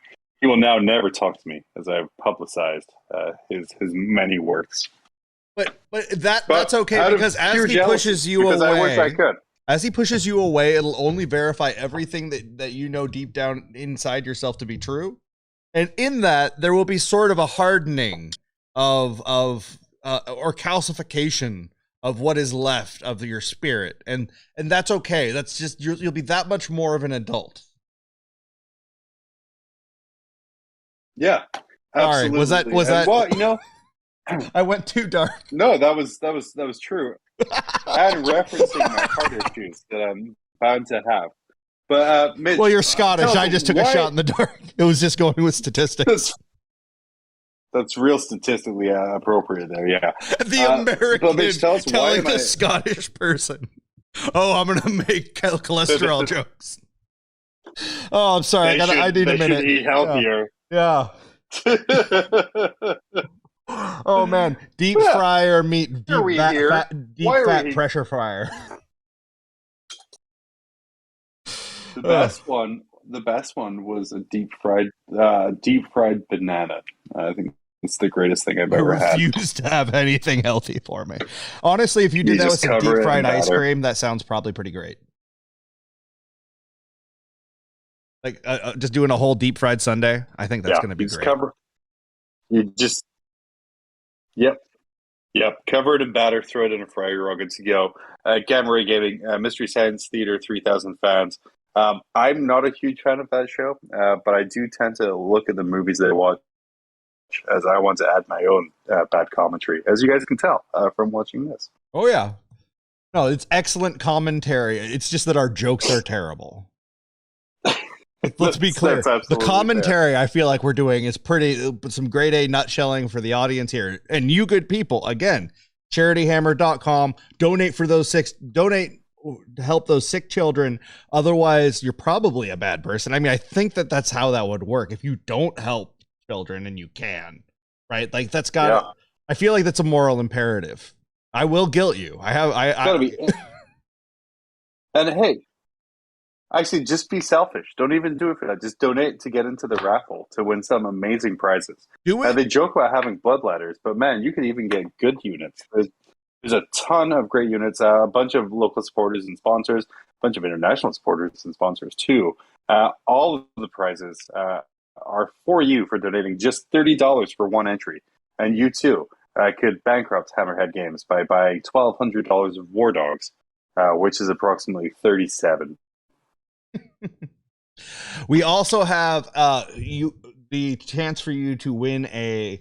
S9: now never talk to me, as I've publicized his many works.
S3: But that's okay, because as he pushes you away,
S9: I wish I could.
S3: As he pushes you away, it'll only verify everything that you know deep down inside yourself to be true. And in that, there will be sort of a hardening or calcification of what is left of your spirit, and that's okay. That's just you'll be that much more of an adult.
S9: Yeah, absolutely.
S3: Sorry, was that?
S9: Well, you know,
S3: I went too dark.
S9: No, that was true. I'm referencing my heart issues that I'm bound to have. But Mitch,
S3: well, you're Scottish. I just took a shot in the dark. It was just going with statistics.
S9: That's real statistically appropriate there, yeah.
S3: The American telling the Scottish person, "Oh, I'm going to make cholesterol jokes." Oh, I'm sorry. I need a minute.
S9: Eat healthier.
S3: Yeah. Oh man, deep fryer meat, deep fat pressure fryer.
S9: The best one was a deep fried banana. I think it's the greatest thing I've ever had.
S3: I refuse to have anything healthy for me. Honestly, if you did that with some deep fried ice cream, that sounds probably pretty great. Like just doing a whole deep fried sundae, I think that's going to be great.
S9: Cover it in batter, throw it in a fryer, you're all good to go. Gamma Ray Gaming, Mystery Science Theater, 3,000 fans. I'm not a huge fan of that show, but I do tend to look at the movies they watch as I want to add my own bad commentary, as you guys can tell from watching this.
S3: Oh, yeah. No, it's excellent commentary. It's just that our jokes are terrible. Let's be clear. The commentary I feel like we're doing is some grade A nutshelling for the audience here. And you good people, again, charityhammer.com, donate to help those sick children. Otherwise, you're probably a bad person. I mean, I think that's how that would work. If you don't help children and you can, right? Like that's got. I feel like that's a moral imperative. I will guilt you.
S9: Gotta be. And hey, actually, just be selfish. Don't even do it for that. Just donate to get into the raffle to win some amazing prizes.
S3: Do it.
S9: They joke about having blood ladders, but man, you can even get good units. There's a ton of great units, a bunch of local supporters and sponsors, a bunch of international supporters and sponsors too. All of the prizes are for you for donating just $30 for one entry. And you too could bankrupt Hammerhead Games by buying $1,200 of War Dogs, which is approximately 37.
S3: We also have the chance for you to win a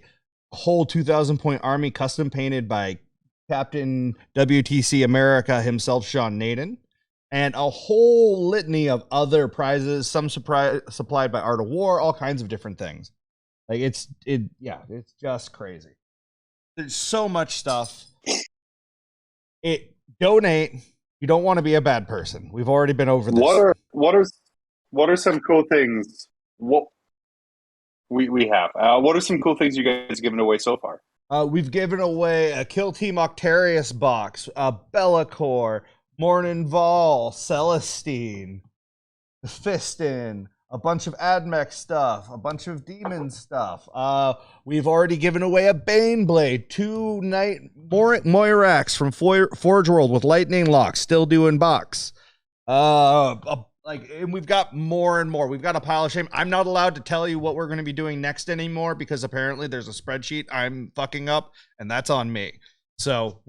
S3: whole 2,000 point army custom painted by Captain WTC America himself, Sean Naden, and a whole litany of other prizes, some supplied by Art of War, all kinds of different things. Like it's just crazy. There's so much stuff. Donate. You don't want to be a bad person. We've already been over this.
S9: What are some cool things? What we have? What are some cool things you guys have given away so far?
S3: We've given away a Kill Team Octarius box, a Bellacore, Mornin Vol, Celestine, Fistin, a bunch of Admech stuff, a bunch of Demon stuff. We've already given away a Baneblade, 2 Knight Moirax from Forge World with Lightning Lock, still doing box. And we've got more and more. We've got a pile of shame. I'm not allowed to tell you what we're going to be doing next anymore because apparently there's a spreadsheet I'm fucking up, and that's on me. So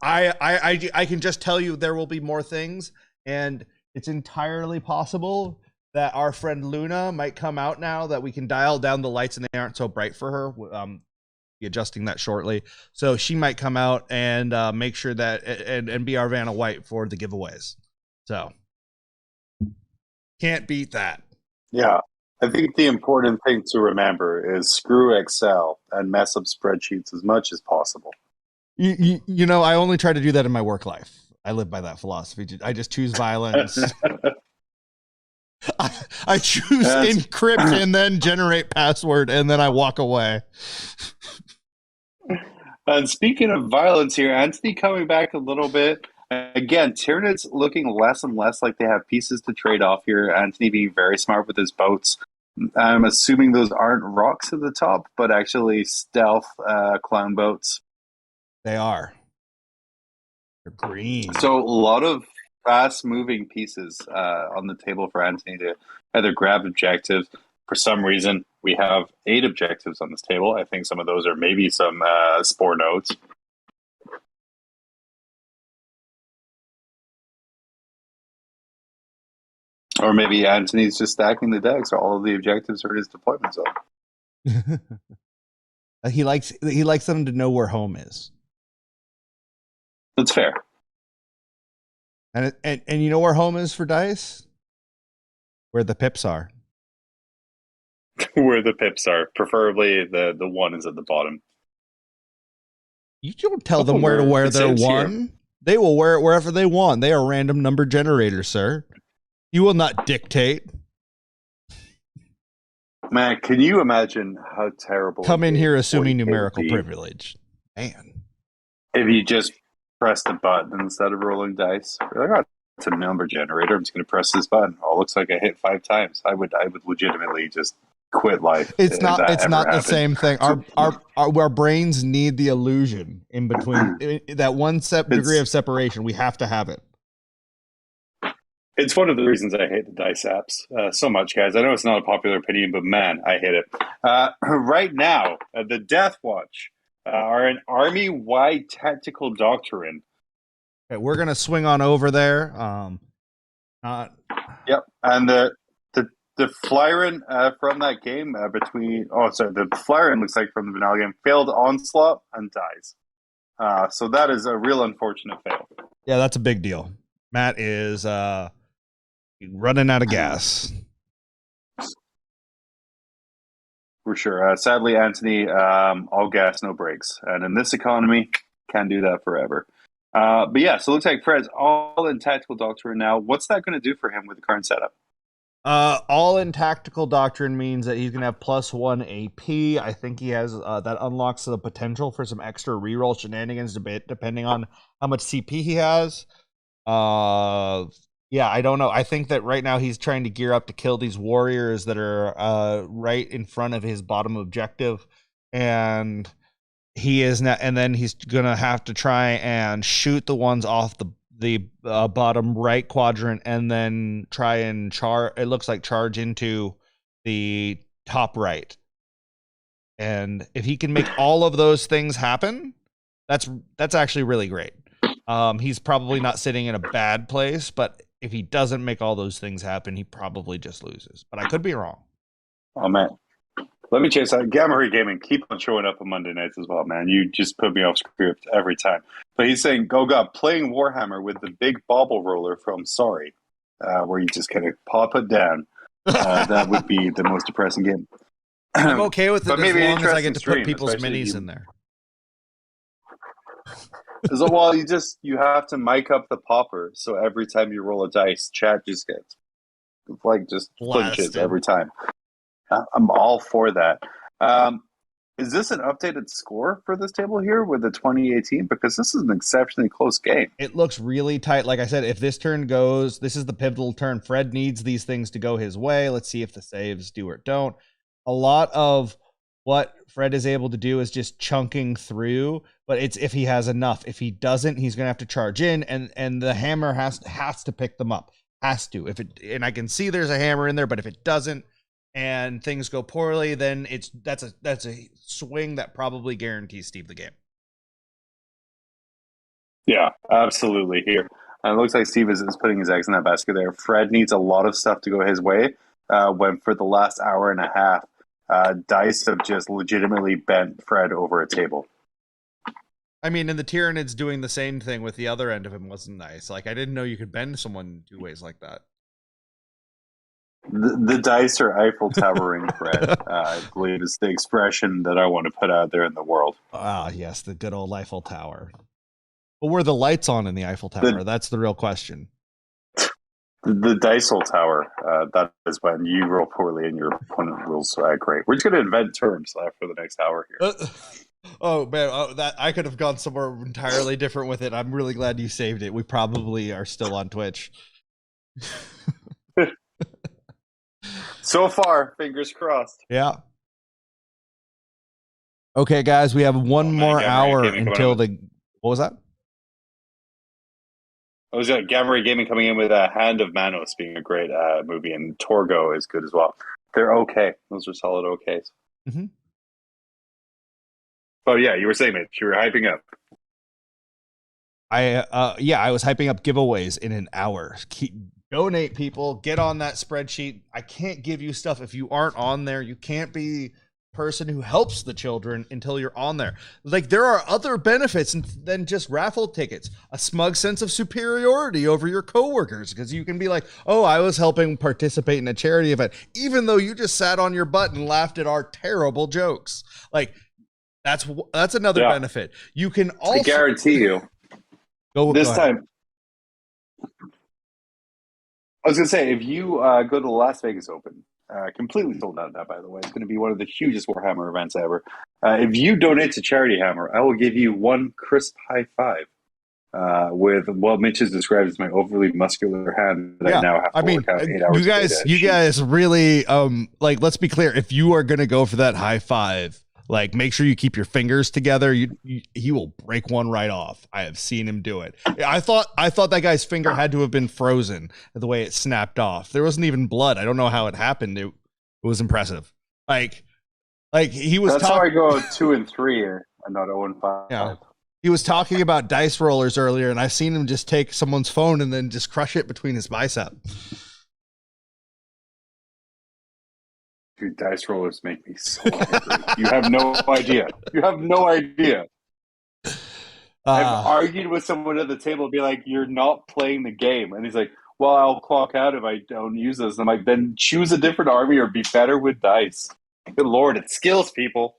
S3: I can just tell you there will be more things, and it's entirely possible that our friend Luna might come out now that we can dial down the lights and they aren't so bright for her. Be adjusting that shortly. So she might come out and make sure that and be our Vanna White for the giveaways. So can't beat that.
S9: Yeah. I think the important thing to remember is screw Excel and mess up spreadsheets as much as possible.
S3: You know, I only try to do that in my work life. I live by that philosophy. I just choose violence. I choose encrypt and then generate password, and then I walk away.
S9: And speaking of violence here, Anthony coming back a little bit. Again, Tyranids looking less and less like they have pieces to trade off here. Anthony being very smart with his boats. I'm assuming those aren't rocks at the top, but actually stealth clown boats.
S3: They are. They're green.
S9: So a lot of fast-moving pieces on the table for Anthony to either grab objectives. For some reason, we have 8 objectives on this table. I think some of those are maybe some spore nodes. Or maybe Anthony's just stacking the decks. All of the objectives are in his deployment zone.
S3: He likes them to know where home is.
S9: That's fair.
S3: And you know where home is for dice? Where the pips are.
S9: Where the pips are. Preferably the one is at the bottom.
S3: You don't tell them where to wear their one. Here. They will wear it wherever they want. They are random number generators, sir. You will not dictate.
S9: Man, can you imagine how terrible?
S3: Come in here assuming numerical privilege. Man.
S9: If you just press the button instead of rolling dice. You're like, oh, it's a number generator. I'm just going to press this button. Oh, it looks like I hit 5 times. I would legitimately just quit life.
S3: It's not the same thing. Our brains need the illusion in between that one degree of separation. We have to have it.
S9: It's one of the reasons I hate the dice apps so much, guys. I know it's not a popular opinion, but man, I hate it. Right now, the Death Watch are an army-wide tactical doctrine.
S3: Okay, we're gonna swing on over there.
S9: Yep, and the Flyron from that game the Flyron looks like from the vanilla game failed onslaught and dies. So that is a real unfortunate fail.
S3: Yeah, that's a big deal. Matt is running out of gas.
S9: For sure. Sadly, Anthony, all gas, no brakes. And in this economy, can't do that forever. But yeah, so it looks like Fred's all in tactical doctrine now. What's that going to do for him with the current setup?
S8: All in tactical doctrine means that he's gonna have +1 AP. I think he has that unlocks the potential for some extra reroll shenanigans depending on how much CP he has. Yeah, I don't know. I think that right now he's trying to gear up to kill these warriors that are right in front of his bottom objective, and he is not. And then he's gonna have to try and shoot the ones off the bottom right quadrant, and then try and charge into the top right. And if he can make all of those things happen, that's actually really great. He's probably not sitting in a bad place, but if he doesn't make all those things happen, he probably just loses. But I could be wrong.
S9: Oh man, let me chase out Gamma Ray Gaming. Keep on showing up on Monday nights as well, man. You just put me off script every time. But he's saying, "Go God, playing Warhammer with the big bobble roller from Sorry, where you just kind of pop it down. That would be the most depressing game."
S8: I'm okay with it
S9: But
S8: as
S9: maybe
S8: long as I
S9: interesting
S8: get to put
S9: stream,
S8: people's
S9: especially
S8: minis
S9: you-
S8: in there.
S9: So, well, you have to mic up the popper, so every time you roll a dice, chat just gets just flinches
S8: Blasted.
S9: every time. I'm all for that. Is this an updated score for this table here with the 2018? Because this is an exceptionally close game.
S8: It looks really tight. Like I said, if this turn goes, this is the pivotal turn. Fred needs these things to go his way. Let's see if the saves do or don't. A lot of what Fred is able to do is just chunking through, but it's if he has enough. If he doesn't, he's gonna have to charge in, and the hammer has to pick them up. Has to. And I can see there's a hammer in there, but if it doesn't and things go poorly, then that's a swing that probably guarantees Steve the game.
S9: Yeah, absolutely. Here, and it looks like Steve is putting his eggs in that basket there. Fred needs a lot of stuff to go his way. When for the last hour and a half, dice have just legitimately bent Fred over a table.
S8: I mean, and the Tyrannid's doing the same thing with the other end of him wasn't nice. Like, I didn't know you could bend someone 2 ways like that.
S9: The dice are Eiffel Towering Fred, I believe is the expression that I want to put out there in the world.
S8: Ah, yes, the good old Eiffel Tower. But were the lights on in the Eiffel Tower? That's the real question.
S9: The Dicel Tower, that is when you roll poorly and your opponent rolls great. We're just going to invent terms for the next hour here.
S8: Oh man, that I could have gone somewhere entirely different with it. I'm really glad you saved it. We probably are still on Twitch.
S9: So far, fingers crossed.
S8: Yeah. Okay, guys, we have one more hour until the. What was that?
S9: I was Gamma Ray Gaming coming in with Hand of Manos being a great movie, and Torgo is good as well. They're okay. Those are solid okays.
S8: Mm-hmm.
S9: Oh yeah, you were saying, Mitch, you were hyping up.
S8: I was hyping up giveaways in an hour. Donate, people. Get on that spreadsheet. I can't give you stuff if you aren't on there. You can't be person who helps the children until you're on there. Like, there are other benefits than just raffle tickets. A smug sense of superiority over your coworkers, because you can be like, oh, I was helping participate in a charity event, even though you just sat on your butt and laughed at our terrible jokes. Like, that's another benefit. You can also,
S9: I guarantee you, this time, I was going to say, if you go to the Las Vegas Open, completely sold out now, by the way. It's going to be one of the hugest Warhammer events ever. If you donate to Charity Hammer, I will give you one crisp high five with what Mitch has described as my overly muscular hand that I now have to work out 8 hours
S8: you guys really, let's be clear. If you are going to go for that high five, like, make sure you keep your fingers together. He will break one right off. I have seen him do it. I thought that guy's finger had to have been frozen the way it snapped off. There wasn't even blood. I don't know how it happened. It was impressive. Like he was.
S9: That's how I go 2 and 3 and not 0 and 5.
S8: Yeah. He was talking about dice rollers earlier, and I've seen him just take someone's phone and then just crush it between his bicep.
S9: Dude, dice rollers make me so angry. You have no idea. You have no idea. I've argued with someone at the table and be like, you're not playing the game. And he's like, well, I'll clock out if I don't use this. And I'm like, then choose a different army or be better with dice. Good Lord, it's skills, people.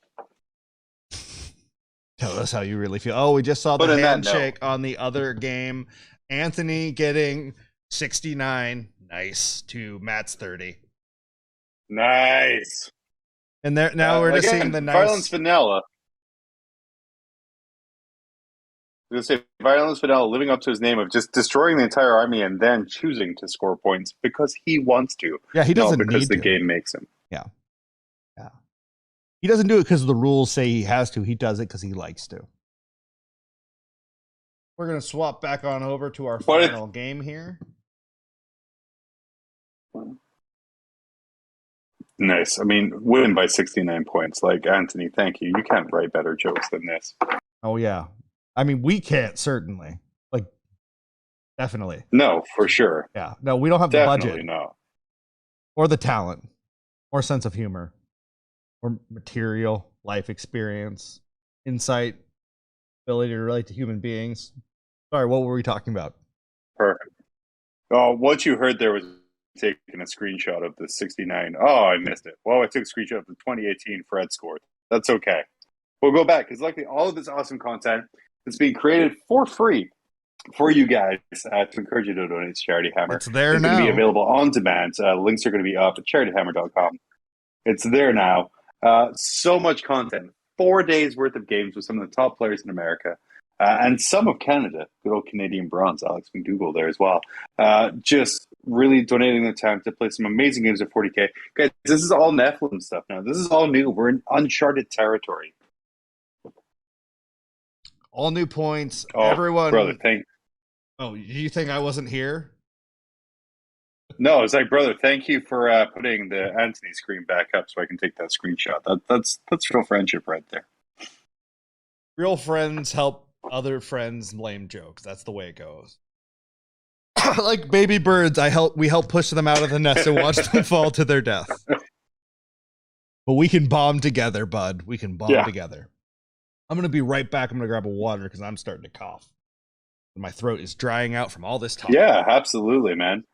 S8: Tell us how you really feel. Oh, we just saw the handshake on the other game. Anthony getting 69.
S3: Nice. To Matt's 30.
S9: Nice.
S3: And there now we're just
S9: again,
S3: seeing the nice
S9: Violence Vanilla. I was going to say, Violence Vanilla living up to his name of just destroying the entire army and then choosing to score points because he wants to.
S3: Yeah, he doesn't
S9: not because
S3: need
S9: the
S3: to.
S9: game makes him.
S3: Yeah. He doesn't do it because the rules say he has to. He does it because he likes to. We're going to swap back on over to our final game here.
S9: Nice. I mean, win by 69 points. Like, Anthony, thank you. You can't write better jokes than this.
S3: Oh, yeah. I mean, we can't, certainly. Like, definitely.
S9: No, for sure.
S3: Yeah. No, we don't have the
S9: Definitely
S3: budget.
S9: no.
S3: Or the talent. Or sense of humor. Or material, life experience, insight, ability to relate to human beings. Sorry, what were we talking about?
S9: Perfect. Oh, what you heard there was taking a screenshot of the 69. Oh, I missed it. Well, I took a screenshot of the 2018 Fred score. That's okay. We'll go back because luckily all of this awesome content is being created for free for you guys to encourage you to donate to Charity Hammer.
S3: It's there
S9: It's
S3: now.
S9: going to be available on demand. Links are going to be up at charityhammer.com. It's there now. So much content. 4 days worth of games with some of the top players in America. And some of Canada, good old Canadian bronze, Alex McDougall there as well. Just really donating the time to play some amazing games at 40K. Guys, this is all Nephilim stuff now. This is all new. We're in uncharted territory.
S3: All new points.
S9: Oh,
S3: Everyone.
S9: brother,
S3: Oh, you think I wasn't here?
S9: No, it's like, brother, thank you for putting the Anthony screen back up so I can take that screenshot. That's real friendship right there.
S3: Real friends help other friends lame jokes. That's the way it goes. Like baby birds, we help push them out of the nest and watch them fall to their death. But we can bomb together, bud. We can bomb together. I'm going to be right back. I'm going to grab a water because I'm starting to cough. My throat is drying out from all this talk.
S9: Yeah, absolutely, man.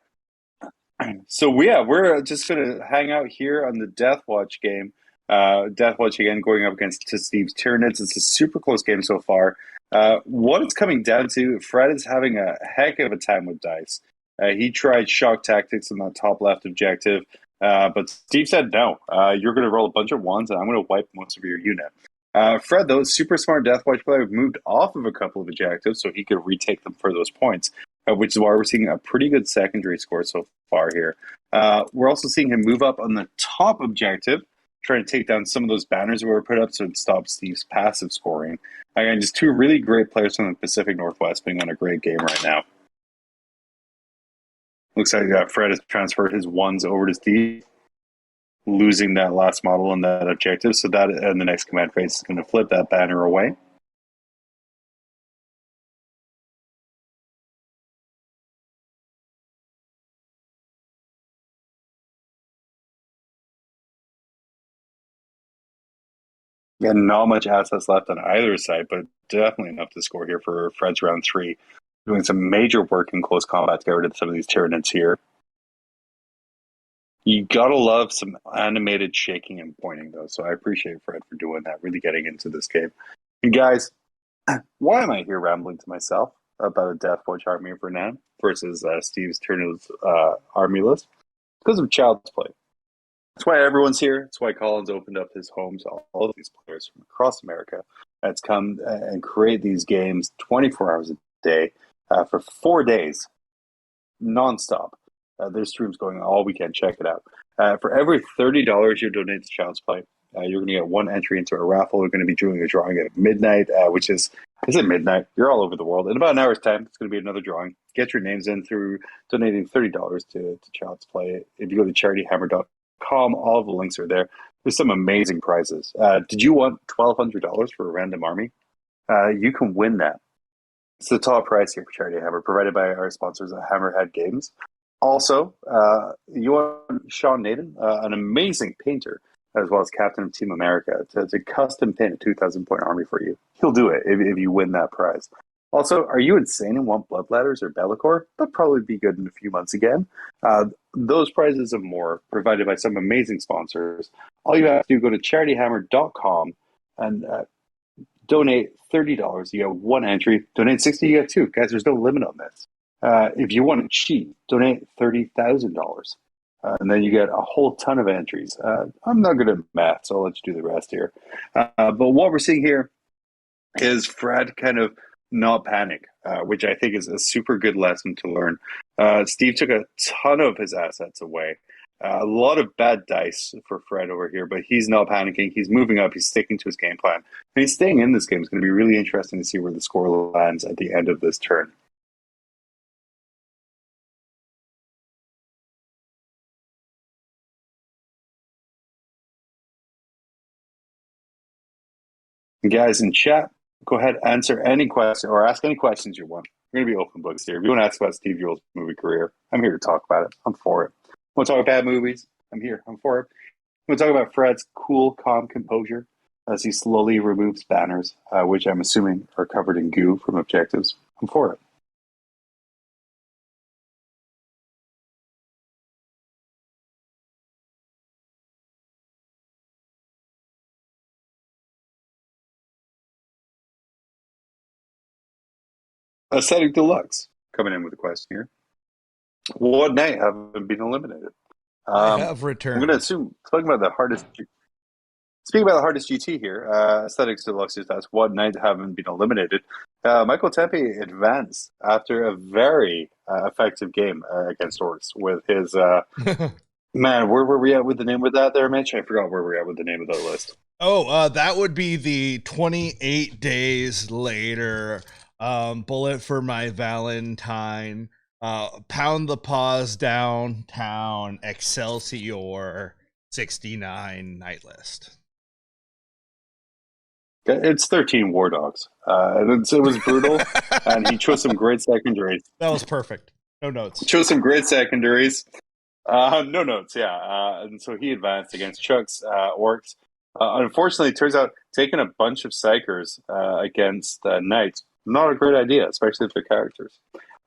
S9: So, we're just going to hang out here on the Death Watch game. Death Watch, again, going up against Steve's Tyranids. It's a super close game so far. What it's coming down to, Fred is having a heck of a time with dice. He tried shock tactics on that top left objective, but Steve said, no, you're going to roll a bunch of ones, and I'm going to wipe most of your unit. Fred, though, super smart Death Watch player, moved off of a couple of objectives so he could retake them for those points, which is why we're seeing a pretty good secondary score so far here. We're also seeing him move up on the top objective, trying to take down some of those banners that were put up so it stops Steve's passive scoring. Again, just two really great players from the Pacific Northwest being on a great game right now. Looks like Fred has transferred his ones over to Steve, losing that last model on that objective. So that in the next command phase is going to flip that banner away. And not much assets left on either side, but definitely enough to score here for Fred's round 3. Doing some major work in close combat to get rid of some of these Tyranids here. You gotta love some animated shaking and pointing, though, so I appreciate Fred for doing that, really getting into this game. And guys, why am I here rambling to myself about a Death Watch army for now versus Steve's Tyranids army list? Because of Child's Play. That's why everyone's here. That's why Colin's opened up his home to all of these players from across America that's come and create these games 24 hours a day for 4 days, nonstop. There's streams going all weekend. Check it out. For every $30 you donate to Child's Play, you're going to get one entry into a raffle. We're going to be doing a drawing at midnight, which is it midnight? You're all over the world. In about an hour's time, it's going to be another drawing. Get your names in through donating $30 to Child's Play. If you go to charityhammer.com, all of the links are there. There's some amazing prizes. Did you want $1,200 for a random army? You can win that. It's the top prize here for Charity Hammer, provided by our sponsors at Hammerhead Games. Also, you want Sean Naden, an amazing painter, as well as captain of Team America, to custom paint a 2,000-point army for you. He'll do it if you win that prize. Also, are you insane and want Bloodladders or Bellicor? That'll probably be good in a few months again. Those prizes and more, provided by some amazing sponsors. All you have to do, go to charityhammer.com and donate $30. You get one entry. Donate $60, you get two. Guys, there's no limit on this. If you want to cheat, donate $30,000. And then you get a whole ton of entries. I'm not good at math, so I'll let you do the rest here. But what we're seeing here is Fred kind of not panic, which I think is a super good lesson to learn. Steve took a ton of his assets away. A lot of bad dice for Fred over here, but he's not panicking. He's moving up. He's sticking to his game plan. And he's staying in this game. It's going to be really interesting to see where the score lands at the end of this turn. Guys in chat, go ahead, answer any question or ask any questions you want. We're going to be open books here. If you want to ask about Steve Jules' movie career, I'm here to talk about it. I'm for it. Want to talk about bad movies? I'm here. I'm for it. Want to talk about Fred's cool, calm composure as he slowly removes banners, which I'm assuming are covered in goo from objectives? I'm for it. Aesthetic Deluxe coming in with a question here. What night haven't been eliminated?
S3: I have returned.
S9: I'm going to assume, speaking about the hardest GT here, Aesthetics Deluxe is that's what night haven't been eliminated. Michael Tempe advanced after a very effective game against Orcs with his... man, where were we at with the name of that there, Mitch? I forgot where we're at with the name of that list.
S3: Oh, that would be the 28 days later... Bullet for My Valentine, Pound the Paws Downtown, Excelsior 69 night list.
S9: It's 13 War Dogs. And it was brutal, and he chose some great secondaries.
S3: That was perfect. No notes.
S9: Chose some great secondaries. No notes, yeah. And so he advanced against Chuck's Orcs. Unfortunately, it turns out taking a bunch of Psychers against Knights, not a great idea, especially if they're characters.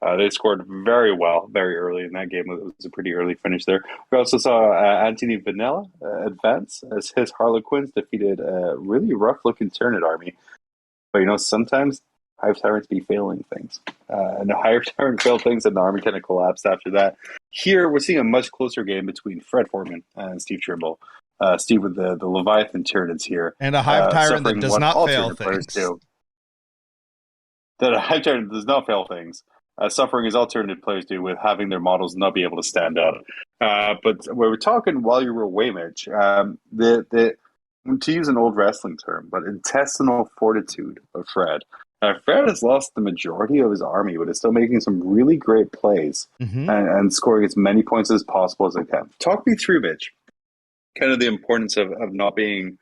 S9: They scored very well very early in that game. It was a pretty early finish there. We also saw Anthony Vanilla advance as his Harlequins defeated a really rough-looking Tyrannid army. But, sometimes Hive Tyrants be failing things. And the Hive Tyrant failed things, and the army kind of collapsed after that. Here, we're seeing a much closer game between Fred Foreman and Steve Trimble. Steve with the Leviathan Tyrannids here.
S3: And a Hive Tyrant that does not fail things.
S9: That a Hive Tyrant does not fail things. Suffering as alternate players do with having their models not be able to stand up. But we were talking while you were away, Mitch, to use an old wrestling term, but intestinal fortitude of Fred. Fred has lost the majority of his army, but is still making some really great plays and scoring as many points as possible as it can. Talk me through, Mitch, kind of the importance of not being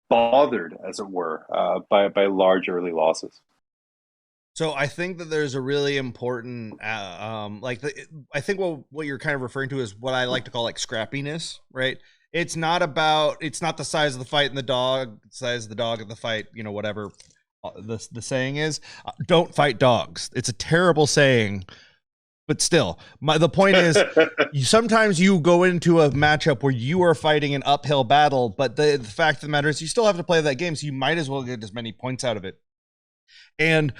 S9: bothered, as it were, by large early losses.
S3: So I think that there's a really important, I think what you're kind of referring to is what I like to call like scrappiness, right? It's not the size of the fight and the size of the dog of the fight, whatever the saying is. Don't fight dogs. It's a terrible saying, but still, the point is, sometimes you go into a matchup where you are fighting an uphill battle, but the fact of the matter is you still have to play that game, so you might as well get as many points out of it. And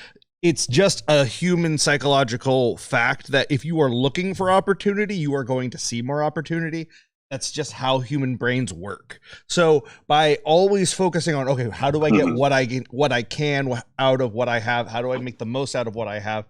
S3: it's just a human psychological fact that if you are looking for opportunity, you are going to see more opportunity. That's just how human brains work. So by always focusing on, okay, how do I get what I can out of what I have? How do I make the most out of what I have?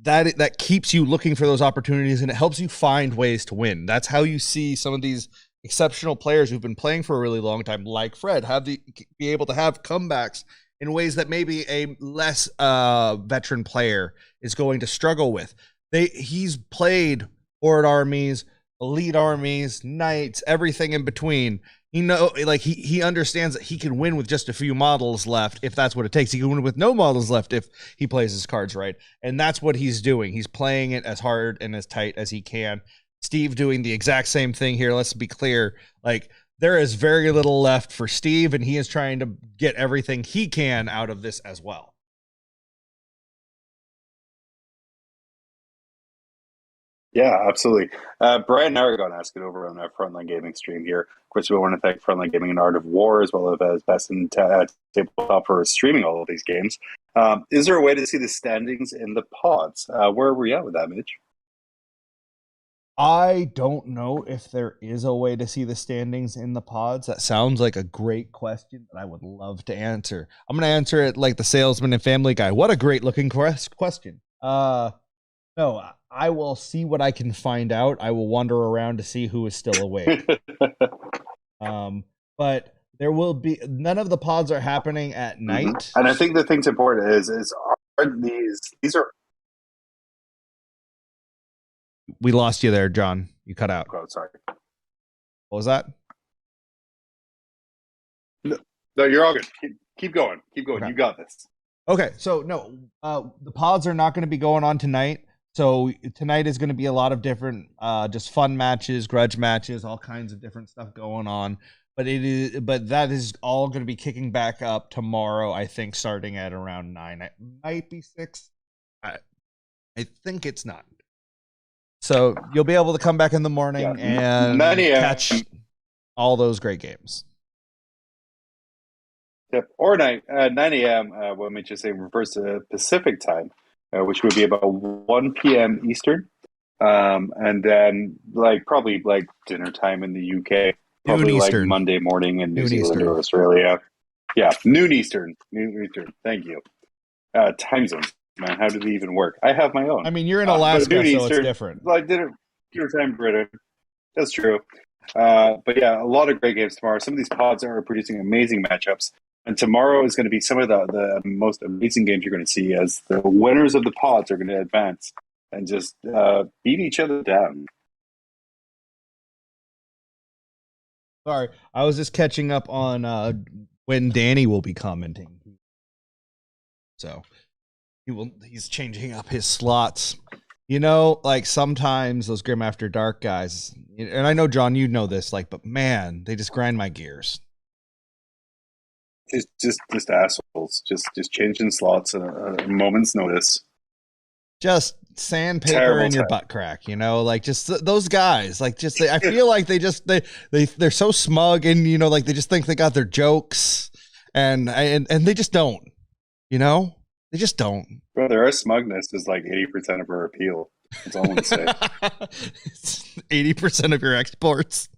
S3: That keeps you looking for those opportunities, and it helps you find ways to win. That's how you see some of these exceptional players who've been playing for a really long time, like Fred, be able to have comebacks in ways that maybe a less veteran player is going to struggle with. He's played horde armies, elite armies, knights, everything in between. He understands that he can win with just a few models left if that's what it takes. He can win with no models left if he plays his cards right. And that's what he's doing. He's playing it as hard and as tight as he can. Steve doing the exact same thing here. Let's be clear. There is very little left for Steve, and he is trying to get everything he can out of this as well.
S9: Yeah, absolutely. Brian Aragon asked it over on our Frontline Gaming stream here. Of course, we want to thank Frontline Gaming and Art of War, as well as Best in Tabletop for streaming all of these games. Is there a way to see the standings in the pods? Where are we at with that, Mitch?
S3: I don't know if there is a way to see the standings in the pods. That sounds like a great question that I would love to answer. I'm going to answer it like the salesman and Family Guy. What a great looking question. No, I will see what I can find out. I will wander around to see who is still awake. But there will be none of the pods are happening at night.
S9: And I think the thing's important is are these are.
S3: We lost you there, John. You cut out.
S9: Oh, sorry.
S3: What was that?
S9: No, you're all good. Keep going. Keep going.
S3: Okay.
S9: You got this.
S3: Okay, so no, the pods are not going to be going on tonight. So tonight is going to be a lot of different, just fun matches, grudge matches, all kinds of different stuff going on. But that is all going to be kicking back up tomorrow. I think starting at around 9. It might be 6. I think it's not. So you'll be able to come back in the morning and catch all those great games.
S9: Yep. Or 9 a.m. What Mitch is saying refers to Pacific time, which would be about 1 p.m. Eastern, and then probably dinner time in the UK, probably
S3: Eastern.
S9: Monday morning in New
S3: Noon
S9: Zealand
S3: Eastern.
S9: or Australia. Yeah, noon Eastern. Noon Eastern. Thank you. Time zones, man. How do they even work? I have my own.
S3: I mean, you're in Alaska, so
S9: Eastern,
S3: it's different.
S9: Dinner time Britain. That's true. But yeah, a lot of great games tomorrow. Some of these pods are producing amazing matchups. And tomorrow is going to be some of the most amazing games you're going to see as the winners of the pods are going to advance and just beat each other down.
S3: Sorry, I was just catching up on when Danny will be commenting. So he's changing up his slots. You know, sometimes those Grim After Dark guys, and I know, John, you know this, but man, they just grind my gears.
S9: Just assholes. Just changing slots at a moment's notice.
S3: Just sandpaper
S9: Terrible
S3: in your
S9: time.
S3: butt crack, just those guys. I feel like they're so smug, and they just think they got their jokes, and they just don't. They just don't.
S9: Brother, our smugness is 80% of our appeal. That's all I'm going to say.
S3: 80% of your exports.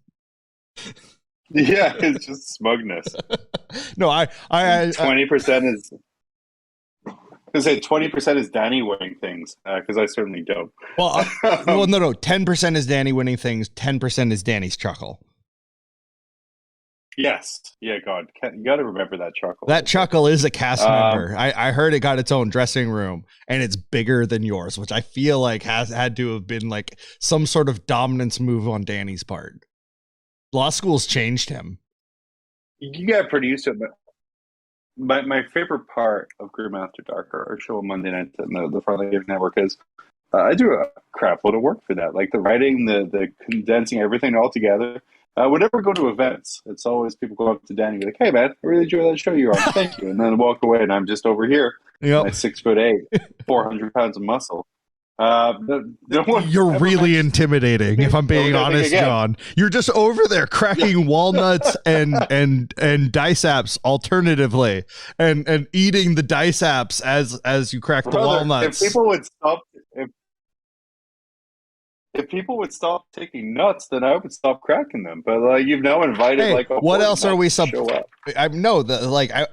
S9: Yeah, it's just smugness.
S3: No,
S9: 20% is. I say 20% is Danny winning things because I certainly don't.
S3: Well, no. 10% is Danny winning things. 10% is Danny's chuckle.
S9: Yes. Yeah, God. You got to remember that chuckle.
S3: That chuckle is a cast member. I heard it got its own dressing room, and it's bigger than yours, which I feel like has had to have been some sort of dominance move on Danny's part. Law school's changed him.
S9: You got pretty used to it, but my favorite part of Grim After Dark, our show on Monday nights on the Front Line Network, is I do a crap load of work for that. The writing, the condensing everything all together. Whenever we go to events, it's always people go up to Danny and be like, "Hey, man, I really enjoy that show you're on. Thank you." And then walk away, and I'm just over here,
S3: Yep.
S9: 6'8", 400 pounds of muscle.
S3: You're really intimidating, if I'm being honest, John. You're just over there cracking walnuts and dice apps alternatively, and eating the dice apps as you crack the walnuts.
S9: If people would stop. If people would stop taking nuts, then I would stop cracking them. But you've now invited
S3: what else are we
S9: show up?
S3: I know that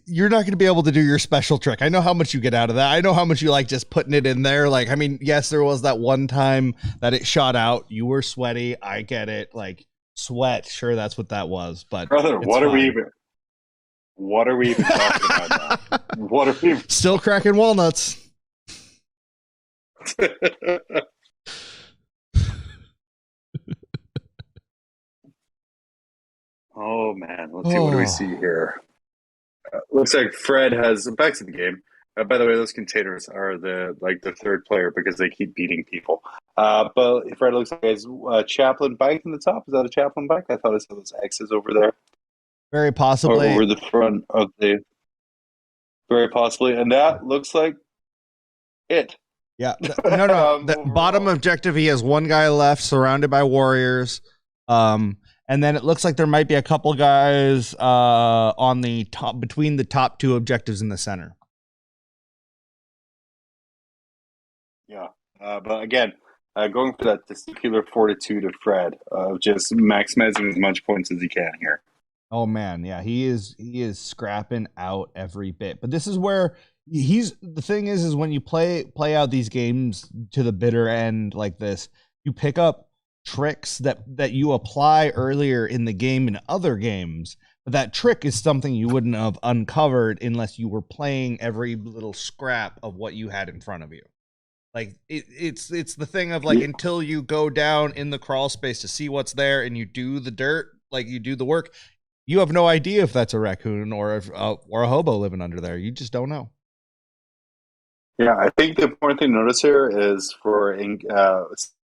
S3: you're not going to be able to do your special trick. I know how much you get out of that. I know how much you like just putting it in there. Yes, there was that one time that it shot out. You were sweaty. I get it. Sweat. Sure, that's what that was. But
S9: brother, what are we even talking about now? What are we
S3: still cracking walnuts?
S9: Oh man, let's see. What do we see here? Looks like Fred has back to the game. By the way, those containers are the third player because they keep beating people. But Fred looks like he has a Chaplin bike in the top. Is that a Chaplin bike? I thought I saw those X's over there.
S3: Very possibly.
S9: Over the front of the. Very possibly, and that looks like it.
S3: Yeah. No. The bottom objective, he has one guy left, surrounded by warriors. And then it looks like there might be a couple guys on the top, between the top two objectives in the center.
S9: But again, going for that testicular fortitude of Fred, of just maximizing as much points as he can here.
S3: Oh man, yeah, he is scrapping out every bit. But this is where the thing is when you play out these games to the bitter end like this, you pick up tricks that you apply earlier in the game in other games. But that trick is something you wouldn't have uncovered unless you were playing every little scrap of what you had in front of you. Like it's the thing of like until you go down in the crawl space to see what's there and you do the dirt, like you do the work, you have no idea if that's a raccoon or a hobo living under there. You just don't know.
S9: Yeah, I think the important thing to notice here is for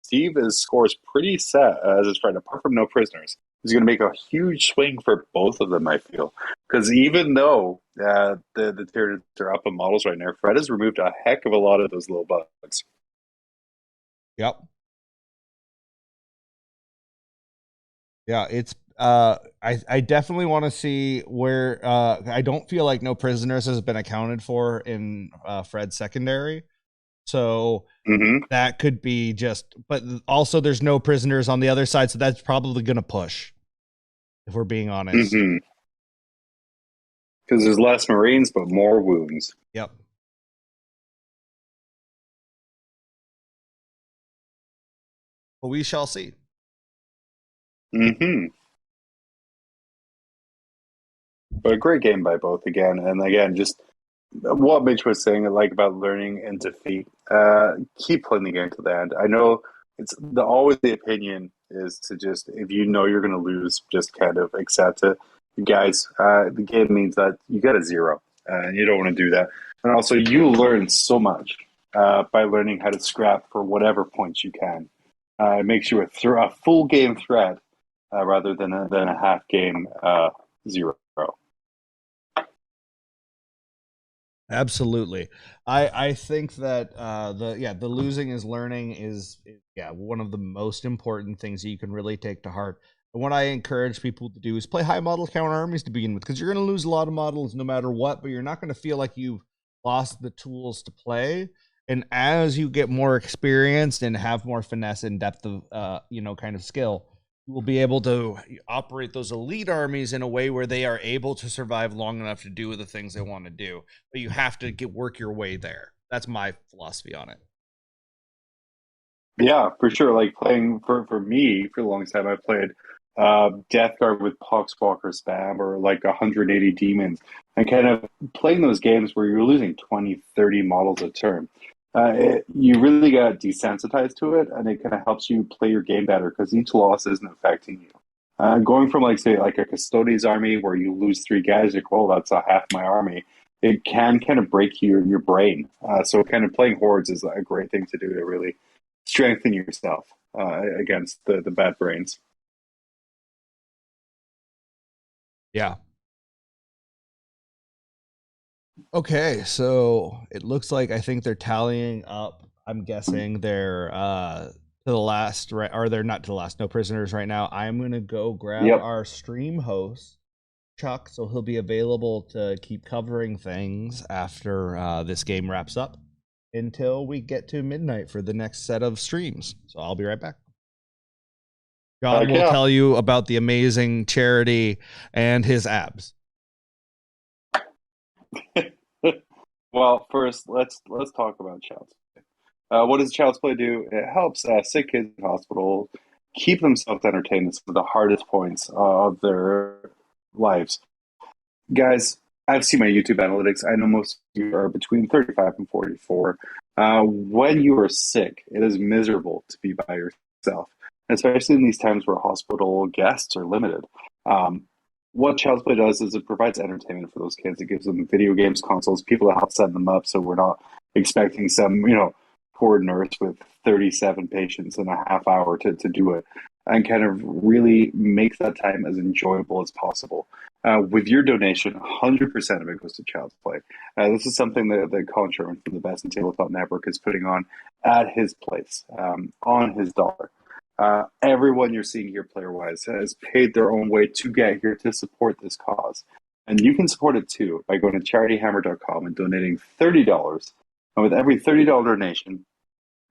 S9: Steve, his score is pretty set as his friend, apart from no prisoners. He's going to make a huge swing for both of them, I feel. Because even though the Tyranids are up in models right now, Fred has removed a heck of a lot of those little bugs.
S3: Yep. Yeah, it's I definitely want to see where I don't feel like no prisoners has been accounted for in Fred's secondary. So that could be just, but also there's no prisoners on the other side, so that's probably going to push, if we're being honest.
S9: Because there's less Marines, but more wounds.
S3: Yep. But we shall see.
S9: But a great game by both again. And again, just what Mitch was saying, like about learning and defeat. Keep playing the game to the end. I know it's always the opinion is to just, if you know you're going to lose, just kind of accept it. You guys, the game means that you get a 0, and you don't want to do that. And also, you learn so much by learning how to scrap for whatever points you can. It makes you a full game threat rather than a half game 0.
S3: Absolutely. I think that the losing is learning is one of the most important things that you can really take to heart. And what I encourage people to do is play high model count armies to begin with, because you're going to lose a lot of models no matter what, but you're not going to feel like you've lost the tools to play. And as you get more experienced and have more finesse and depth of kind of skill, you will be able to operate those elite armies in a way where they are able to survive long enough to do the things they want to do. But you have to work your way there. That's my philosophy on it.
S9: Yeah, for sure. Like playing for me for the longest time, I played Death Guard with Poxwalker spam or like 180 demons, and kind of playing those games where you're losing 20, 30 models a turn. You really got desensitized to it, and it kind of helps you play your game better because each loss isn't affecting you. Going from like a Custodes army where you lose 3 guys, like, well, that's a half my army. It can kind of break your brain. So kind of playing hordes is a great thing to do to really strengthen yourself against the bad brains.
S3: Yeah. Okay, so it looks like I think they're tallying up. I'm guessing they're to the last, right? Or they're not to the last. No prisoners right now. I'm gonna go grab our stream host, Chuck, so he'll be available to keep covering things after this game wraps up until we get to midnight for the next set of streams. So I'll be right back. John will tell you about the amazing charity and his abs.
S9: Well, first, let's talk about Child's Play. What does Child's Play do? It helps sick kids in hospital keep themselves entertained at some of the hardest points of their lives. Guys, I've seen my YouTube analytics. I know most of you are between 35 and 44. When you are sick, it is miserable to be by yourself, especially in these times where hospital guests are limited. What Child's Play does is it provides entertainment for those kids. It gives them video games, consoles, people to help set them up, so we're not expecting some, poor nurse with 37 patients in a half hour to do it, and kind of really makes that time as enjoyable as possible. With your donation, 100% of it goes to Child's Play. This is something that Colin Sherman from the Best in Tabletop Network is putting on at his place, on his dollar. Everyone you're seeing here player-wise has paid their own way to get here to support this cause. And you can support it too by going to charityhammer.com and donating $30. And with every $30 donation,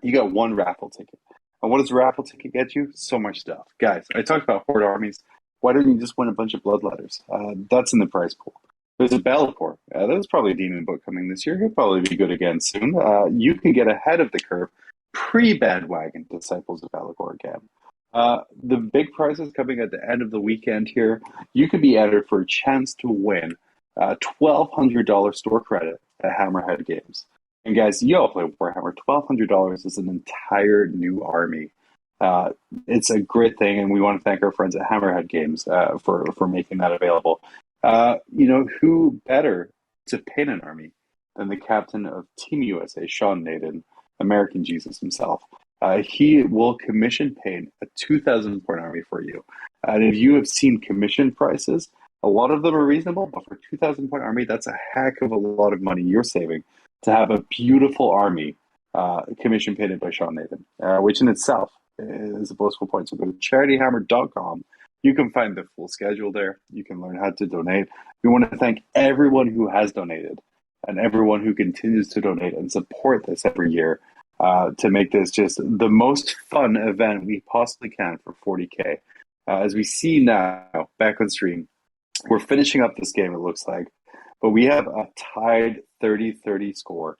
S9: You got one raffle ticket. And what does a raffle ticket get you? So much stuff. Guys, I talked about Horde armies. Why don't you just win a bunch of bloodletters? That's in the prize pool. There's a Be'lakor. There's probably a demon book coming this year. He'll probably be good again soon. You can get ahead of the curve. Pre-bandwagon Disciples of Be'lakor again. The big prizes coming at the end of the weekend here. You could be entered for a chance to win $1,200 store credit at Hammerhead Games. And guys, you all play Warhammer. $1,200 is an entire new army. It's a great thing, and we want to thank our friends at Hammerhead Games for making that available. Who better to pin an army than the captain of Team USA, Sean Naden, American Jesus himself. He will commission paint a 2,000 point army for you. And if you have seen commission prices, a lot of them are reasonable, but for a 2,000 point army, that's a heck of a lot of money you're saving to have a beautiful army commission painted by Sean Naden, which in itself is a boastful point. So go to charityhammer.com. You can find the full schedule there. You can learn how to donate. We want to thank everyone who has donated and everyone who continues to donate and support this every year to make this just the most fun event we possibly can for 40K. As we see now, back on stream, we're finishing up this game, it looks like, but we have a tied 30-30 score.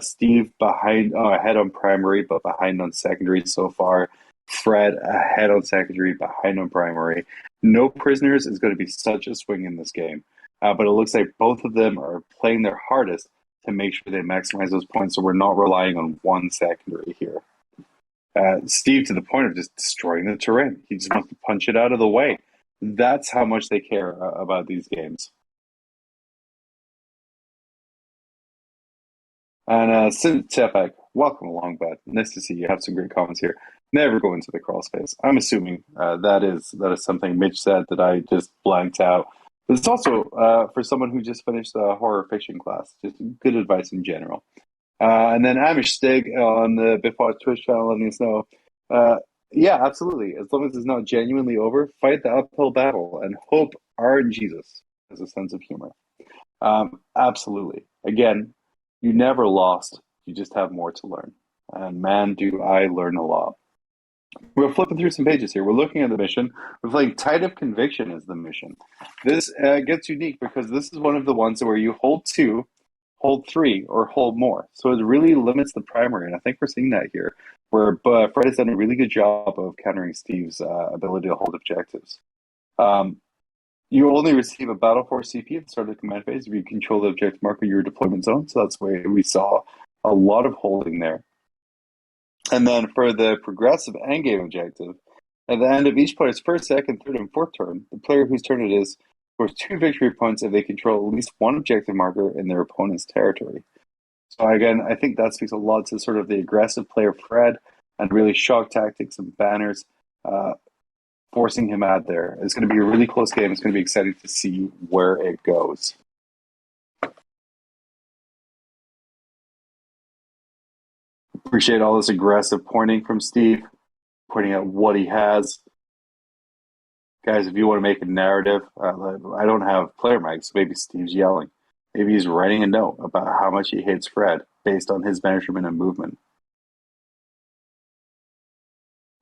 S9: Steve ahead on primary, but behind on secondary so far. Fred ahead on secondary, behind on primary. No prisoners is going to be such a swing in this game, but it looks like both of them are playing their hardest to make sure they maximize those points, so we're not relying on one secondary here. Steve, to the point of just destroying the terrain. He just wants to punch it out of the way. That's how much they care about these games. And Tepek, welcome along, bud. Nice to see you. Have some great comments here. Never go into the crawl space. I'm assuming that is something Mitch said that I just blanked out. But it's also for someone who just finished the horror fiction class. Just good advice in general. And then Amish Stig on the Biffwatch Twitch channel letting us know. Yeah, absolutely. As long as it's not genuinely over, fight the uphill battle and hope our Jesus has a sense of humor. Absolutely. Again, you never lost. You just have more to learn. And man, do I learn a lot. We're flipping through some pages here. We're looking at the mission. We're playing Tide of Conviction as the mission. This gets unique because this is one of the ones where you hold 2, hold 3, or hold more. So it really limits the primary, and I think we're seeing that here, where Fred has done a really good job of countering Steve's ability to hold objectives. You only receive a Battle Force CP at the start of the command phase if you control the objective marker in your deployment zone, so that's where we saw a lot of holding there. And then for the progressive endgame objective, at the end of each player's first, second, third, and fourth turn, the player whose turn it is scores 2 victory points if they control at least one objective marker in their opponent's territory. So again, I think that speaks a lot to sort of the aggressive player Fred and really shock tactics and banners, forcing him out there. It's going to be a really close game. It's going to be exciting to see where it goes. Appreciate all this aggressive pointing from Steve, pointing out what he has. Guys, if you want to make a narrative, I don't have player mics, so maybe Steve's yelling. Maybe he's writing a note about how much he hates Fred based on his measurement and movement.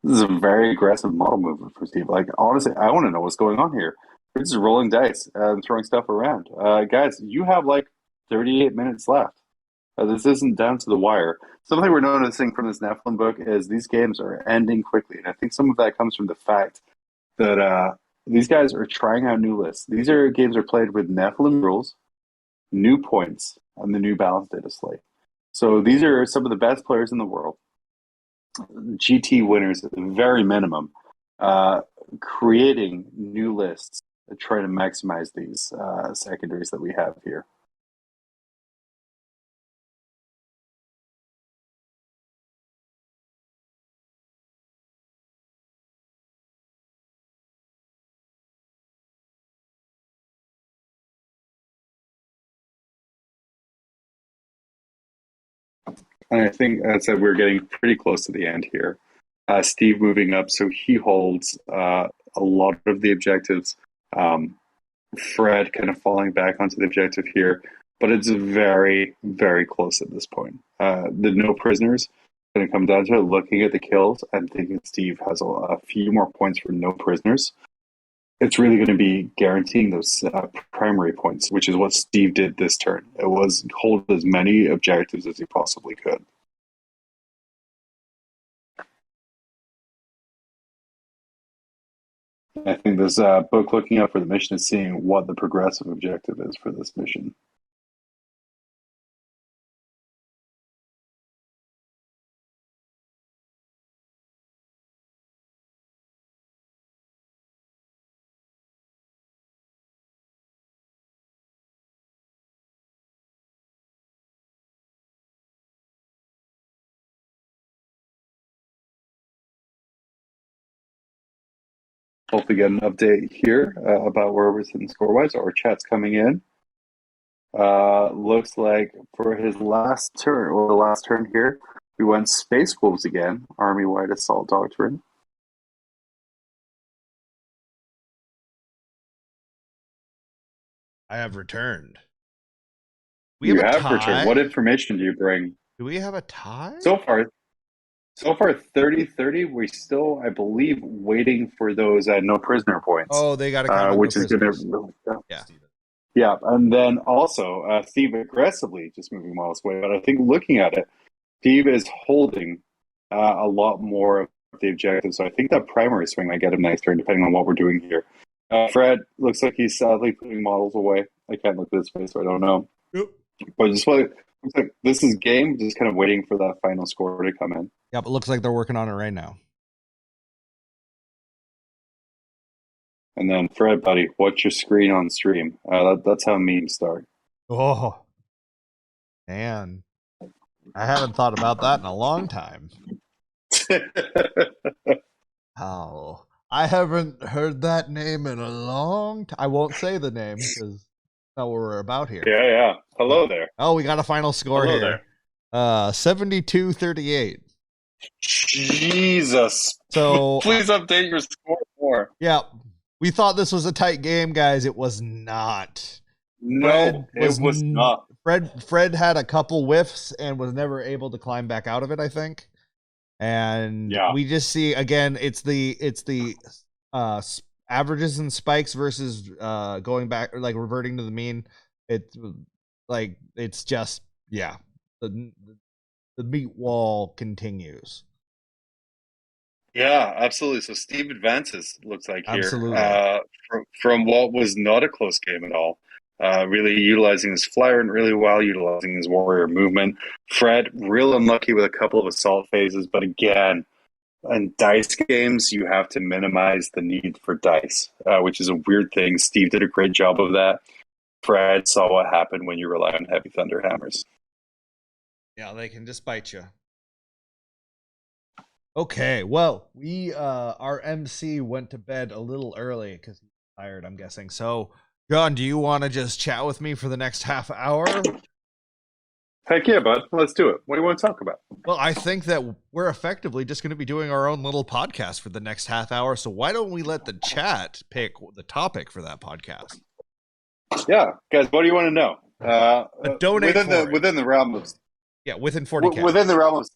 S9: This is a very aggressive model movement for Steve. Like, honestly, I want to know what's going on here. We're just rolling dice and throwing stuff around. Guys, you have like 38 minutes left. This isn't down to the wire. Something we're noticing from this Nephilim book is these games are ending quickly. And I think some of that comes from the fact that these guys are trying out new lists. These games are played with Nephilim rules, new points, and the new balance data slate. So these are some of the best players in the world. GT winners at the very minimum, creating new lists to try to maximize these secondaries that we have here. And I think, as I said, we're getting pretty close to the end here. Steve moving up, so he holds a lot of the objectives. Fred kind of falling back onto the objective here, but it's very, very close at this point. The no prisoners going to come down to it, looking at the kills and thinking Steve has a few more points for no prisoners. It's really going to be guaranteeing those primary points, which is what Steve did this turn. It was hold as many objectives as he possibly could. I think this book looking up for the mission is seeing what the progressive objective is for this mission. Hopefully get an update here about where we're sitting score-wise. Our chat's coming in. Looks like for his last turn, or the last turn here, we went Space Wolves again, Army-wide Assault Doctrine.
S8: I have returned.
S9: You have returned. What information do you bring?
S8: Do we have a tie?
S9: So far 30-30. We're still, I believe, waiting for those no prisoner points.
S8: Oh, they got to count
S9: which is going to yeah. And then also Steve aggressively just moving miles away. But I think looking at it, Steve is holding a lot more of the objectives. So I think that primary swing might get him next turn, depending on what we're doing here. Fred looks like he's sadly putting models away. I can't look at his face, so I don't know.
S8: Yep.
S9: But just looks like this is game, just kind of waiting for that final score to come in.
S8: Yeah, but it looks like they're working on it right now.
S9: And then, Fred, buddy, what's your screen on stream? That's how memes start.
S8: Oh, man. I haven't thought about that in a long time. Oh, I haven't heard that name in a long time. I won't say the name because that's not what we're about here.
S9: Yeah. Hello there.
S8: Oh, we got a final score
S9: Hello
S8: here. 72-38.
S9: Jesus.
S8: So
S9: please update your score more.
S8: Yeah. We thought this was a tight game, guys. It was not.
S9: No, it was not.
S8: Fred had a couple whiffs and was never able to climb back out of it, I think. And we just see again, it's the averages and spikes versus going back, or like reverting to the mean. It's like just the meat wall continues.
S9: Yeah, absolutely. So Steve advances, looks like here.
S8: Absolutely.
S9: From what was not a close game at all. Really utilizing his flyer and really well, utilizing his warrior movement. Fred, real unlucky with a couple of assault phases, but again, in dice games, you have to minimize the need for dice, which is a weird thing. Steve did a great job of that. Fred saw what happened when you rely on heavy thunder hammers.
S8: Yeah, they can just bite you. Okay, well, our MC went to bed a little early because he's tired, I'm guessing. So, John, do you want to just chat with me for the next half hour?
S9: Heck yeah, bud. Let's do it. What do you want to talk about?
S8: Well, I think that we're effectively just going to be doing our own little podcast for the next half hour. So why don't we let the chat pick the topic for that podcast?
S9: Yeah, guys, what do you want to know?
S8: Donate
S9: within the realm of
S8: within 40K.
S9: Within the realm of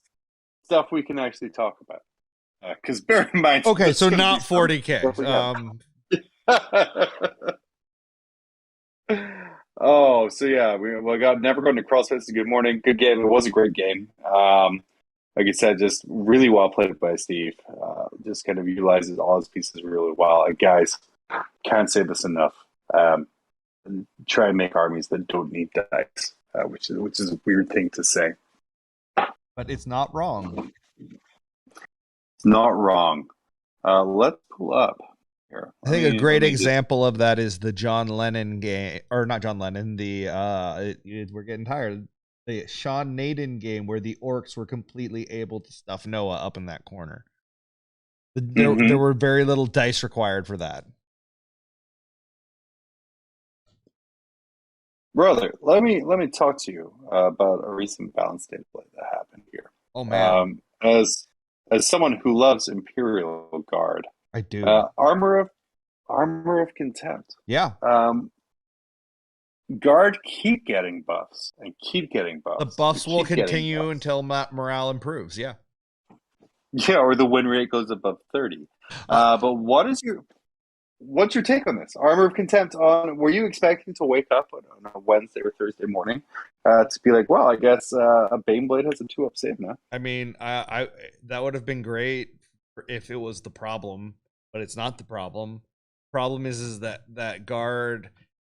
S9: stuff we can actually talk about. Because bear in mind,
S8: okay, so not 40K.
S9: Oh, so yeah, we got Never Going to CrossFit. Good morning, good game. It was a great game. Like I said, just really well played by Steve. Just kind of utilizes all his pieces really well. Guys, can't say this enough. Try and make armies that don't need dice, which is a weird thing to say.
S8: But it's not wrong.
S9: It's not wrong. Let's pull up here.
S8: I think a great example of that is the John Lennon game, or not John Lennon. We're getting tired. The Sean Naden game where the orcs were completely able to stuff Noah up in that corner. There were very little dice required for that.
S9: Brother, let me talk to you about a recent balance data play that happened here.
S8: Oh man!
S9: As someone who loves Imperial Guard,
S8: I do.
S9: Armor of Contempt.
S8: Yeah.
S9: Guard keep getting buffs and keep getting buffs.
S8: The buffs will continue until morale improves. Yeah.
S9: Yeah, or the win rate goes above 30. But what's your take on this? Armor of Contempt were you expecting to wake up on a Wednesday or Thursday morning to be like, well, I guess a Baneblade has a 2-up save now?
S3: I mean, I that would have been great if it was the problem, but it's not the problem. Problem is that guard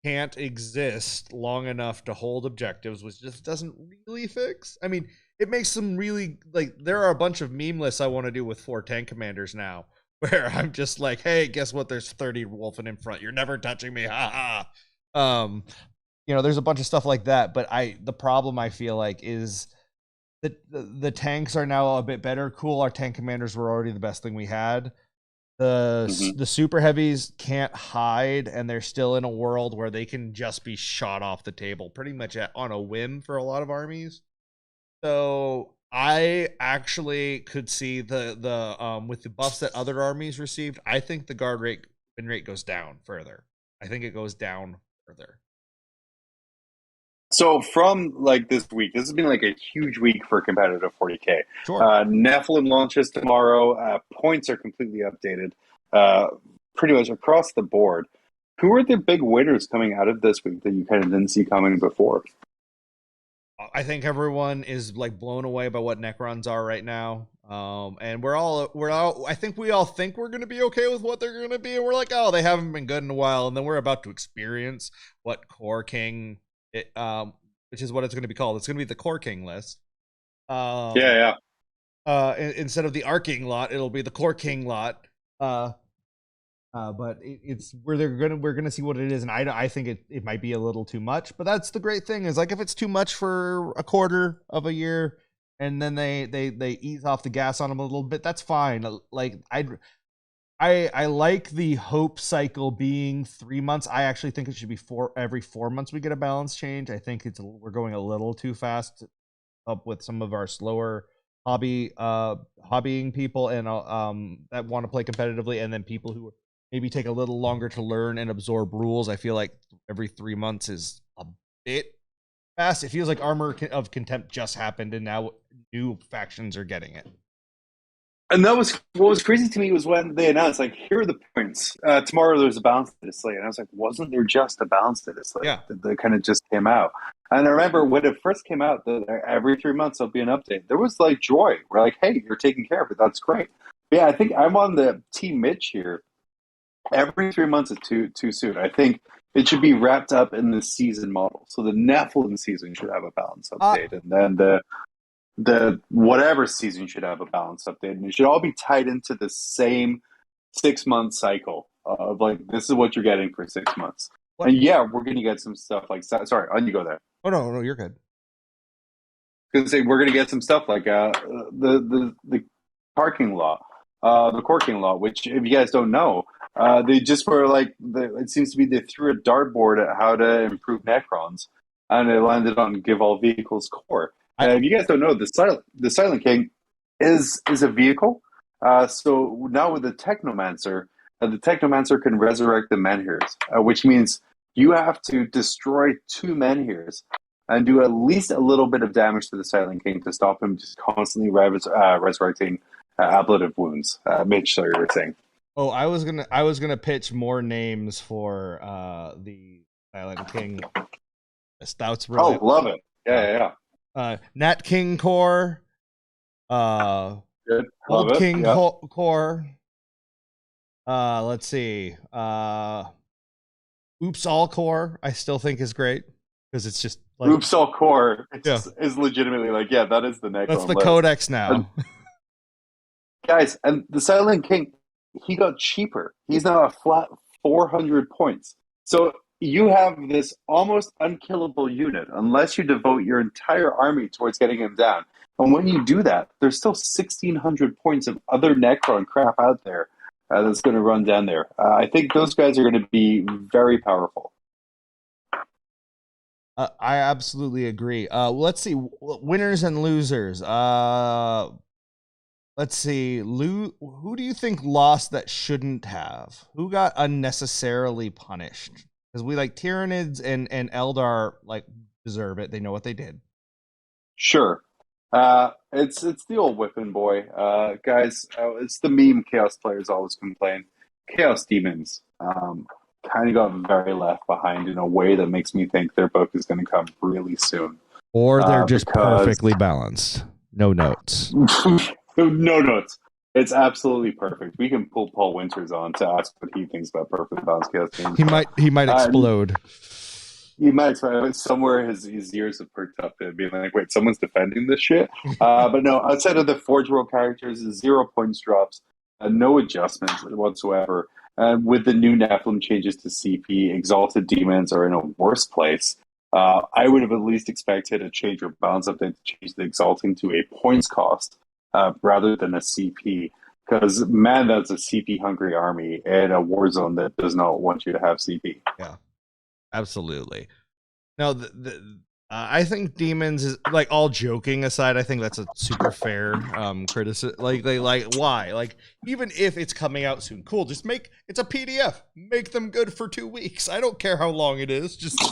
S3: can't exist long enough to hold objectives, which just doesn't really fix. I mean, it makes some really, like, there are a bunch of meme lists I want to do with 4 tank commanders now, where I'm just like, hey, guess what? There's 30 wolfing in front. You're never touching me. Ha ha. There's a bunch of stuff like that, but the problem I feel like is the tanks are now a bit better. Cool, our tank commanders were already the best thing we had. The super heavies can't hide, and they're still in a world where they can just be shot off the table pretty much on a whim for a lot of armies. So I actually could see the with the buffs that other armies received, I think the guard win rate goes down further. I think it goes down further.
S9: So from like this week, this has been like a huge week for competitive 40K.
S3: Sure.
S9: Nephilim launches tomorrow. Points are completely updated, pretty much across the board. Who are the big winners coming out of this week that you kind of didn't see coming before?
S3: I think everyone is like blown away by what Necrons are right now. And we're all, I think we all think we're going to be okay with what they're going to be. And we're like, oh, they haven't been good in a while. And then we're about to experience what Core King, which is what it's going to be called. It's going to be the Core King list.
S9: Yeah.
S3: Instead of the Arking lot, it'll be the Core King lot. But it's where we're gonna see what it is, and I think it might be a little too much. But that's the great thing is, like, if it's too much for a quarter of a year, and then they ease off the gas on them a little bit, that's fine. Like I like the hope cycle being 3 months. I actually think it should be every 4 months we get a balance change. I think we're going a little too fast up with some of our slower hobbying people and that want to play competitively, and then people who maybe take a little longer to learn and absorb rules. I feel like every 3 months is a bit fast. It feels like Armor of Contempt just happened, and now new factions are getting it.
S9: And that was what was crazy to me was when they announced, like, here are the points. Tomorrow there's a balance to the slate. And I was like, wasn't there just a balance to the slate?
S3: Yeah.
S9: That kind of just came out. And I remember when it first came out, every 3 months there'll be an update. There was like joy. We're like, hey, you're taking care of it. That's great. But yeah, I think I'm on the team Mitch here. Every 3 months is too soon. I think it should be wrapped up in the season model. So the Nephilim season should have a balance update, and then the whatever season should have a balance update, and it should all be tied into the same 6 month cycle of like, this is what you're getting for 6 months. What? And yeah, we're going to get some stuff like, sorry, on you go there.
S3: Oh no, you're good.
S9: Because we're going to get some stuff like the parking lot, the corking law, which, if you guys don't know, they just were like, it seems to be they threw a dartboard at how to improve Necrons, and it landed on give all vehicles core. If you guys don't know, the Silent King is a vehicle. So now with the Technomancer can resurrect the Menhirs, which means you have to destroy 2 Menhirs and do at least a little bit of damage to the Silent King to stop him just constantly resurrecting ablative wounds. Mitch, sorry, you were saying.
S3: Oh, I was gonna pitch more names for the Silent King. That's really
S9: love it. Yeah.
S3: Nat King Core,
S9: good.
S3: Old King Core. Let's see. Oops All Core, I still think is great because it's just like
S9: Oops All Core. Is legitimately like, yeah, that is the Necron.
S3: That's the codex now.
S9: Guys, and the Silent King, he got cheaper. He's now a flat 400 points. So you have this almost unkillable unit unless you devote your entire army towards getting him down. And when you do that, there's still 1,600 points of other Necron crap out there that's going to run down there. I think those guys are going to be very powerful.
S3: I absolutely agree. Let's see. Winners and losers. Let's see. Who do you think lost that shouldn't have? Who got unnecessarily punished? Because we like Tyranids and Eldar like deserve it. They know what they did.
S9: Sure. It's the old whipping boy, guys. It's the meme. Chaos players always complain. Chaos demons kind of got very left behind in a way that makes me think their book is going to come really soon.
S3: Or they're just
S9: because
S3: perfectly balanced. No notes.
S9: no notes. It's absolutely perfect. We can pull Paul Winters on to ask what he thinks about perfectly balanced chaos demons.
S3: He might explode.
S9: You might expect somewhere his ears have perked up and being like, wait, someone's defending this shit? But no, outside of the Forge World characters, 0 points drops, no adjustments whatsoever. With the new Nephilim changes to CP, Exalted Demons are in a worse place. I would have at least expected a change or balance update to change the Exalting to a points cost rather than a CP. Because, man, that's a CP-hungry army in a war zone that does not want you to have CP.
S3: Yeah. Absolutely. No, I think demons is like, all joking aside, I think that's a super fair criticism. Like why? Like, even if it's coming out soon, cool. Just it's a PDF. Make them good for 2 weeks. I don't care how long it is. Just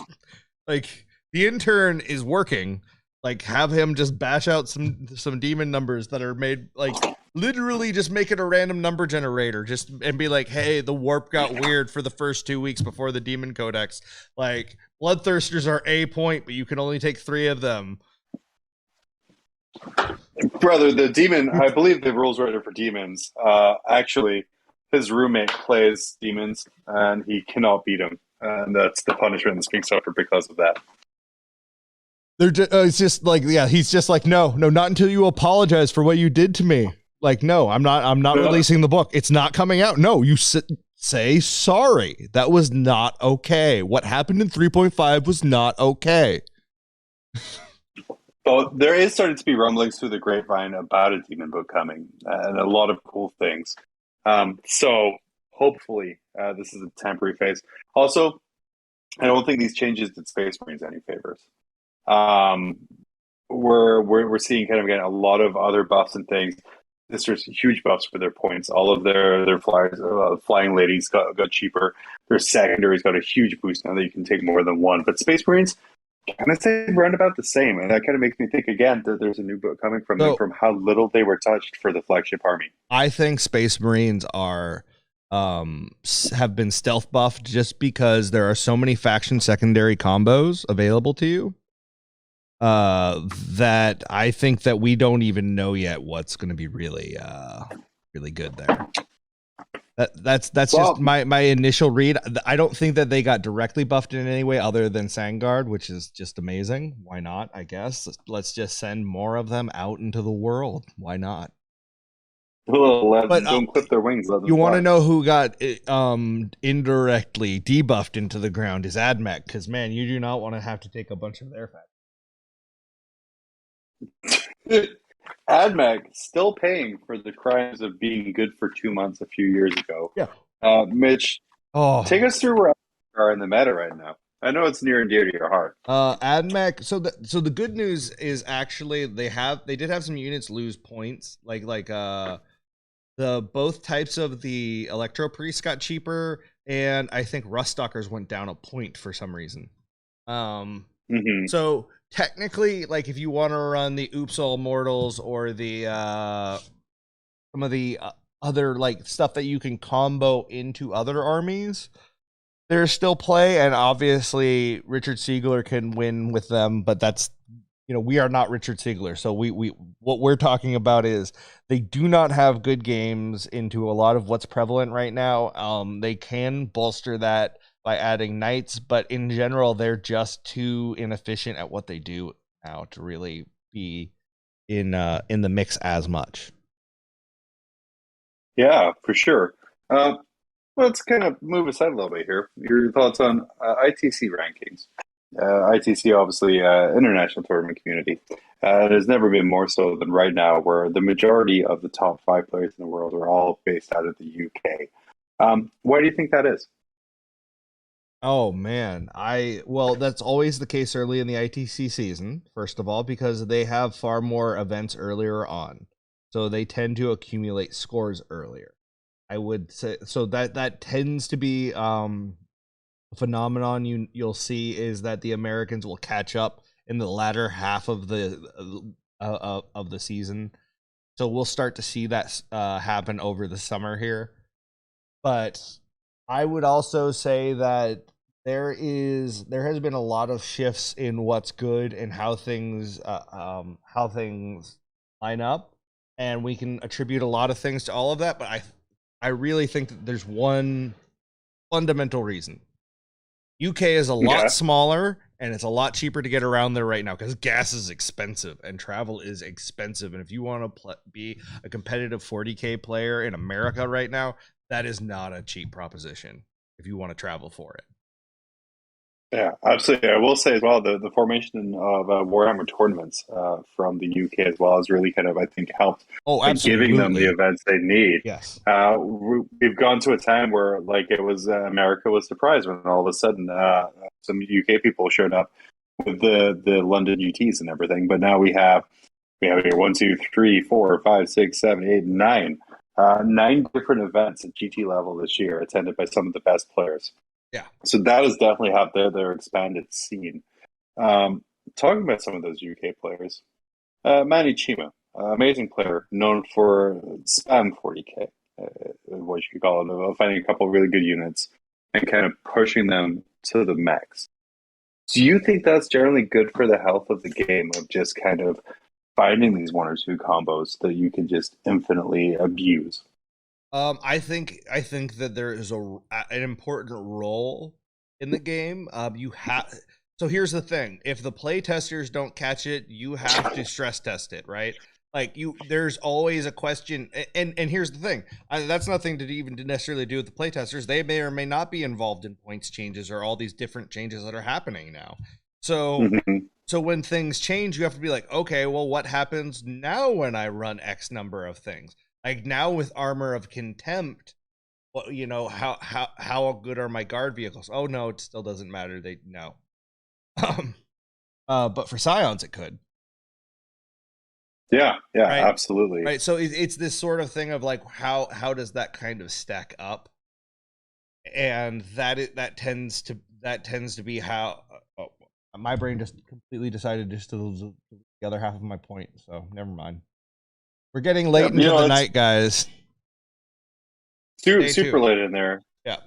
S3: like the intern is working. Like, have him just bash out some demon numbers that are made, like, literally just make it a random number generator, and be like, hey, the warp got weird for the first 2 weeks before the demon codex. Like, bloodthirsters are a point, but you can only take 3 of them.
S9: Brother, the demon, I believe the rules writer for demons, actually, his roommate plays demons, and he cannot beat him. And that's the punishment that's being suffered because of that.
S3: It's just like, yeah, he's just like, no, not until you apologize for what you did to me. Like, no, I'm not releasing the book. It's not coming out. No, you say sorry. That was not okay. What happened in 3.5 was not okay.
S9: Well, there is starting to be rumblings through the grapevine about a demon book coming, and a lot of cool things. So hopefully this is a temporary phase. Also, I don't think these changes did Space Marines any favors. We're seeing kind of again a lot of other buffs and things. There's huge buffs for their points. All of their flyers, flying ladies got cheaper. Their secondaries got a huge boost now that you can take more than one. But Space Marines kind of stay around about the same, and that kind of makes me think again that there's a new book coming from them from how little they were touched for the flagship army.
S3: I think Space Marines are have been stealth buffed just because there are so many faction secondary combos available to you. That I think that we don't even know yet what's going to be really good there. That's just my initial read. I don't think that they got directly buffed in any way other than Sangard, which is just amazing. Why not? I guess let's just send more of them out into the world. Why not?
S9: But don't clip their wings.
S3: You want to know who got indirectly debuffed into the ground is AdMech, because man, you do not want to have to take a bunch of their facts.
S9: AdMech still paying for the crimes of being good for 2 months a few years ago.
S3: Yeah.
S9: Mitch, take us through where we are in the meta right now. I know it's near and dear to your heart.
S3: AdMech. So the good news is actually they did have some units lose points. Like the both types of the Electro Priests got cheaper, and I think Ruststalkers went down a point for some reason. So technically, like if you want to run the Oops All Mortals or the some of the other like stuff that you can combo into other armies, there's still play, and obviously Richard Siegler can win with them, but that's, we are not Richard Siegler, so we what we're talking about is they do not have good games into a lot of what's prevalent right now. They can bolster that by adding knights, but in general, they're just too inefficient at what they do now to really be in the mix as much.
S9: Yeah, for sure. Let's kind of move aside a little bit here. Your thoughts on ITC rankings. ITC, obviously, international tournament community. It has never been more so than right now, where the majority of the top 5 players in the world are all based out of the UK. Why do you think that is?
S3: Oh man, that's always the case early in the ITC season, first of all, because they have far more events earlier on. So they tend to accumulate scores earlier. I would say so that tends to be a phenomenon you'll see is that the Americans will catch up in the latter half of the of the season. So we'll start to see that happen over the summer here. But I would also say that there has been a lot of shifts in what's good and how things line up, and we can attribute a lot of things to all of that. But I really think that there's one fundamental reason. UK is a lot smaller, and it's a lot cheaper to get around there right now because gas is expensive and travel is expensive. And if you want to be a competitive 40K player in America right now, that is not a cheap proposition if you want to travel for it.
S9: Yeah, absolutely. I will say as well, the formation of Warhammer tournaments from the UK as well has really kind of, I think, helped in giving them the events they need.
S3: Yes.
S9: We've gone to a time where, like, it was America was surprised when all of a sudden some UK people showed up with the London UTs and everything. But now we have here 1, 2, 3, 4, 5, 6, 7, 8, 9. 9 different events at GT level this year, attended by some of the best players.
S3: Yeah.
S9: So that has definitely helped their expanded scene. Talking about some of those UK players, Manny Chima, amazing player, known for spam 40K, what you could call it, finding a couple of really good units and kind of pushing them to the max. Do you think that's generally good for the health of the game, of just kind of finding these 1 or 2 combos that you can just infinitely abuse?
S3: I think that there is an important role in the game. So here's the thing: if the play testers don't catch it, you have to stress test it, right? Like there's always a question, and here's the thing: that's nothing to even necessarily do with the play testers. They may or may not be involved in points changes or all these different changes that are happening now. So. So when things change, you have to be like, okay, well, what happens now when I run X number of things? Like now with Armor of Contempt, well, you know, how good are my guard vehicles? Oh no, it still doesn't matter. They no. But for Scions, it could.
S9: Yeah,
S3: right?
S9: Absolutely.
S3: Right. So it's this sort of thing of like how does that kind of stack up? And that tends to be how. My brain just completely decided just to lose the other half of my point, so never mind. We're getting late into the night, guys.
S9: Super late in there.
S3: Yeah.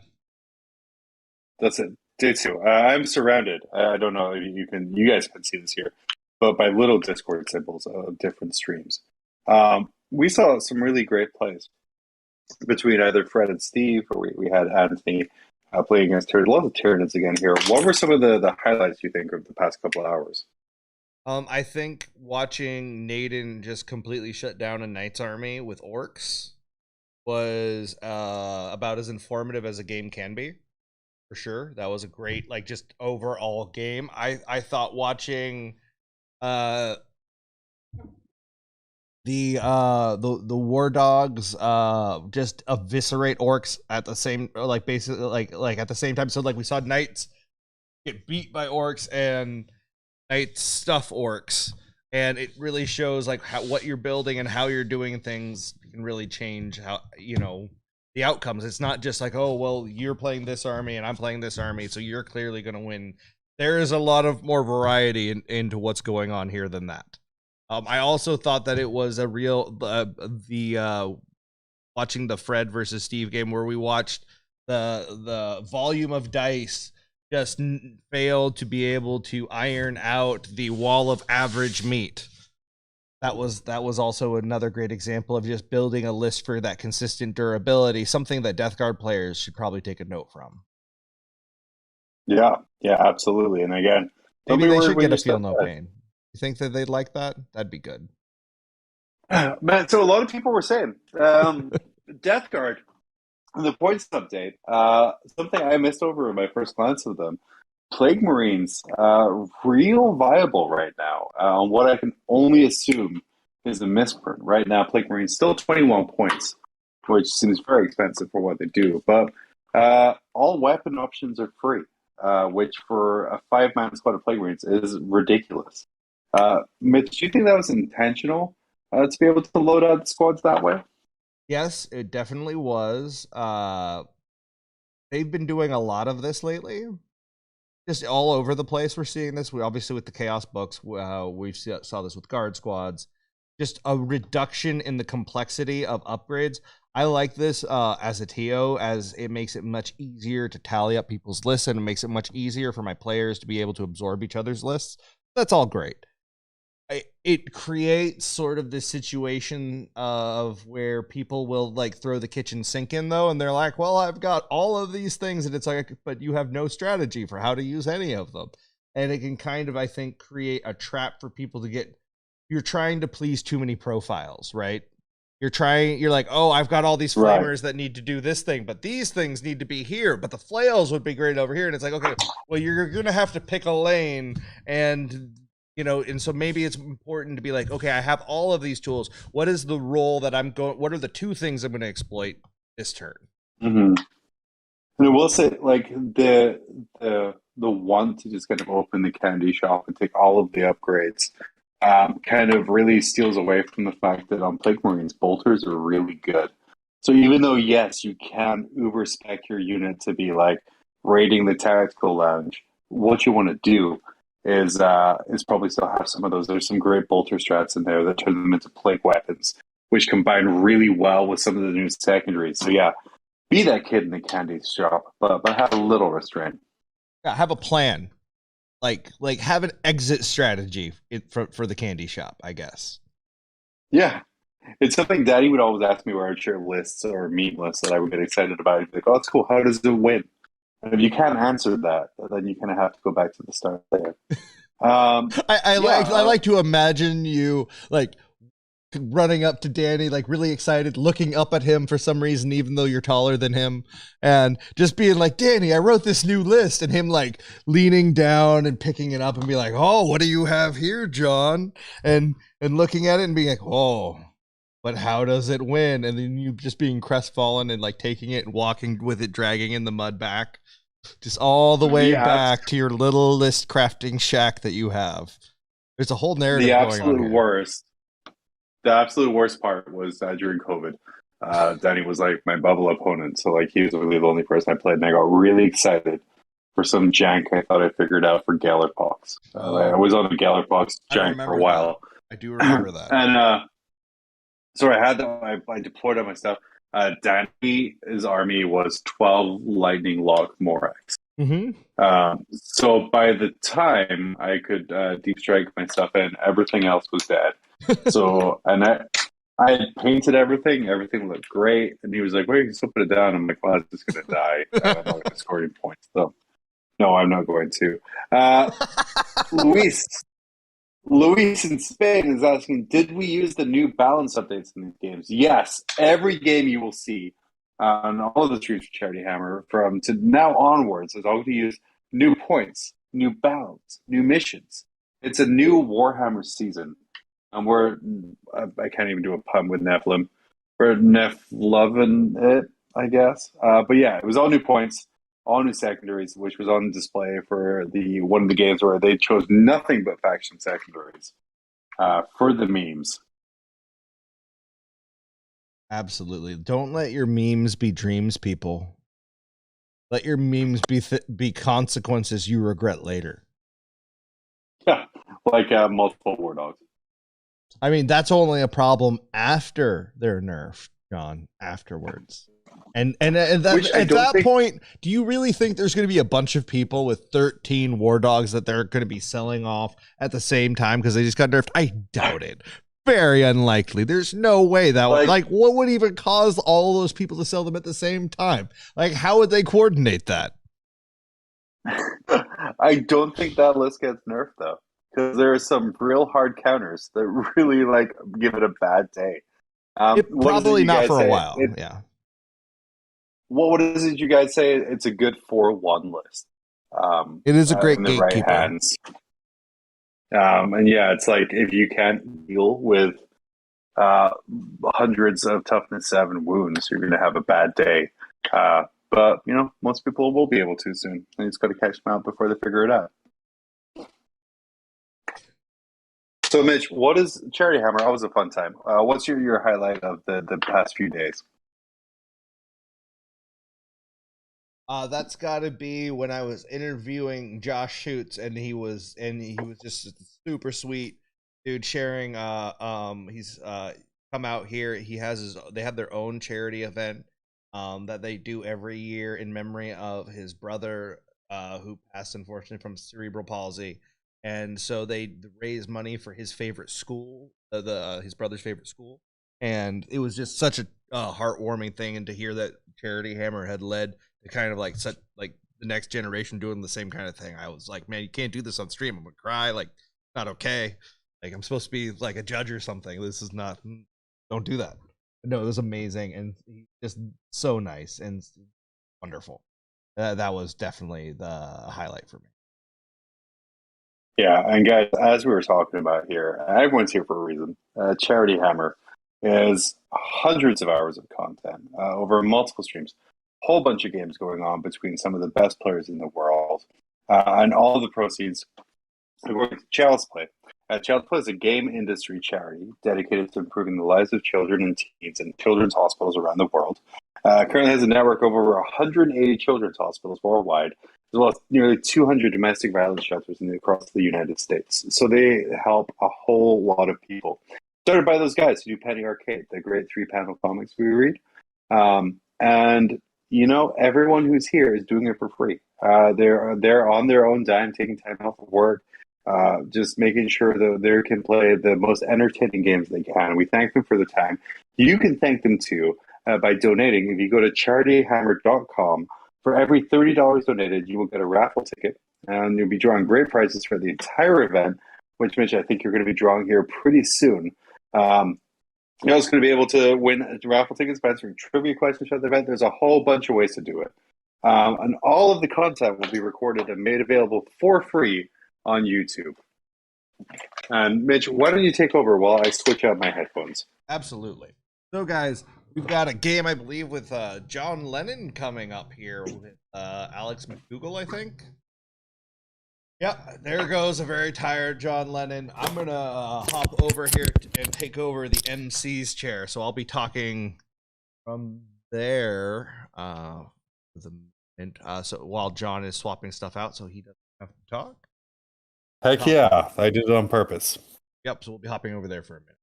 S9: That's it. Day 2. I'm surrounded. I don't know if you guys can see this here, but by little Discord symbols of different streams. We saw some really great plays between either Fred and Steve, or we had Anthony playing against Tyranids. A lot of Tyranids again here. What were some of the highlights you think of the past couple of hours?
S3: I think watching Naden just completely shut down a Knight's army with orcs was about as informative as a game can be, for sure. That was a great, like, just overall game. I thought watching the war dogs just eviscerate orcs at the same, like, basically like at the same time. So like we saw knights get beat by orcs and knights stuff orcs, and it really shows like what you're building and how you're doing things can really change how, you know, the outcomes. It's not just like, oh well, you're playing this army and I'm playing this army, so you're clearly going to win. There is a lot of more variety into what's going on here than that. I also thought that it was a real watching the Fred versus Steve game where we watched the volume of dice just failed to be able to iron out the wall of average meat. That was also another great example of just building a list for that consistent durability, something that Death Guard players should probably take a note from.
S9: Yeah, absolutely. And again,
S3: maybe they should get a feel no pain. You think that they'd like that? That'd be good.
S9: Man, so a lot of people were saying Death Guard, the points update, something I missed over in my first glance of them. Plague Marines, real viable right now on what I can only assume is a misprint. Right now, Plague Marines still 21 points, which seems very expensive for what they do. But all weapon options are free, which for a 5-man squad of Plague Marines is ridiculous. Mitch, do you think that was intentional to be able to load out the squads that way?
S3: Yes, it definitely was. They've been doing a lot of this lately. just all over the place. We're seeing this. We obviously with the Chaos books, we saw this with guard squads. Just a reduction in the complexity of upgrades. I like this as a TO, as it makes it much easier to tally up people's lists, and it makes it much easier for my players to be able to absorb each other's lists. That's all great. It creates sort of this situation of where people will like throw the kitchen sink in though, and they're like, well, I've got all of these things, and it's like, but you have no strategy for how to use any of them. And it can kind of, I think, create a trap for people to get, you're trying to please too many profiles, right? You're like, oh, I've got all these flamers that need to do this thing, but these things need to be here, but the flails would be great over here. And it's like, okay, well, you're going to have to pick a lane, and and so maybe it's important to be like, okay, I have all of these tools. What is the role that what are the 2 things I'm going to exploit this turn?
S9: Mm-hmm. And I will say, like, the want to just kind of open the candy shop and take all of the upgrades kind of really steals away from the fact that on Plague Marines, bolters are really good. So even though, yes, you can uber spec your unit to be like raiding the tactical lounge, what you want to do is probably still have some of those. There's some great bolter strats in there that turn them into plague weapons, which combine really well with some of the new secondaries. So yeah, be that kid in the candy shop, but have a little restraint.
S3: Yeah, have a plan. Like have an exit strategy for the candy shop, I guess.
S9: Yeah. It's something Daddy would always ask me where I'd share lists or meme lists that I would get excited about. He'd be like, oh, that's cool. How does it win? And if you can't answer that, then you kind of have to go back to the start there.
S3: I like to imagine you like running up to Danny, like really excited, looking up at him for some reason, even though you're taller than him, and just being like, Danny, I wrote this new list, and him like leaning down and picking it up and be like, oh, what do you have here, John? And looking at it and being like, oh, but how does it win? And then you just being crestfallen and like taking it and walking with it, dragging in the mud back, just all the way back to your little list crafting shack that you have. There's a whole narrative going on here.
S9: The absolute worst part was during COVID. Danny was like my bubble opponent, so like he was really the only person I played, and I got really excited for some jank I thought I figured out for Gallerpox. I was on the Gallerpox jank for a while.
S3: I do remember that.
S9: And so I had that. I deployed all my stuff. Danny's army was 12 lightning lock Morax.
S3: Mm-hmm.
S9: So by the time I could deep strike my stuff in, everything else was dead. So, and I had painted everything. Everything looked great. And he was like, wait, you can still put it down. I'm like, well, it's just going to die. I'm not going to score any points. So, no, I'm not going to. Luis in Spain is asking, did we use the new balance updates in these games? Yes. Every game you will see on all of the streams for Charity Hammer from to now onwards is all going to use new points, new balance, new missions. It's a new Warhammer season. And I can't even do a pun with Nephilim. We're Nephiloving it, I guess. But yeah, it was all new points, all new secondaries, which was on display for one of the games where they chose nothing but faction secondaries for the memes.
S3: Absolutely. Don't let your memes be dreams, people. Let your memes be consequences you regret later.
S9: Yeah, like multiple war dogs.
S3: I mean, that's only a problem after they're nerfed, John, afterwards. And at that point, do you really think there's going to be a bunch of people with 13 war dogs that they're going to be selling off at the same time because they just got nerfed? I doubt it. Very unlikely. There's no way that would, like, what would even cause all those people to sell them at the same time? Like, how would they coordinate that?
S9: I don't think that list gets nerfed, though. Because there are some real hard counters that really like give it a bad day.
S3: Probably not for a while. Yeah.
S9: What is it you guys say? It's a good 4-1 list.
S3: It is a great
S9: in the
S3: gatekeeper.
S9: right hands. And yeah, it's like if you can't deal with hundreds of toughness 7 wounds, you're going to have a bad day. But most people will be able to soon. And you just got to catch them out before they figure it out. So, Mitch, what is Charity Hammer? Always a fun time. What's your highlight of the past few days?
S3: That's got to be when I was interviewing Josh Schutz, and he was just super sweet dude, sharing. He's come out here. They have their own charity event that they do every year in memory of his brother who passed unfortunately from cerebral palsy, and so they raise money for his favorite school, his brother's favorite school, and it was just such a heartwarming thing, and to hear that Charity Hammer had led to kind of like such like the next generation doing the same kind of thing. I was like, man, you can't do this on stream. I'm gonna cry. Like, not okay. Like, I'm supposed to be like a judge or something. This is not. Don't do that. No, it was amazing and just so nice and wonderful. That was definitely the highlight for me.
S9: Yeah, and guys, as we were talking about here, everyone's here for a reason. Charity Hammer is hundreds of hours of content over multiple streams, whole bunch of games going on between some of the best players in the world, and all the proceeds are going to Child's Play. Child's Play is a game industry charity dedicated to improving the lives of children and teens in children's hospitals around the world. Currently has a network of over 180 children's hospitals worldwide, as well as nearly 200 domestic violence shelters across the United States. So they help a whole lot of people. Started by those guys who do Penny Arcade, the great 3-panel comics we read. And, you know, everyone who's here is doing it for free. They're on their own dime, taking time off of work, just making sure that they can play the most entertaining games they can. We thank them for the time. You can thank them too by donating. If you go to charityhammer.com, for every $30 donated, you will get a raffle ticket, and you'll be drawing great prizes for the entire event, which, Mitch, I think you're going to be drawing here pretty soon. You're also going to be able to win raffle tickets by answering trivia questions for the event. There's a whole bunch of ways to do it. And all of the content will be recorded and made available for free on YouTube. And Mitch, why don't you take over while I switch out my headphones?
S3: Absolutely. So, guys, we've got a game, I believe, with John Lennon coming up here with Alex McDougall, I think. Yep, there goes a very tired John Lennon. I'm going to hop over here and take over the MC's chair. So I'll be talking from there so while John is swapping stuff out so he doesn't have to talk.
S10: Heck yeah, I did it on purpose.
S3: Yep, so we'll be hopping over there for a minute.